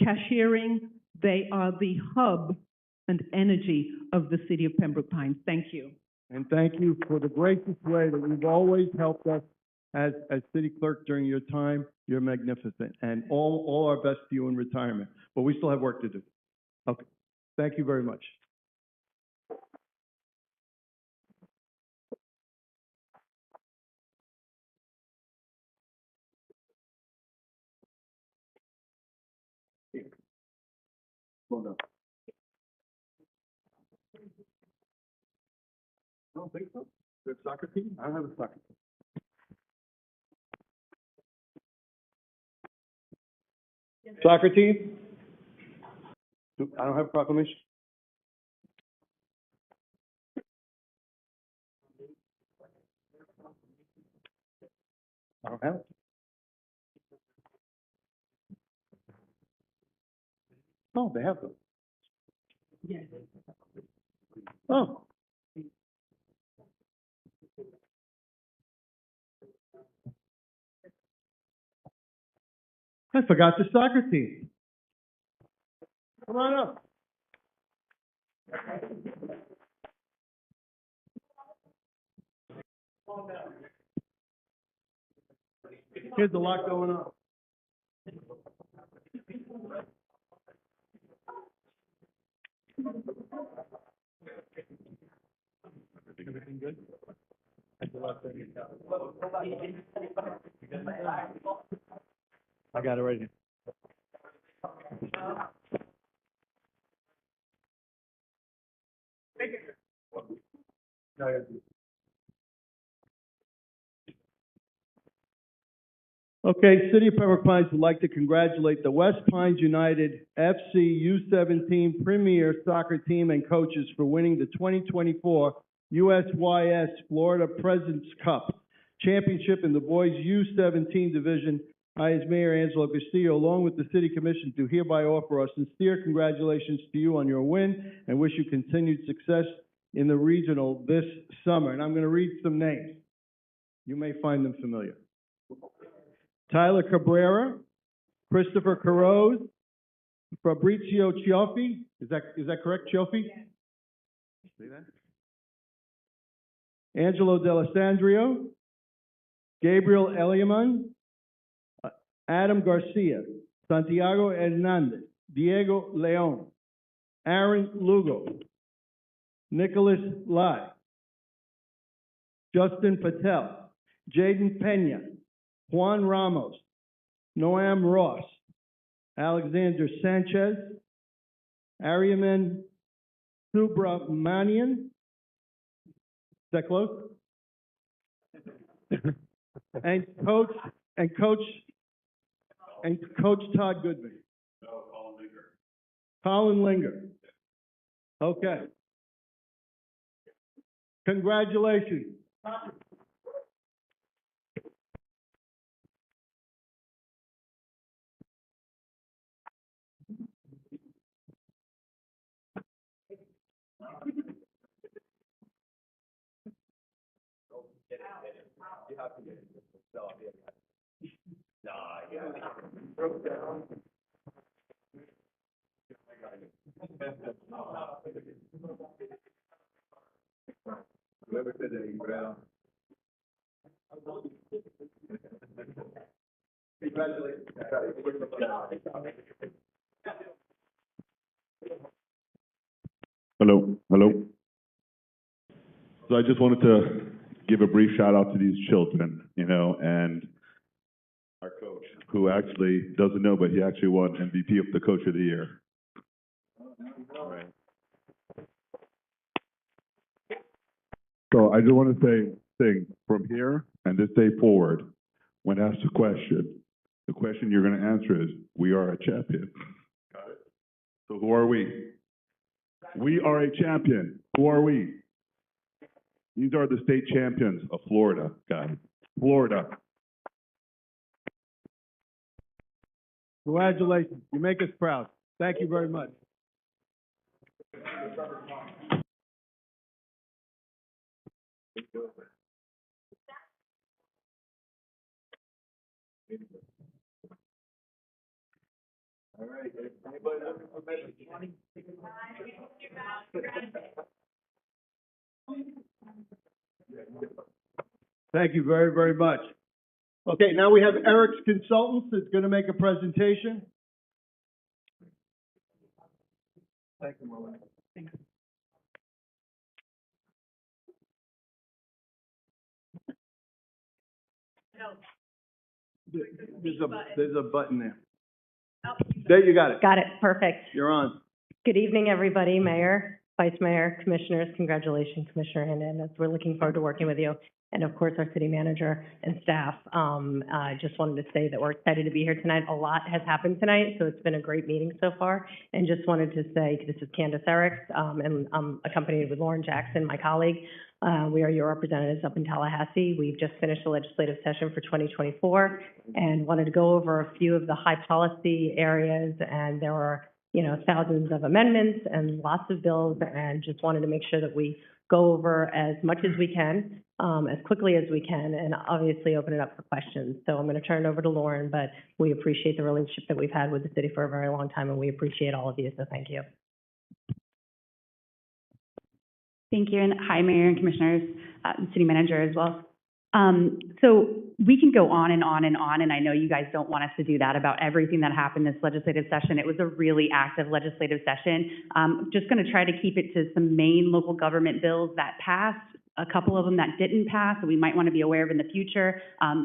cashiering. They are the hub and energy of the city of Pembroke Pines. Thank you. And thank you for the gracious way that you've always helped us as city clerk during your time. You're magnificent, and all our best to you in retirement. But we still have work to do. Okay, thank you very much. Well done. I don't think so. There's a soccer team? I don't have a soccer team. Soccer team? I don't have a proclamation. I don't have it. Oh, they have them. Yes. Oh. I forgot the soccer team. Come on up. There's a lot going on. Everything good? I got it right here. Okay, City of Pembroke Pines would like to congratulate the West Pines United FC U17 Premier Soccer Team and coaches for winning the 2024 USYS Florida Presidents Cup Championship in the boys U17 division. I, as Mayor Angelo Castillo, along with the City Commission, do hereby offer our sincere congratulations to you on your win and wish you continued success in the regional this summer. And I'm going to read some names. You may find them familiar. Tyler Cabrera, Christopher Carroz, Fabrizio Cioffi. Is that correct, Cioffi? Say that. Angelo D'Alessandro, Gabriel Eliaman, Adam Garcia, Santiago Hernandez, Diego Leon, Aaron Lugo, Nicholas Lai, Justin Patel, Jaden Pena, Juan Ramos, Noam Ross, Alexander Sanchez, Ariaman Subramanian. Is that close? and Coach Todd Goodman. No, Colin Linger. Okay. Congratulations. Whoever said that, Israel. Congratulations. Hello. So I just wanted to give a brief shout out to these children, and our coach, who actually doesn't know, but he actually won MVP of the Coach of the Year. All right. So I just want to say, from here and this day forward, when asked a question, the question you're going to answer is, we are a champion. Got it? So who are we? We are a champion. Who are we? These are the state champions of Florida, guys. Florida. Congratulations. You make us proud. Thank you very much. All right, anybody looking for Measure 20? Thank you very, very much. Okay, now we have Eric's Consultants that's going to make a presentation. Thank you, Marlene. Thanks. There's a button there. There, you got it. Got it, perfect. You're on. Good evening, everybody, Mayor, Vice Mayor, Commissioners. Congratulations, Commissioner Hernandez. We're looking forward to working with you. And of course, our city manager and staff. I just wanted to say that we're excited to be here tonight. A lot has happened tonight, so it's been a great meeting so far. And just wanted to say, this is Candace Eriks, and I'm accompanied with Lauren Jackson, my colleague. We are your representatives up in Tallahassee. We've just finished the legislative session for 2024 and wanted to go over a few of the high policy areas. And there were, thousands of amendments and lots of bills, and just wanted to make sure that we go over as much as we can, as quickly as we can, and obviously open it up for questions. So I'm going to turn it over to Lauren, but we appreciate the relationship that we've had with the city for a very long time, and we appreciate all of you, so thank you. Thank you, and hi, Mayor and Commissioners, and City Manager as well. So we can go on and on and on, and I know you guys don't want us to do that about everything that happened this legislative session. It was a really active legislative session. Just going to try to keep it to some main local government bills that passed, a couple of them that didn't pass that we might want to be aware of in the future,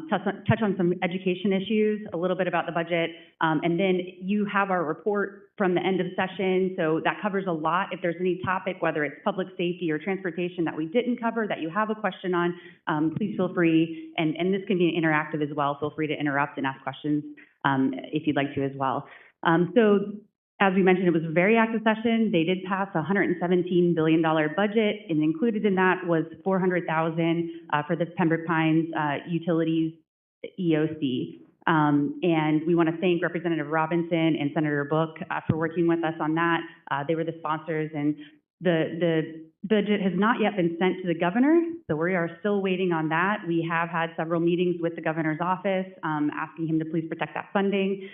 touch on some education issues, a little bit about the budget, and then you have our report from the end of session, so that covers a lot. If there's any topic, whether it's public safety or transportation that we didn't cover, that you have a question on, please feel free, and this can be interactive as well. Feel free to interrupt and ask questions if you'd like to as well. So as we mentioned, it was a very active session. They did pass a $117 billion budget, and included in that was $400,000 for the Pembroke Pines Utilities EOC. And we want to thank Representative Robinson and Senator Book for working with us on that. They were the sponsors, and the budget has not yet been sent to the governor, so we are still waiting on that. We have had several meetings with the governor's office, asking him to please protect that funding.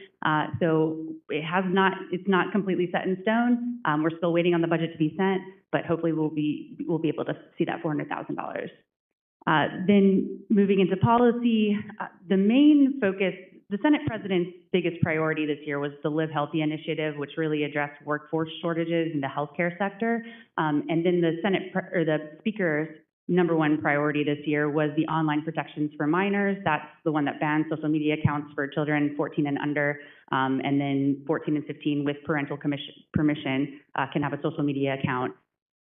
So it's not completely set in stone. We're still waiting on the budget to be sent, but hopefully we'll be able to see that $400,000. Then moving into policy, the main focus, the Senate President's biggest priority this year was the Live Healthy initiative, which really addressed workforce shortages in the healthcare sector. And then the Speaker's number one priority this year was the online protections for minors. That's the one that bans social media accounts for children 14 and under, and then 14 and 15 with parental permission can have a social media account.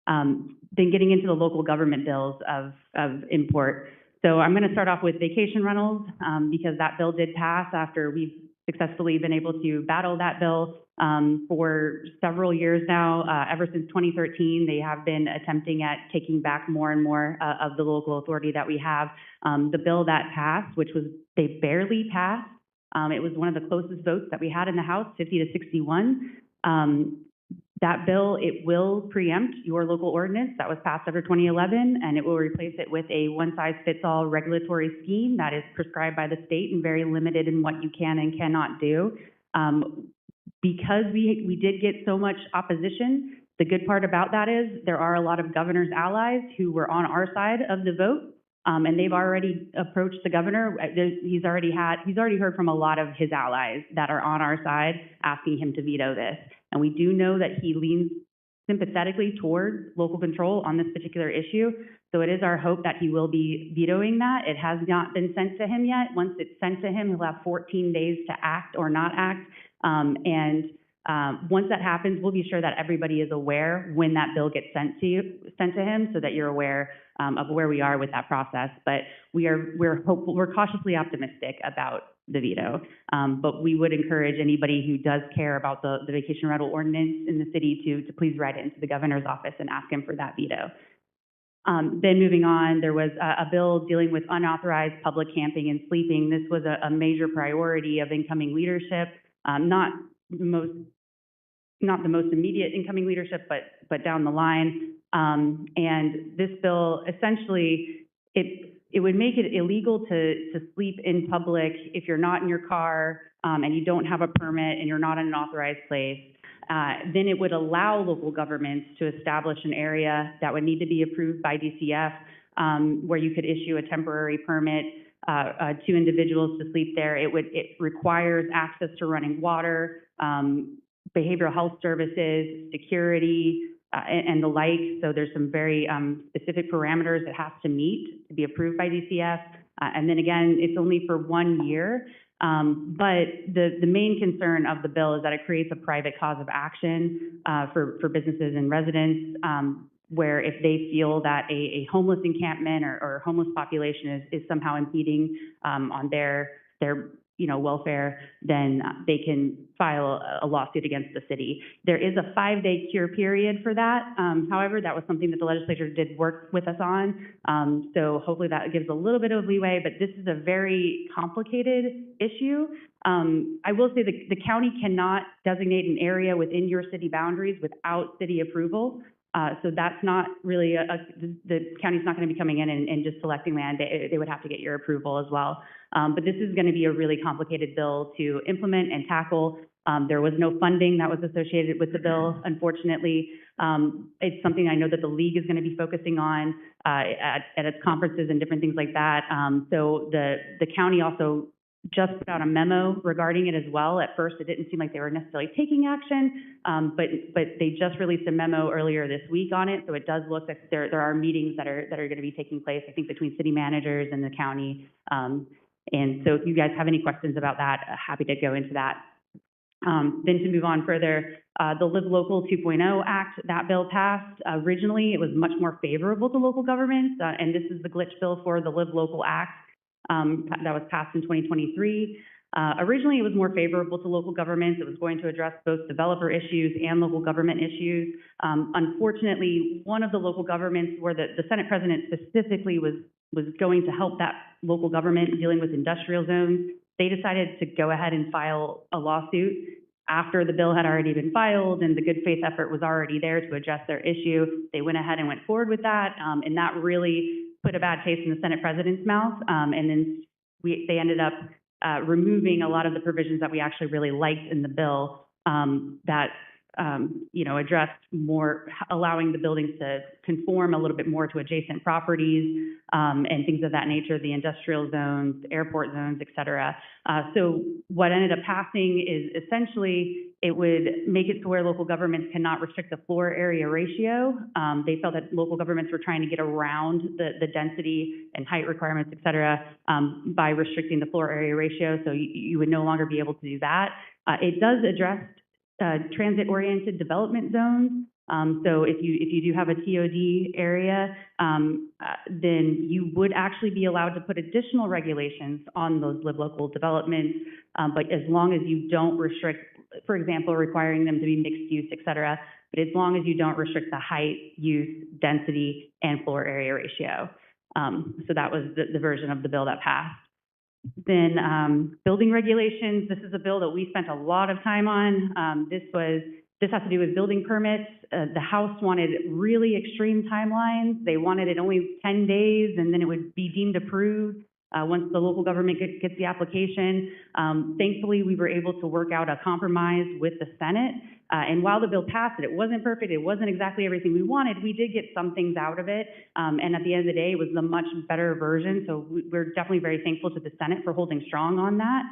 Then getting into the local government bills of import. So I'm going to start off with vacation rentals because that bill did pass after we've successfully been able to battle that bill for several years now. Ever since 2013, they have been attempting at taking back more and more of the local authority that we have. The bill that passed, they barely passed. It was one of the closest votes that we had in the House, 50 to 61. That bill, it will preempt your local ordinance that was passed after 2011, and it will replace it with a one-size-fits-all regulatory scheme that is prescribed by the state and very limited in what you can and cannot do. Because we did get so much opposition, the good part about that is there are a lot of governor's allies who were on our side of the vote, and they've already approached the governor. He's already heard from a lot of his allies that are on our side asking him to veto this. And we do know that he leans sympathetically towards local control on this particular issue. So it is our hope that he will be vetoing that. It has not been sent to him yet. Once it's sent to him, he'll have 14 days to act or not act. Once that happens, we'll be sure that everybody is aware when that bill gets sent to him, so that you're aware of where we are with that process. But we're hopeful, we're cautiously optimistic about the veto. But we would encourage anybody who does care about the vacation rental ordinance in the city to please write it into the governor's office and ask him for that veto. Then moving on, there was a bill dealing with unauthorized public camping and sleeping. This was a major priority of incoming leadership, not the most immediate incoming leadership, but down the line. And this bill, essentially, it would make it illegal to sleep in public if you're not in your car, and you don't have a permit and you're not in an authorized place, then it would allow local governments to establish an area that would need to be approved by DCF, where you could issue a temporary permit to individuals to sleep there. It requires access to running water, behavioral health services, security, and the like. So there's some very specific parameters it has to meet to be approved by DCF. And then again, it's only for 1 year. But the main concern of the bill is that it creates a private cause of action for businesses and residents, where if they feel that a homeless encampment or homeless population is somehow impeding on their welfare, then they can file a lawsuit against the city. There is a 5-day cure period for that. However, that was something that the legislature did work with us on. So hopefully that gives a little bit of leeway, but this is a very complicated issue. I will say the county cannot designate an area within your city boundaries without city approval. So that's not really, the county's not going to be coming in and just selecting land. They would have to get your approval as well. But this is going to be a really complicated bill to implement and tackle. There was no funding that was associated with the bill, unfortunately. It's something I know that the league is going to be focusing on at its conferences and different things like that. So the county also just put out a memo regarding it as well. At first, it didn't seem like they were necessarily taking action, but they just released a memo earlier this week on it. So it does look like there are meetings that are going to be taking place, I think, between city managers and the county. And so if you guys have any questions about that, happy to go into that. Then to move on further, the Live Local 2.0 Act, that bill passed. Originally, it was much more favorable to local governments, and this is the glitch bill for the Live Local Act that was passed in 2023. Originally, it was more favorable to local governments. It was going to address both developer issues and local government issues. Unfortunately, one of the local governments where the Senate president specifically was going to help that local government dealing with industrial zones, they decided to go ahead and file a lawsuit after the bill had already been filed and the good faith effort was already there to address their issue. They went ahead and went forward with that, and that really put a bad taste in the Senate president's mouth. And then they ended up removing a lot of the provisions that we actually really liked in the bill that addressed more, allowing the buildings to conform a little bit more to adjacent properties and things of that nature, the industrial zones, airport zones, et cetera. So what ended up passing is essentially it would make it to where local governments cannot restrict the floor area ratio. They felt that local governments were trying to get around the density and height requirements, et cetera, by restricting the floor area ratio. So you would no longer be able to do that. It does address transit-oriented development zones. So if you do have a TOD area, then you would actually be allowed to put additional regulations on those Live Local developments, but as long as you don't restrict, for example, requiring them to be mixed use, et cetera, but as long as you don't restrict the height, use, density, and floor area ratio. So that was the version of the bill that passed. Then building regulations, this is a bill that we spent a lot of time on. This has to do with building permits. The House wanted really extreme timelines. They wanted it only 10 days and then it would be deemed approved once the local government gets the application. Thankfully, we were able to work out a compromise with the Senate. And while the bill passed, it wasn't perfect. It wasn't exactly everything we wanted. We did get some things out of it. And at the end of the day, it was the much better version. So we're definitely very thankful to the Senate for holding strong on that.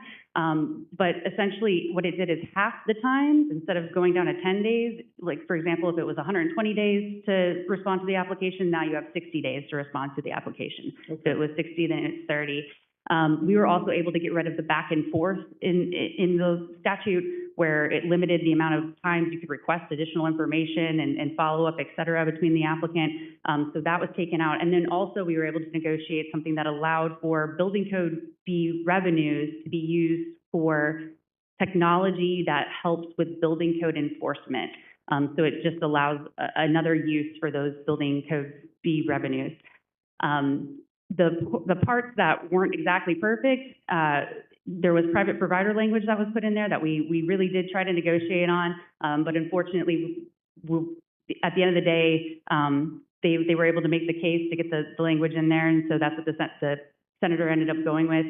But essentially, what it did is half the time, instead of going down to 10 days, like, for example, if it was 120 days to respond to the application, now you have 60 days to respond to the application. Okay. So it was 60, then it's 30. We were also able to get rid of the back and forth in the statute, where it limited the amount of times you could request additional information and follow-up, et cetera, between the applicant. So that was taken out. And then also we were able to negotiate something that allowed for building code fee revenues to be used for technology that helps with building code enforcement. So it just allows another use for those building code fee revenues. The parts that weren't exactly perfect, there was private provider language that was put in there that we really did try to negotiate on, but unfortunately, at the end of the day, they were able to make the case to get the language in there, and so that's what the senator ended up going with.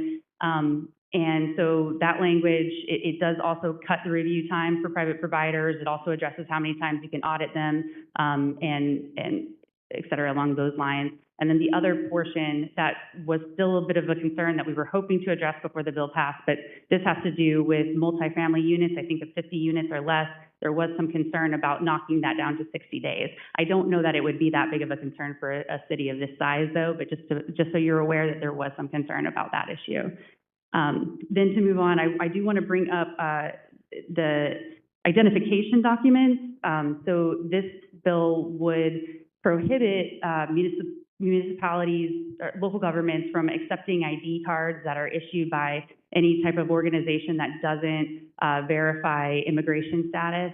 And so that language, it does also cut the review time for private providers. It also addresses how many times you can audit them, and et cetera, along those lines. And then the other portion that was still a bit of a concern that we were hoping to address before the bill passed, but this has to do with multifamily units. I think of 50 units or less. There was some concern about knocking that down to 60 days. I don't know that it would be that big of a concern for a city of this size, though, but just so you're aware that there was some concern about that issue. Then to move on, I do want to bring up the identification documents. So this bill would prohibit municipalities or local governments from accepting ID cards that are issued by any type of organization that doesn't verify immigration status.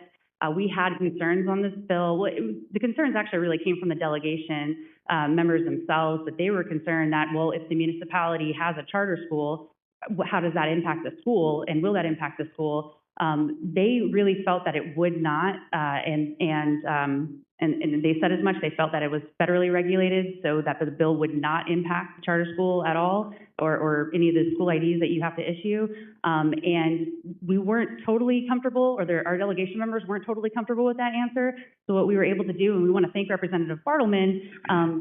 We had concerns on this bill. Well, the concerns actually really came from the delegation members themselves, but they were concerned that, well, if the municipality has a charter school, how does that impact the school, and will that impact the school? They really felt that it would not, and they said as much. They felt that it was federally regulated, so that the bill would not impact the charter school at all, or any of the school IDs that you have to issue. And we weren't totally comfortable, or our delegation members weren't totally comfortable with that answer. So what we were able to do, and we want to thank Representative Bartleman,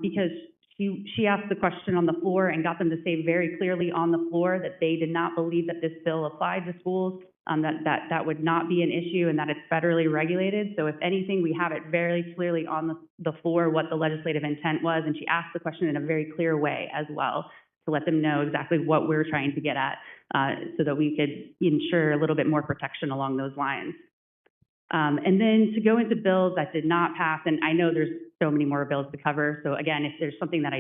because she asked the question on the floor and got them to say very clearly on the floor that they did not believe that this bill applied to schools, that would not be an issue, and that it's federally regulated. So if anything, we have it very clearly on the floor what the legislative intent was, and she asked the question in a very clear way as well to let them know exactly what we're trying to get at, so that we could ensure a little bit more protection along those lines. And then to go into bills that did not pass, and I know there's so many more bills to cover, so again, if there's something that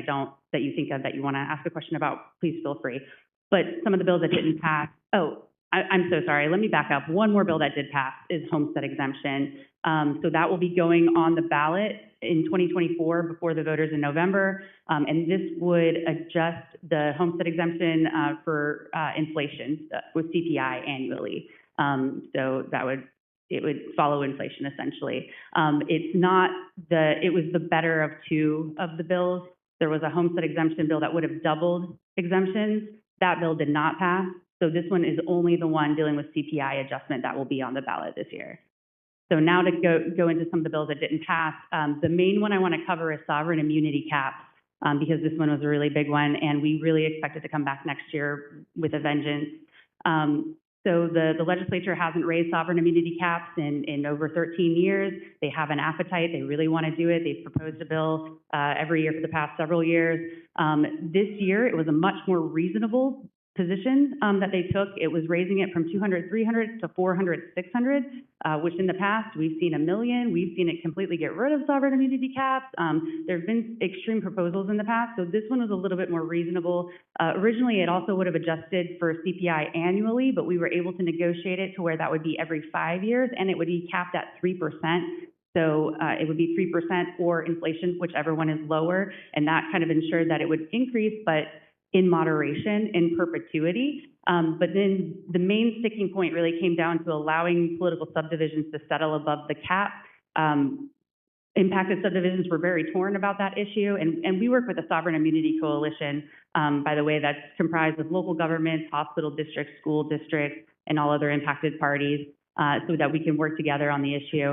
that you think of that you want to ask a question about, please feel free. But some of the bills that didn't pass, I'm so sorry, let me back up. One more bill that did pass is homestead exemption. So that will be going on the ballot in 2024 before the voters in November. And this would adjust the homestead exemption for inflation with CPI annually. So it would follow inflation essentially. It was the better of two of the bills. There was a homestead exemption bill that would have doubled exemptions. That bill did not pass. So this one is only the one dealing with CPI adjustment that will be on the ballot this year. So now to go into some of the bills that didn't pass, the main one I want to cover is sovereign immunity caps, because this one was a really big one, and we really expect it to come back next year with a vengeance. So the legislature hasn't raised sovereign immunity caps in over 13 years. They have an appetite. They really want to do it. They've proposed a bill every year for the past several years. This year, it was a much more reasonable position that they took. It was raising it from 200, 300 to 400, 600, which in the past, we've seen $1 million. We've seen it completely get rid of sovereign immunity caps. There have been extreme proposals in the past, so this one was a little bit more reasonable. Originally, it also would have adjusted for CPI annually, but we were able to negotiate it to where that would be every 5 years, and it would be capped at 3%. So it would be 3% or inflation, whichever one is lower, and that kind of ensured that it would increase, but in moderation, in perpetuity. But then the main sticking point really came down to allowing political subdivisions to settle above the cap. Impacted subdivisions were very torn about that issue, and we work with the Sovereign Immunity Coalition, by the way, that's comprised of local governments, hospital districts, school districts, and all other impacted parties, so that we can work together on the issue.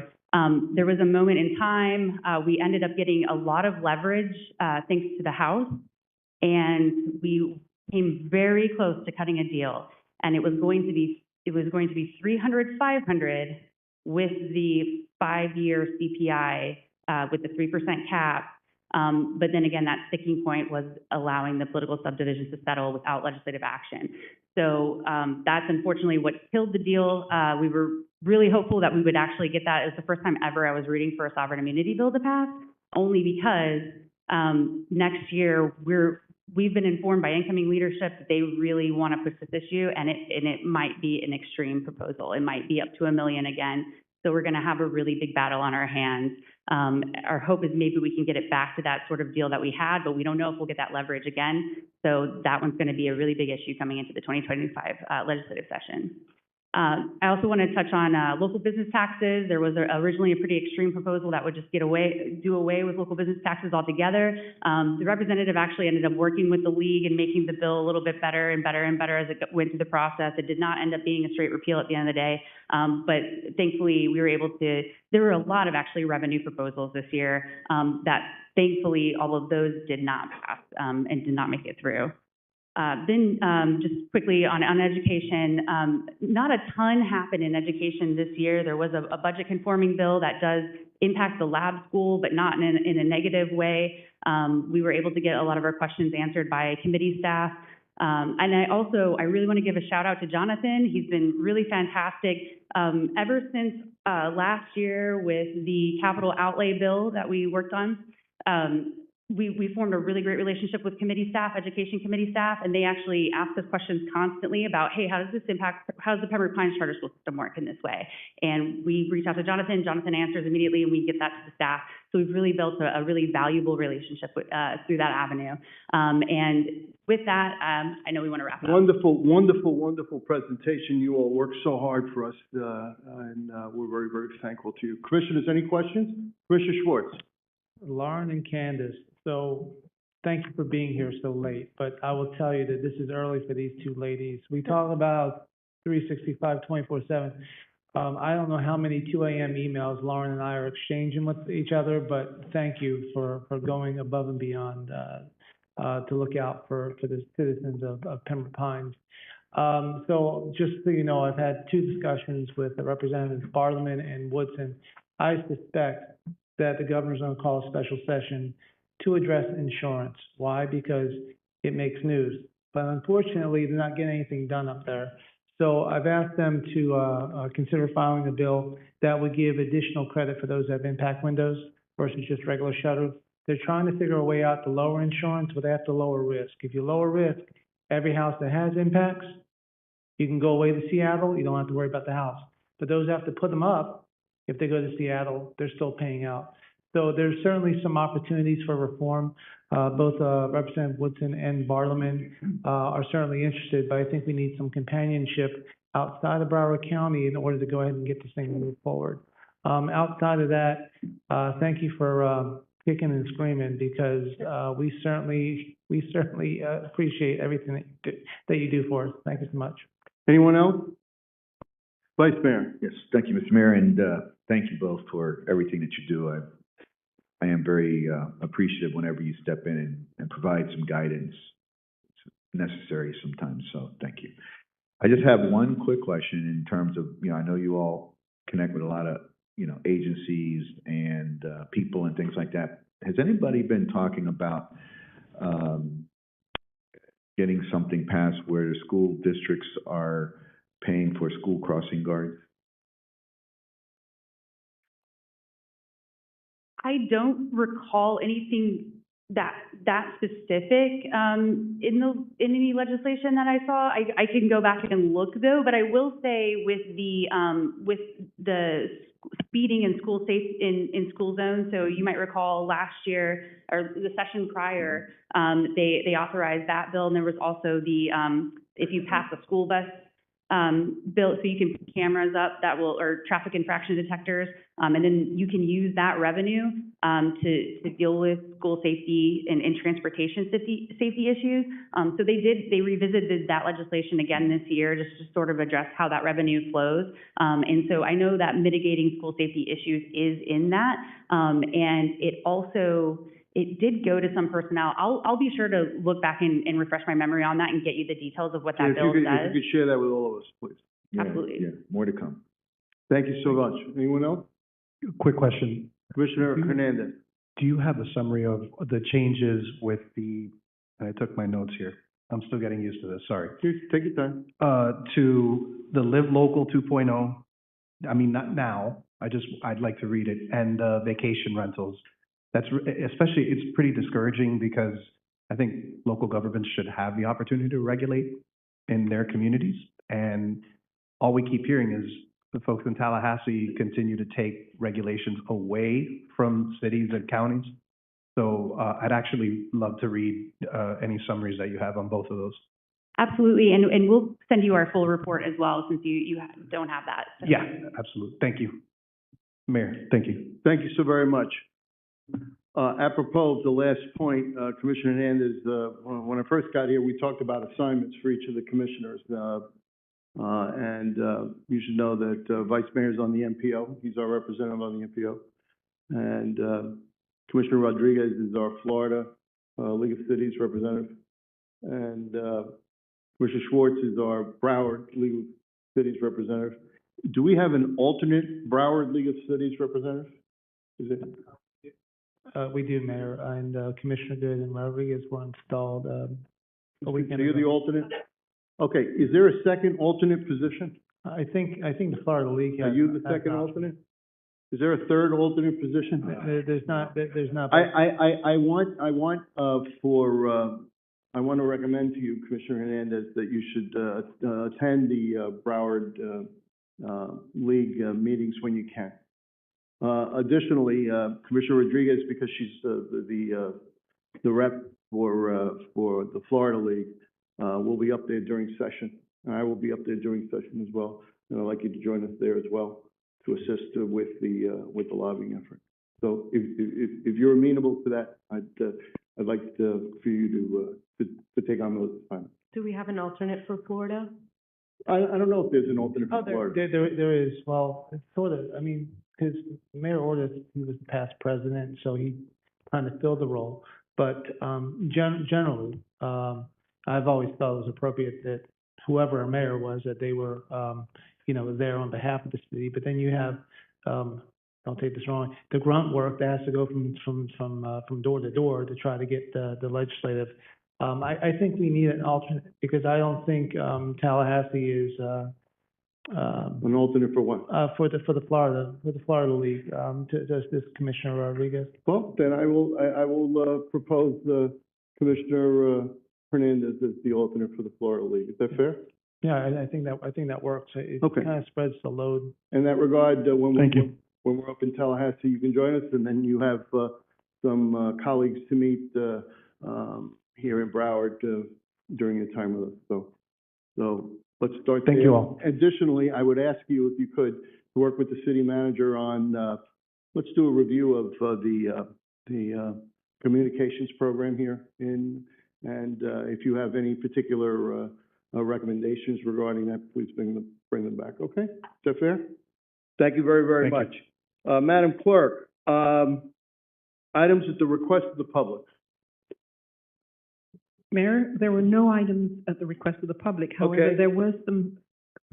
There was a moment in time, we ended up getting a lot of leverage, thanks to the House, and we came very close to cutting a deal, and it was going to be 300, 500 with the 5-year CPI, with the 3% cap. But then again, that sticking point was allowing the political subdivisions to settle without legislative action. So that's unfortunately what killed the deal. We were really hopeful that we would actually get that. It was the first time ever I was rooting for a sovereign immunity bill to pass, only because next year we've been informed by incoming leadership that they really want to push this issue, and it might be an extreme proposal. It might be up to $1 million again. So we're going to have a really big battle on our hands. Our hope is maybe we can get it back to that sort of deal that we had, but we don't know if we'll get that leverage again. So that one's going to be a really big issue coming into the 2025 legislative session. I also want to touch on local business taxes. There was originally a pretty extreme proposal that would just do away with local business taxes altogether. The representative actually ended up working with the league and making the bill a little bit better and better and better as it went through the process. It did not end up being a straight repeal at the end of the day, but thankfully we were able to. There were a lot of actually revenue proposals this year that thankfully all of those did not pass and did not make it through. Just quickly on education, not a ton happened in education this year. There was a budget conforming bill that does impact the lab school, but not in a negative way. We were able to get a lot of our questions answered by committee staff. And I really want to give a shout out to Jonathan. He's been really fantastic. Ever since last year with the capital outlay bill that we worked on, we formed a really great relationship with committee staff, education committee staff, and they actually ask us questions constantly about, hey, how does the Pembroke Pines charter school system work in this way? And we reach out to Jonathan answers immediately, and we get that to the staff. So we've really built a really valuable relationship through that avenue. And with that, I know we want to wrap it up. Wonderful presentation. You all worked so hard for us, and we're very, very thankful to you. Commissioners, any questions? Commissioner Schwartz. Lauren and Candace, so thank you for being here so late, but I will tell you that this is early for these two ladies. We talk about 365, 24/7. I don't know how many 2 a.m. emails Lauren and I are exchanging with each other, but thank you for going above and beyond to look out for the citizens of Pembroke Pines. So just so you know, I've had 2 discussions with the Representatives Bartleman and Woodson. I suspect that the governor's going to call a special session to address insurance. Why? Because it makes news. But unfortunately, they're not getting anything done up there. So I've asked them to consider filing a bill that would give additional credit for those that have impact windows versus just regular shutters. They're trying to figure a way out to lower insurance, but they have to lower risk. If you lower risk, every house that has impacts, you can go away to Seattle, you don't have to worry about the house. But those that have to put them up, if they go to Seattle, they're still paying out. So there's certainly some opportunities for reform. Both Representative Woodson and Bartleman are certainly interested, but I think we need some companionship outside of Broward County in order to go ahead and get this thing moved forward. Outside of that, thank you for kicking and screaming, because we certainly appreciate everything that you do for us. Thank you so much. Anyone else? Vice Mayor. Yes, thank you, Mr. Mayor, and thank you both for everything that you do. I am very appreciative whenever you step in and provide some guidance. It's necessary sometimes, so thank you. I just have one quick question in terms of, I know you all connect with a lot of, agencies and people and things like that. Has anybody been talking about getting something passed where the school districts are paying for school crossing guards? I don't recall anything that specific in any legislation that I saw. I can go back and look though, but I will say with the speeding in school in school zones. So you might recall last year or the session prior, they authorized that bill, and there was also the if you pass a school bus bill, so you can put cameras up or traffic infraction detectors, and then you can use that revenue to deal with school safety and transportation safety issues. So they revisited that legislation again this year just to sort of address how that revenue flows. And so I know that mitigating school safety issues is in that, and it did go to some personnel. I'll be sure to look back and refresh my memory on that and get you the details of what that bill does. If you could share that with all of us, please. Yeah, absolutely. Yeah, more to come. Thank you so much. Anyone else? Quick question. Commissioner Hernandez. Do you have a summary of the changes with and I took my notes here. I'm still getting used to this, sorry. Take your time. To the Live Local 2.0, I mean, not now, I'd like to read it, and vacation rentals. Especially, it's pretty discouraging because I think local governments should have the opportunity to regulate in their communities. And all we keep hearing is the folks in Tallahassee continue to take regulations away from cities and counties. So I'd actually love to read any summaries that you have on both of those. Absolutely, and we'll send you our full report as well, since you don't have that. So. Yeah, absolutely. Thank you. Mayor, thank you. Thank you so very much. Apropos of the last point, Commissioner Hernandez, when I first got here, we talked about assignments for each of the commissioners. And you should know that Vice Mayor's on the MPO. He's our representative on the MPO. And Commissioner Rodriguez is our Florida League of Cities representative. And Commissioner Schwartz is our Broward League of Cities representative. Do we have an alternate Broward League of Cities representative? Is it? We do, Mayor, and Commissioner Good and Rodriguez were installed a weekend So you're the ago. alternate? Okay, is there a second alternate position? I think the Florida League has. Are you the has second not. alternate? Is there a third alternate position? There's not. I want to recommend to you, Commissioner Hernandez, that you should attend the Broward League meetings when you can. Additionally, Commissioner Rodriguez, because she's the rep for the Florida League, will be up there during session. And I will be up there during session as well. And I'd like you to join us there as well to assist with the lobbying effort. So if you're amenable to that, I'd like for you to take on those assignments. Do we have an alternate for Florida? I don't know if there's an alternate for Florida. There is. Well, it's sort of. I mean, because Mayor Ordaz, he was the past president, so he kind of filled the role. But generally, I've always thought it was appropriate that whoever a mayor was, that they were, there on behalf of the city. But then you have, don't take this wrong, the grunt work that has to go from door to door to try to get the legislative. I think we need an alternate, because I don't think Tallahassee is an alternate for what? For the Florida League, to this Commissioner Rodriguez. Well, then I will propose Commissioner Hernandez as the alternate for the Florida League. Is that fair? Yeah, I think that works. It Okay. kind of spreads the load. In that regard, Thank you. when we're up in Tallahassee, you can join us, and then you have some colleagues to meet here in Broward during your time with us. So let's start there. Thank you all. Additionally, I would ask you, if you could, to work with the city manager on, let's do a review of the communications program here and if you have any particular recommendations regarding that, please bring them back, okay? Is that fair? Thank you very, very much. Madam Clerk, items at the request of the public. Mayor, there were no items at the request of the public. However, Okay. there were some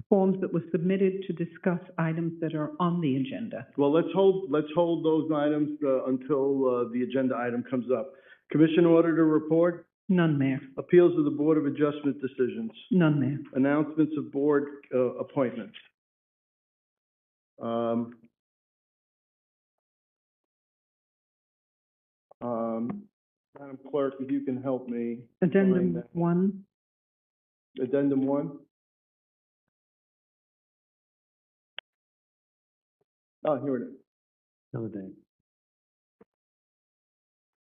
forms that were submitted to discuss items that are on the agenda. Well, let's hold those items until the agenda item comes up. Commission auditor report, None, Mayor. appeals of the Board of Adjustment decisions, None, Mayor. announcements of board appointments. Madam Clerk, if you can help me. Addendum find that. 1. Addendum 1? Oh, here it is.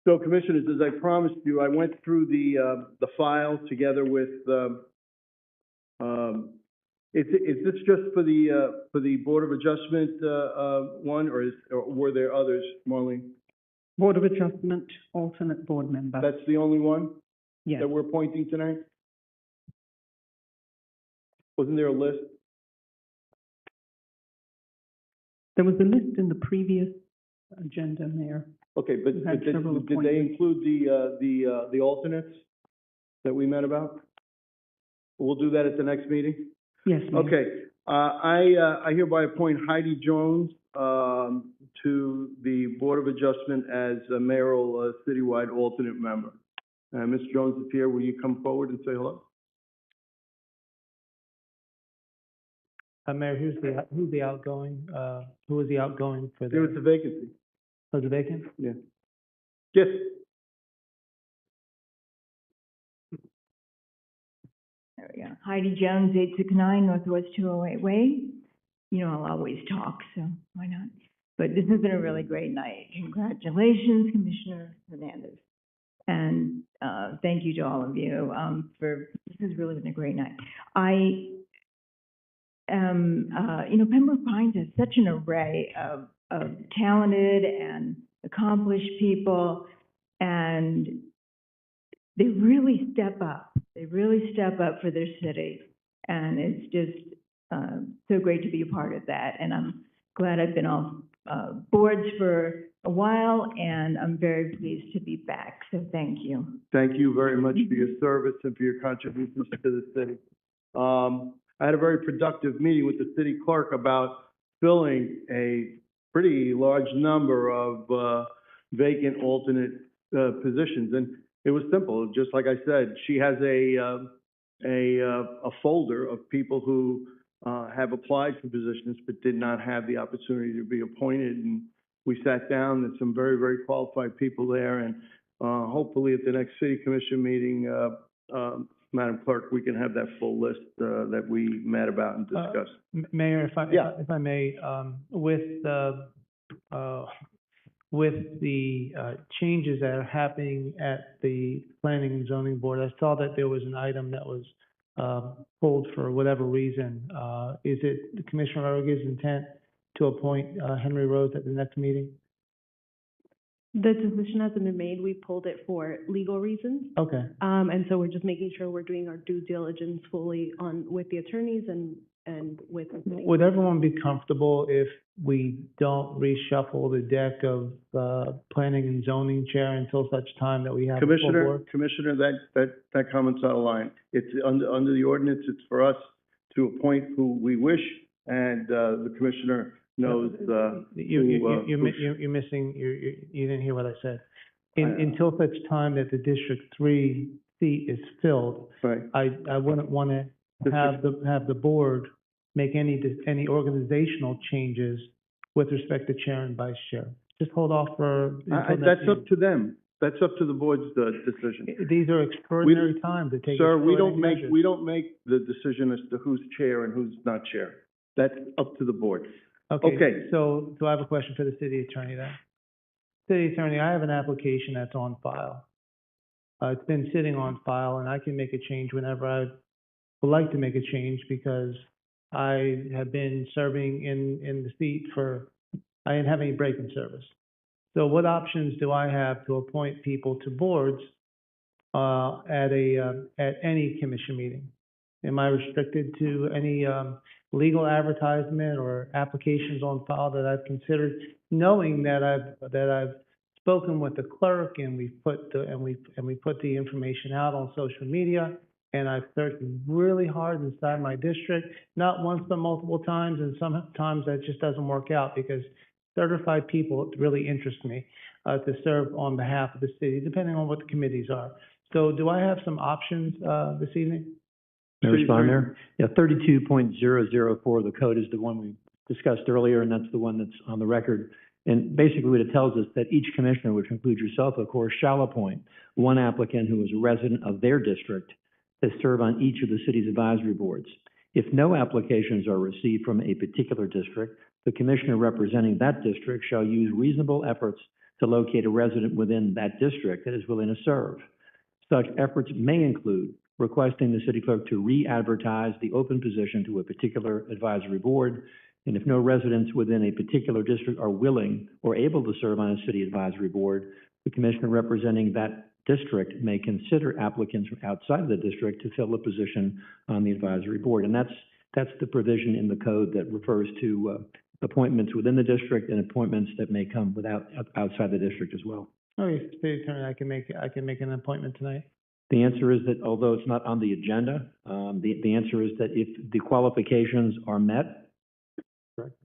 So, Commissioners, as I promised you, I went through the file together with, is this just for the Board of Adjustment one, or were there others, Marlene? Board of Adjustment, alternate board member. That's the only one Yes. that we're appointing tonight? Wasn't there a list? There was a list in the previous agenda, Mayor. Okay, but We've had did several they appointments. include the alternates that we met about? We'll do that at the next meeting? Yes, Mayor. Okay, I hereby appoint Heidi Jones to the Board of Adjustment as a mayoral citywide alternate member. Ms. Jones is here. Will you come forward and say hello? Mayor, who's the outgoing? Who is the outgoing for There was a vacancy. Was it vacant? Yeah. Yes. There we go. Heidi Jones, 869 Northwest 208 Way. You know, I'll always talk, so why not? But this has been a really great night. Congratulations, Commissioner Hernandez. And, thank you to all of you, this has really been a great night. I am, Pembroke Pines has such an array of talented and accomplished people, and they really step up. They really step up for their city, and it's just so great to be a part of that. And I'm glad I've been on boards for a while, and I'm very pleased to be back. So thank you. Thank you very much for your service and for your contributions to the city. I had a very productive meeting with the city clerk about filling a pretty large number of vacant alternate positions, and it was simple. Just like I said, she has a folder of people who have applied for positions but did not have the opportunity to be appointed, and we sat down. There's some very, very qualified people there, and hopefully at the next city commission meeting, Madam Clerk, we can have that full list that we met about and discussed. Mayor, if I may, with the changes that are happening at the Planning and Zoning Board, I saw that there was an item that was pulled for whatever reason. Is it Commissioner Rodriguez's intent to appoint Henry Rose at the next meeting? The decision hasn't been made. We pulled it for legal reasons. Okay. And so we're just making sure we're doing our due diligence fully with the attorneys and with. Would everyone be comfortable if we don't reshuffle the deck of Planning and Zoning Chair until such time that we have a full board? Commissioner, that comment's out of line. It's under the ordinance. It's for us to appoint who we wish, and the commissioner knows You're missing. You didn't hear what I said. Until such time that the District 3 seat is filled, right. I wouldn't want to have the board make any organizational changes with respect to chair and vice chair. Just hold off for. That's up to them. That's up to the board's decision. These are extraordinary times to take. Sir, we don't make the decision as to who's chair and who's not chair. That's up to the board. Okay. So I have a question for the city attorney then. City attorney, I have an application that's on file. It's been sitting on file, and I can make a change whenever I would like to make a change, because I have been serving in the seat I didn't have any break in service. So what options do I have to appoint people to boards at any commission meeting? Am I restricted to any legal advertisement or applications on file that I've considered, knowing that I've spoken with the clerk and we put the information out on social media, and I've searched really hard inside my district, not once but multiple times, and sometimes that just doesn't work out because certified people really interest me to serve on behalf of the city, depending on what the committees are. So do I have some options this evening? May I respond there? Yeah, 32.004 of the code is the one we discussed earlier, and that's the one that's on the record. And basically what it tells us that each commissioner, which includes yourself, of course, shall appoint one applicant who is a resident of their district to serve on each of the city's advisory boards. If no applications are received from a particular district, the commissioner representing that district shall use reasonable efforts to locate a resident within that district that is willing to serve. Such efforts may include requesting the city clerk to re-advertise the open position to a particular advisory board, and if no residents within a particular district are willing or able to serve on a city advisory board, the commissioner representing that district may consider applicants from outside of the district to fill a position on the advisory board. And that's the provision in the code that refers to appointments within the district and appointments that may come outside the district as well. Oh, yes, City Attorney, I can make an appointment tonight. The answer is that although it's not on the agenda, the answer is that if the qualifications are met, correct?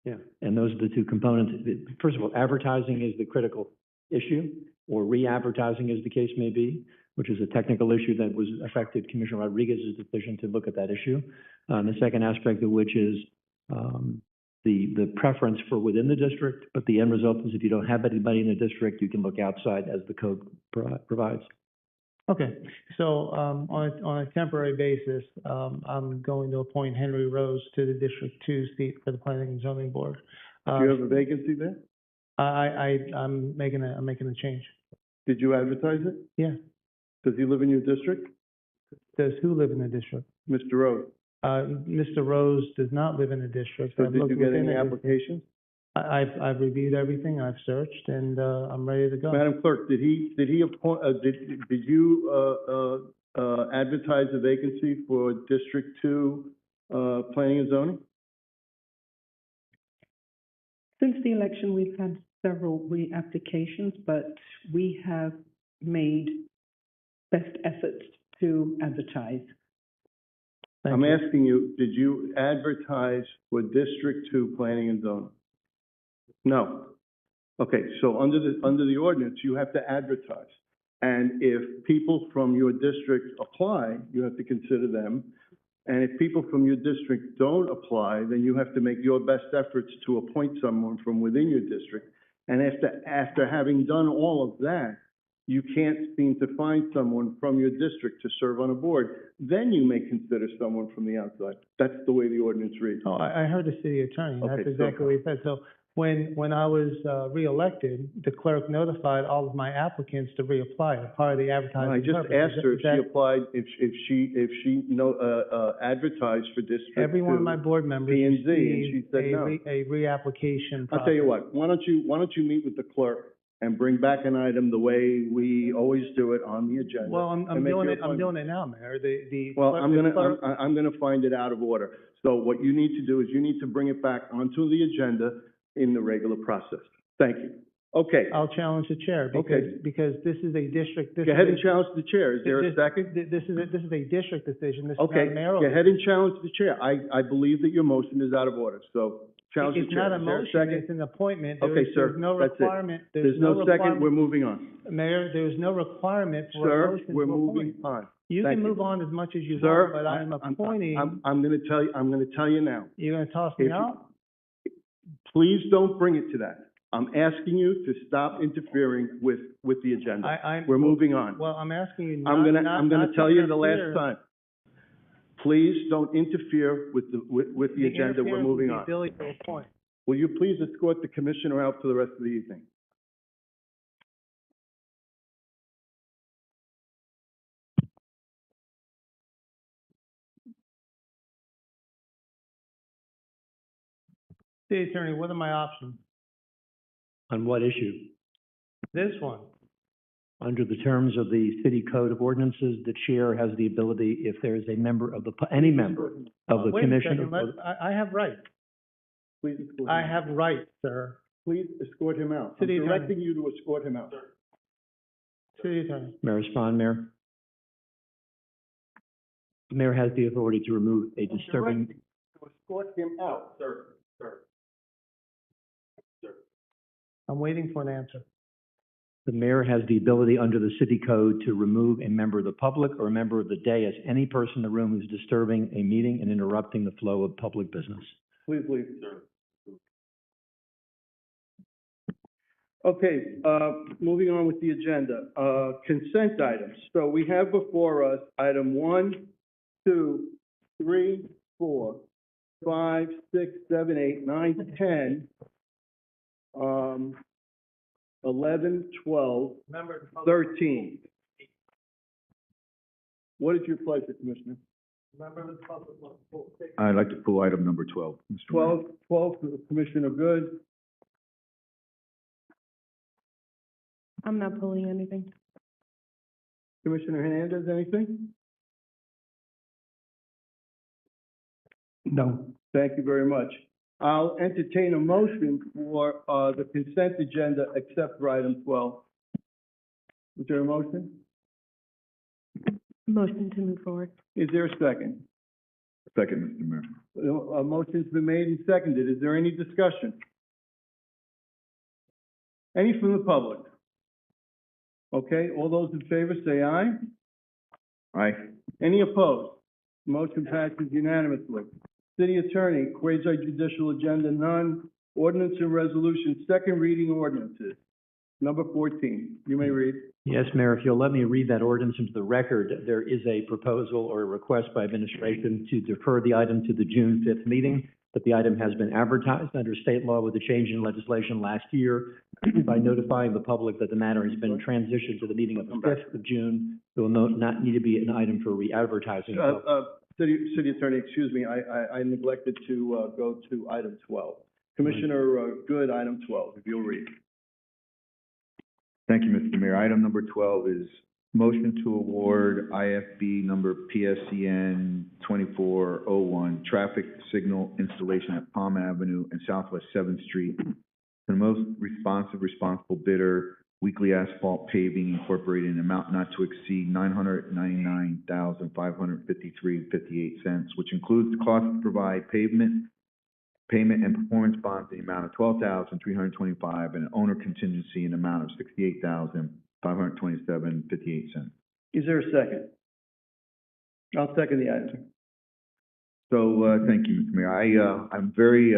Yeah, and those are the two components. First of all, advertising is the critical issue, or re-advertising as the case may be, which is a technical issue that was affected Commissioner Rodriguez's decision to look at that issue. The second aspect of which is the preference for within the district, but the end result is if you don't have anybody in the district, you can look outside as the code provides. Okay, so on a temporary basis, I'm going to appoint Henry Rose to the District 2 seat for the Planning and Zoning Board. Do you have a vacancy there? I'm making a change. Did you advertise it? Yeah. Does he live in your district? Does who live in the district? Mr. Rose? Mr. Rose does not live in the district. So I've did looked you get within any the district. applications? I've reviewed everything, I've searched, and, I'm ready to go. Madam Clerk, did you advertise a vacancy for District Two, Planning and Zoning? Since the election, we've had several re-applications, but we have made best efforts to advertise. I'm asking you, did you advertise for District Two, Planning and Zoning? No. Okay, so under the ordinance, you have to advertise. And if people from your district apply, you have to consider them. And if people from your district don't apply, then you have to make your best efforts to appoint someone from within your district. And after having done all of that, you can't seem to find someone from your district to serve on a board, then you may consider someone from the outside. That's the way the ordinance reads. Oh, I heard the city attorney, Okay, that's exactly what he said. So when I was, reelected, the clerk notified all of my applicants to reapply as part of the advertising. I just purpose. asked her if Is that- she applied, if she advertised for District Every one of Two, my board members P and Z, and she received said no. a reapplication process. I'll tell you what, why don't you meet with the clerk and bring back an item the way we always do it on the agenda? Well, I'm and make doing your it, I'm appointment. doing it now, Mayor. Well, clerk- I'm gonna find it out of order. So what you need to do is you need to bring it back onto the agenda in the regular process. Thank you. Okay, I'll challenge the chair Okay. because this is a district. go ahead and challenge the chair. Is there a second? This is a district decision. This is not Okay, a mayoral. go ahead and challenge the chair. I believe that your motion is out of order, so challenge the It's chair. not a Is there motion, second? it's an appointment. Okay, There's sir, no that's it. requirement. There's no second, requirement- we're moving on. Mayor, there's no requirement for a Sir, motion we're to moving appoint. on. You Thank can you. move on as much as you Sir, want, but I'm appointing. I'm gonna tell you now. You're gonna toss me If you- out? Please don't bring it to that. I'm asking you to stop interfering with the agenda. We're moving on. Well, I'm asking you I'm not gonna to tell you the interfere. last time. Please don't interfere with the agenda. We're interference moving with the on. ability to appoint. Will you please escort the commissioner out for the rest of the evening? City Attorney, what are my options? On what issue? This one. Under the terms of the city code of ordinances, the chair has the ability, if there is a member of any member of the Wait a commission. second, I have rights. Please escort him I out. have rights, sir. Please escort him out. I'm City Attorney. directing you to escort him out. City Attorney. May I respond, Mayor? The mayor has the authority to remove a disturbing, Directing you to escort him out, sir. I'm waiting for an answer. the mayor has the ability under the city code to remove a member of the public or a member of the dais, any person in the room who's disturbing a meeting and interrupting the flow of public business. Please leave, sir. Okay, moving on with the agenda, consent items. So we have before us item 1, 2, 3, 4, 5, 6, 7, 8, 9, 10, 11, 12, 13. What is your pleasure, Commissioner? I'd like to pull item number 12. Mr. Mayor. 12, Commissioner Good. I'm not pulling anything. Commissioner Hernandez, anything? No. Thank you very much. I'll entertain a motion for, the consent agenda except for item 12. Is there a motion? Motion to move forward. Is there a second? Second, Mr. Mayor. A motion's been made and seconded. Is there any discussion? Any from the public? Okay, all those in favor say aye. Aye. Any opposed? Motion passes unanimously. City Attorney, quasi judicial agenda, none. Ordinance and resolution, second reading ordinances. Number 14, you may read. Yes, Mayor, if you'll let me read that ordinance into the record, there is a proposal or a request by administration to defer the item to the June 5th meeting. that the item has been advertised under state law with the change in legislation last year by notifying the public that the matter has been transitioned to the meeting of the 5th of June. There will not need to be an item for re-advertising. City Attorney, excuse me, I neglected to go to item 12. Commissioner Good, item 12, if you'll read. Thank you, Mr. Mayor. Item number 12 is motion to award IFB number PSCN 2401 traffic signal installation at Palm Avenue and Southwest 7th Street to the most responsible bidder, Weekly Asphalt Paving Incorporated, in amount not to exceed $999,553.58, which includes the cost to provide payment and performance bonds in the amount of $12,325 and an owner contingency in the amount of $68,527.58. Is there a second? I'll second the item. So, thank you, Mr. Mayor. I'm very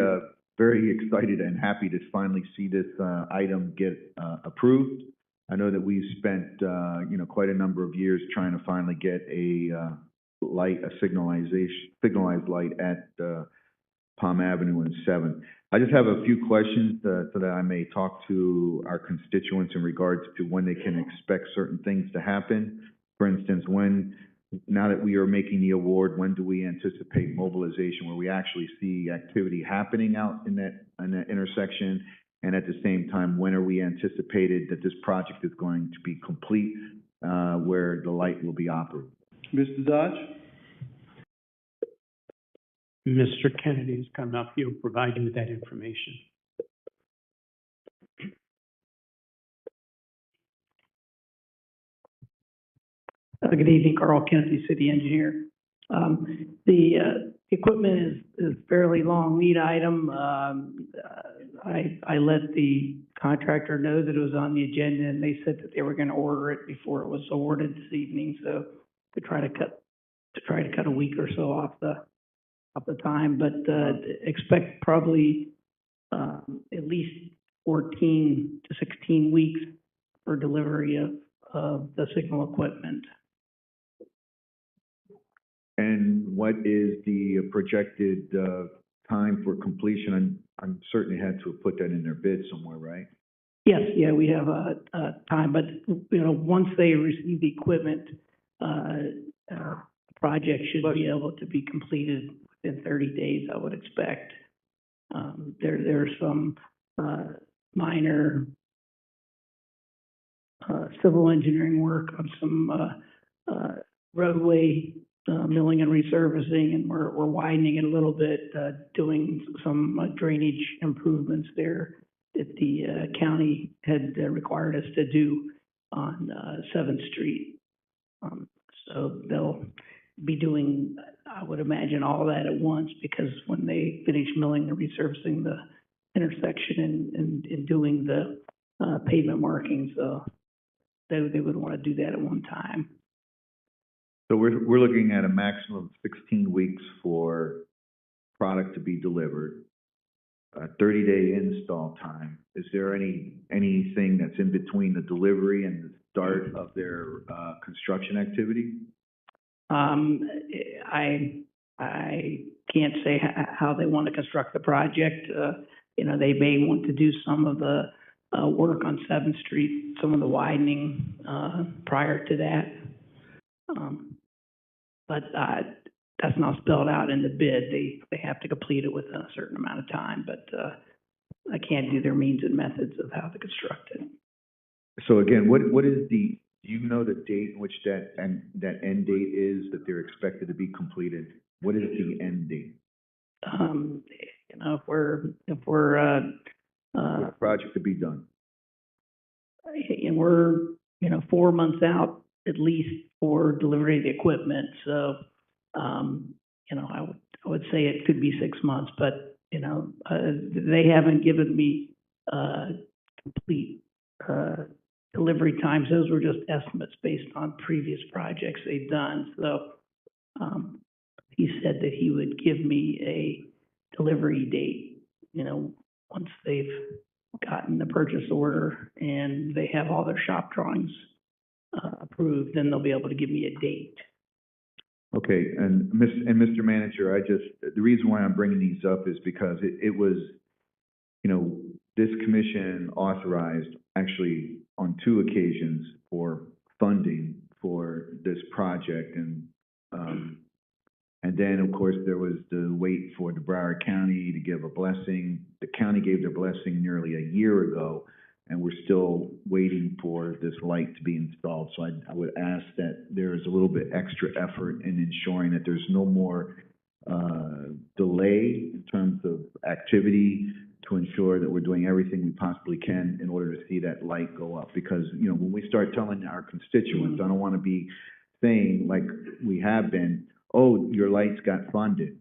excited and happy to finally see this item get approved. I know that we've spent quite a number of years trying to finally get a signalized light at Palm Avenue and 7th. I just have a few questions so that I may talk to our constituents in regards to when they can expect certain things to happen. For instance, now that we are making the award, when do we anticipate mobilization where we actually see activity happening out in that intersection? And at the same time, when are we anticipated that this project is going to be complete, where the light will be operative? Mr. Dodge? Mr. Kennedy is coming up. He'll provide you with that information. Good evening, Carl Kennedy, City Engineer. The equipment is fairly long lead item. I let the contractor know that it was on the agenda, and they said that they were going to order it before it was awarded this evening. So to try to cut a week or so off the time, but expect probably at least 14 to 16 weeks for delivery of the signal equipment. And what is the projected time for completion? I'm certainly had to have put that in their bid somewhere, right? Yes, yeah, we have a time, but once they receive the equipment, project should be able to be completed within 30 days, I would expect. There's some minor civil engineering work on some roadway milling and resurfacing, and we're widening it a little bit, doing some drainage improvements there that the county had required us to do on 7th Street. So they'll be doing, I would imagine, all that at once, because when they finish milling and resurfacing the intersection and doing the pavement markings, they would want to do that at one time. So we're looking at a maximum of 16 weeks for product to be delivered, a 30-day install time. Is there anything that's in between the delivery and the start of their construction activity? I can't say how they want to construct the project. They may want to do some of the work on 7th Street, some of the widening prior to that. But that's not spelled out in the bid. They have to complete it within a certain amount of time, but I can't do their means and methods of how to construct it. So again, what is do you know the date in which that end date is that they're expected to be completed? What is the end date? If we're project to be done. And we're 4 months out at least for delivery of the equipment. So I would say it could be 6 months, but they haven't given me complete delivery times. Those were just estimates based on previous projects they've done. So he said that he would give me a delivery date, once they've gotten the purchase order and they have all their shop drawings approved, then they'll be able to give me a date. Okay, and Mr. Manager, the reason why I'm bringing these up is because it was, this commission authorized actually on 2 occasions for funding for this project, and then, of course, there was the wait for the Broward County to give a blessing. The county gave their blessing nearly a year ago, and we're still waiting for this light to be installed. So I would ask that there is a little bit extra effort in ensuring that there's no more delay in terms of activity, to ensure that we're doing everything we possibly can in order to see that light go up. Because, when we start telling our constituents, I don't want to be saying, like we have been, oh, your lights got funded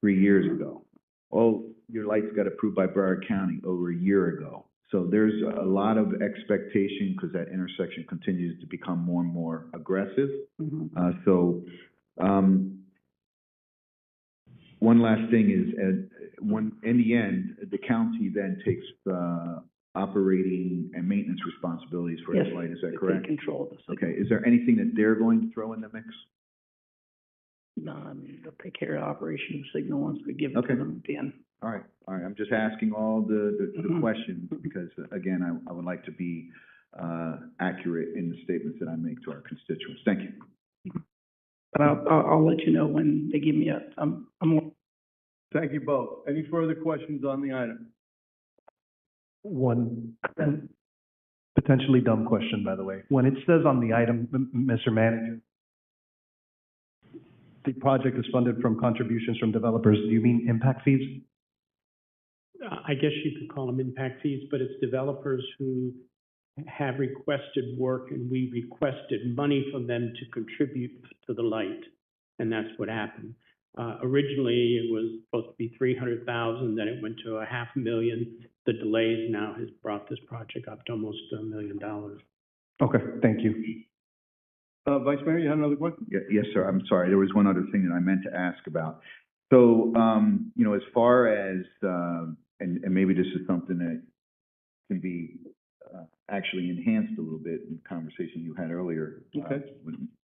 3 years ago. Oh, your lights got approved by Broward County over a year ago. So there's a lot of expectation because that intersection continues to become more and more aggressive. One last thing is, in the end, the county then takes operating and maintenance responsibilities for this light. Is that correct? They control the signal. Okay. Is there anything that they're going to throw in the mix? No, I mean, they'll take care of operation of the signal once we give it to them at the end. All right. I'm just asking all the questions because, again, I would like to be accurate in the statements that I make to our constituents. Thank you. But I'll let you know when they give me Thank you both. Any further questions on the item? One potentially dumb question, by the way. When it says on the item, Mr. Manager, the project is funded from contributions from developers, do you mean impact fees? I guess you could call them impact fees, but it's developers who have requested work and we requested money from them to contribute to the light. And that's what happened. Originally, it was supposed to be $300,000, then it went to $500,000. The delays now has brought this project up to almost $1 million. Okay, thank you. Vice Mayor, you had another question? Yes, sir. I'm sorry. There was one other thing that I meant to ask about. So, as far as, and maybe this is something that can be actually enhanced a little bit in the conversation you had earlier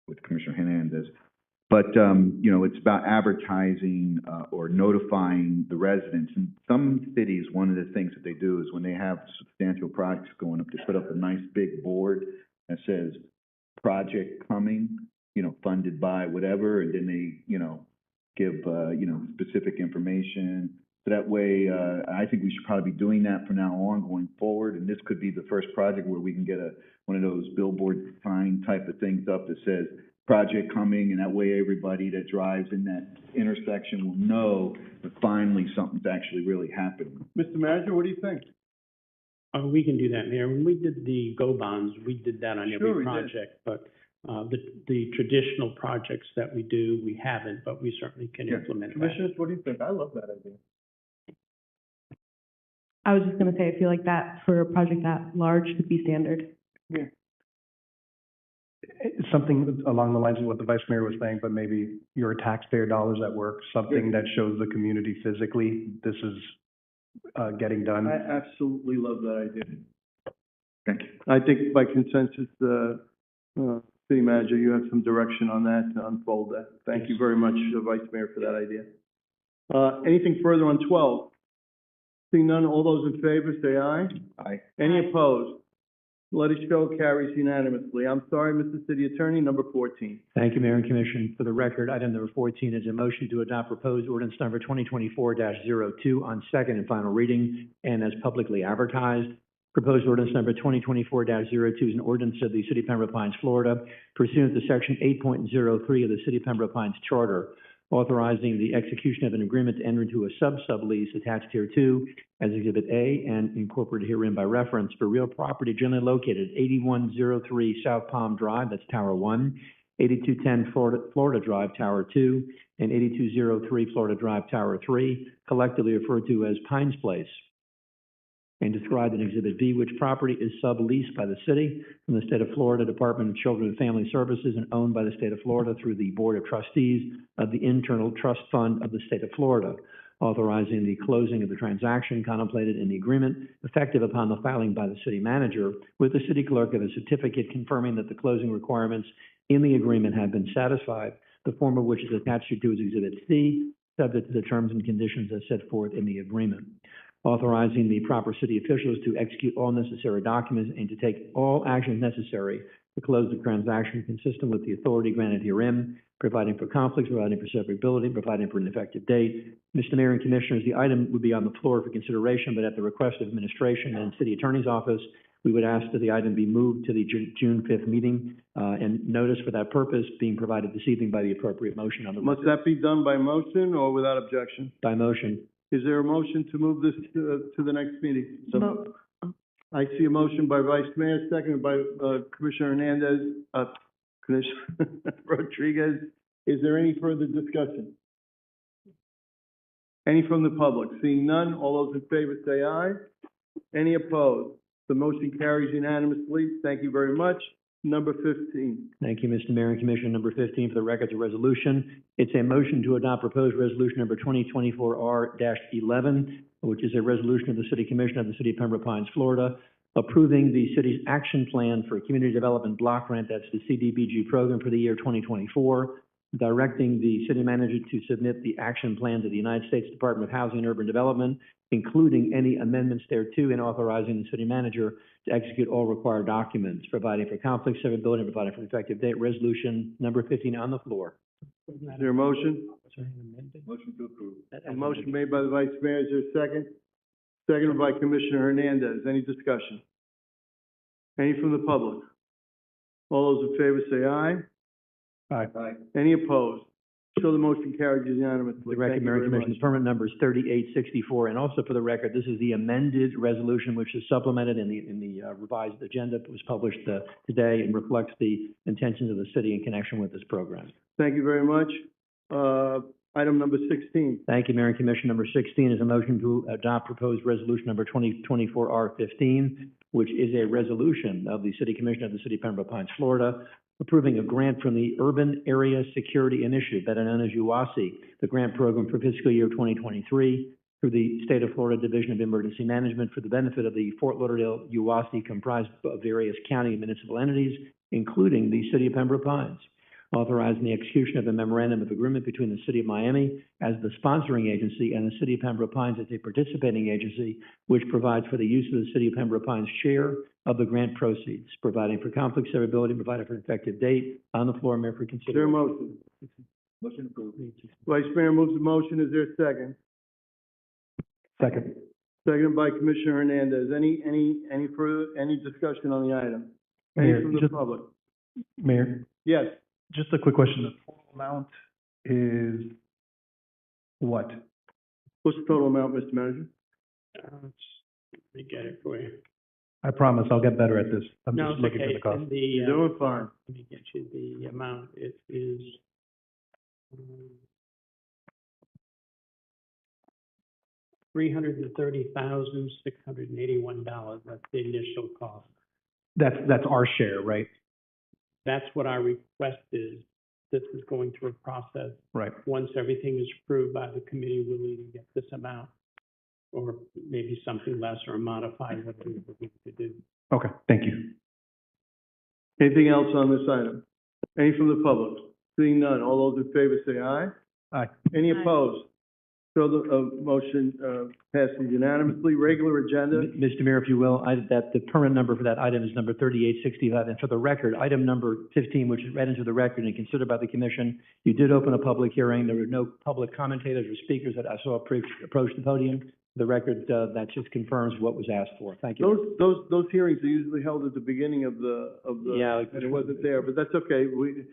with Commissioner Hernandez. But, it's about advertising or notifying the residents. In some cities, one of the things that they do is when they have substantial projects going up, they put up a nice big board that says, project coming, funded by whatever, and then they, give, specific information. So that way, I think we should probably be doing that from now on going forward. And this could be the first project where we can get one of those billboard sign type of things up that says, project coming, and that way everybody that drives in that intersection will know that finally something's actually really happening. Mr. Manager, what do you think? We can do that, Mayor. When we did the GO bonds, we did that on every project, but the traditional projects that we do, we haven't, but we certainly can implement that. Commissioners, what do you think? I love that idea. I was just gonna say, I feel like that for a project that large should be standard. Yeah. Something along the lines of what the Vice Mayor was saying, but maybe your taxpayer dollars at work, something that shows the community physically, this is getting done. I absolutely love that idea. Thank you. I think by consensus, City Manager, you have some direction on that to unfold that. Thank you very much, Vice Mayor, for that idea. Anything further on 12? Seeing none, all those in favor, say aye. Aye. Any opposed? Let it show carries unanimously. I'm sorry, Mr. City Attorney, number 14. Thank you, Mayor and Commission. For the record, item number 14 is a motion to adopt proposed ordinance number 2024-02 on second and final reading and as publicly advertised. Proposed ordinance number 2024-02 is an ordinance of the City of Pembroke Pines, Florida, pursuant to section 8.03 of the City of Pembroke Pines Charter, authorizing the execution of an agreement to enter into a sub-sublease attached hereto as Exhibit A and incorporated herein by reference for real property generally located at 8103 South Palm Drive, that's Tower 1, 8210 Florida Drive, Tower 2, and 8203 Florida Drive, Tower 3, collectively referred to as Pines Place, and described in Exhibit B, which property is subleased by the city from the State of Florida Department of Children and Family Services and owned by the State of Florida through the Board of Trustees of the Internal Trust Fund of the State of Florida, authorizing the closing of the transaction contemplated in the agreement, effective upon the filing by the city manager with the city clerk of a certificate confirming that the closing requirements in the agreement have been satisfied, the form of which is attached to as Exhibit C, subject to the terms and conditions as set forth in the agreement. Authorizing the proper city officials to execute all necessary documents and to take all actions necessary to close the transaction consistent with the authority granted herein, providing for conflicts, providing for severability, providing for an effective date. Mr. Mayor and Commissioners, the item would be on the floor for consideration, but at the request of administration and City Attorney's Office, we would ask that the item be moved to the June 5th meeting, and notice for that purpose being provided this evening by the appropriate motion on the record. Must that be done by motion or without objection? By motion. Is there a motion to move this to the next meeting? I see a motion by Vice Mayor, seconded by Commissioner Hernandez, Commissioner Rodriguez. Is there any further discussion? Any from the public? Seeing none, all those in favor say aye. Any opposed? The motion carries unanimously. Thank you very much. Number 15. Thank you, Mr. Mayor and Commissioner. Number 15 for the record, the resolution. It's a motion to adopt proposed resolution number 2024-R-11, which is a resolution of the City Commission of the City of Pembroke Pines, Florida, approving the city's action plan for community development block grant, that's the CDBG program for the year 2024, directing the city manager to submit the action plan to the United States Department of Housing and Urban Development, including any amendments thereto, and authorizing the city manager to execute all required documents, providing for conflict severability, and providing for an effective date. Resolution number 15 on the floor. Is there a motion? Motion to approve. A motion made by the Vice Mayor. Is there a second? Seconded by Commissioner Hernandez. Any discussion? Any from the public? All those in favor say aye. Aye. Any opposed? So the motion carries unanimously. For the record, Thank you Mayor and very Commissioner, much. the permit number is 3864, and also for the record, this is the amended resolution which is supplemented in the revised agenda that was published today and reflects the intentions of the city in connection with this program. Thank you very much. Item number 16. Thank you, Mayor and Commissioner. Number 16 is a motion to adopt proposed resolution number 2024-R-15, which is a resolution of the City Commission of the City of Pembroke Pines, Florida, approving a grant from the Urban Area Security Initiative, better known as UASI, the grant program for fiscal year 2023, through the State of Florida Division of Emergency Management for the benefit of the Fort Lauderdale UASI, comprised of various county and municipal entities, including the City of Pembroke Pines. Authorizing the execution of a memorandum of agreement between the City of Miami as the sponsoring agency and the City of Pembroke Pines as a participating agency, which provides for the use of the City of Pembroke Pines' share of the grant proceeds, providing for conflict severability, providing for an effective date. On the floor, Mayor, for Is there a consideration. motion? Motion approved. Vice Mayor moves the motion. Is there a second? Second. Seconded by Commissioner Hernandez. Any discussion on the item? Any Mayor, from the just- public? Mayor, Yes. just a quick question. The total amount is what? What's the total amount, Mr. Manager? Let me get it for you. I promise I'll get better at this. I'm No, just it's looking okay. for the cost. And the, You're doing fine. let me get you the amount. It is, $330,681. That's the initial cost. That's our share, right? That's what our request is. This is going through a process. Right. Once everything is approved by the committee, we'll either get this amount or maybe something less or modify what we need to do. Okay, thank you. Anything else on this item? Any from the public? Seeing none, all those in favor say aye. Aye. Any opposed? So the motion passes unanimously. Regular agenda. Mr. Mayor, if you will, that the permit number for that item is number 3865. And for the record, item number 15, which is read into the record and considered by the commission, you did open a public hearing. There were no public commentators or speakers that I saw approach the podium. The record, that just confirms what was asked for. Thank you. Those hearings are usually held at the beginning of the. Yeah. And it wasn't there, but that's okay. Do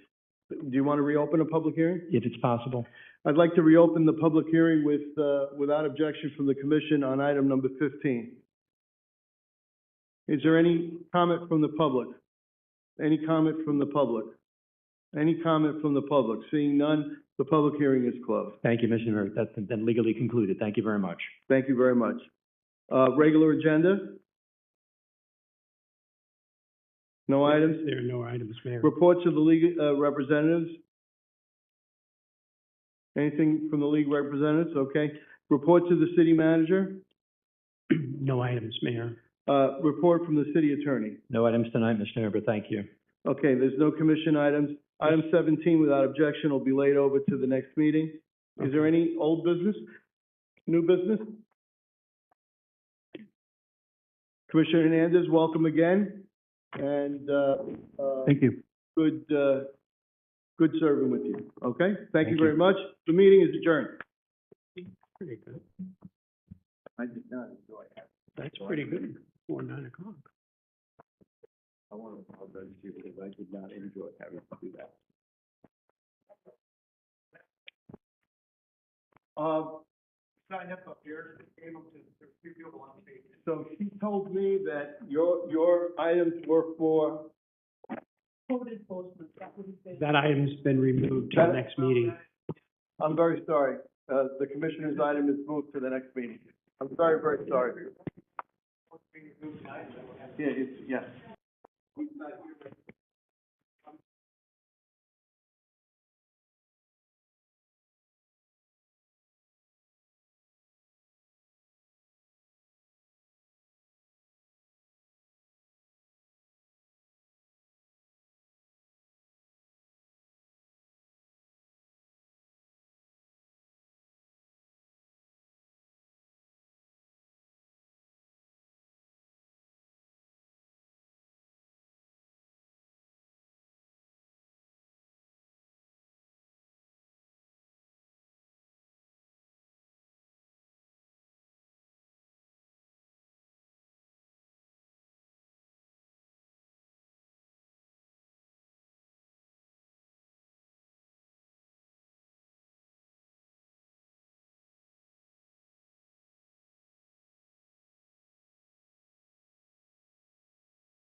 you want to reopen a public hearing? If it's possible. I'd like to reopen the public hearing without objection from the commission on item number 15. Is there any comment from the public? Any comment from the public? Any comment from the public? Seeing none, the public hearing is closed. Thank you, Mr. Mayor. That's been legally concluded. Thank you very much. Thank you very much. Regular agenda? No items? There are no items, Mayor. Reports of the league representatives? Anything from the league representatives? Okay. Reports of the city manager? No items, Mayor. Report from the city attorney? No items tonight, Mr. Mayor, but thank you. Okay, there's no commission items. Item 17, without objection, will be laid over to the next meeting. Is there any old business? New business? Commissioner Hernandez, welcome again, and, Thank you. good serving with you, okay? Thank you very much. The meeting is adjourned. Pretty good. I did not enjoy that. That's pretty good, before 9 o'clock. I want to apologize to you because I did not enjoy having to do that. Sign up here, came up to the people on stage. So she told me that your items were for. That item's been removed to the next meeting. I'm very sorry. The commissioner's item is moved to the next meeting. I'm very, very sorry. Yeah, yes.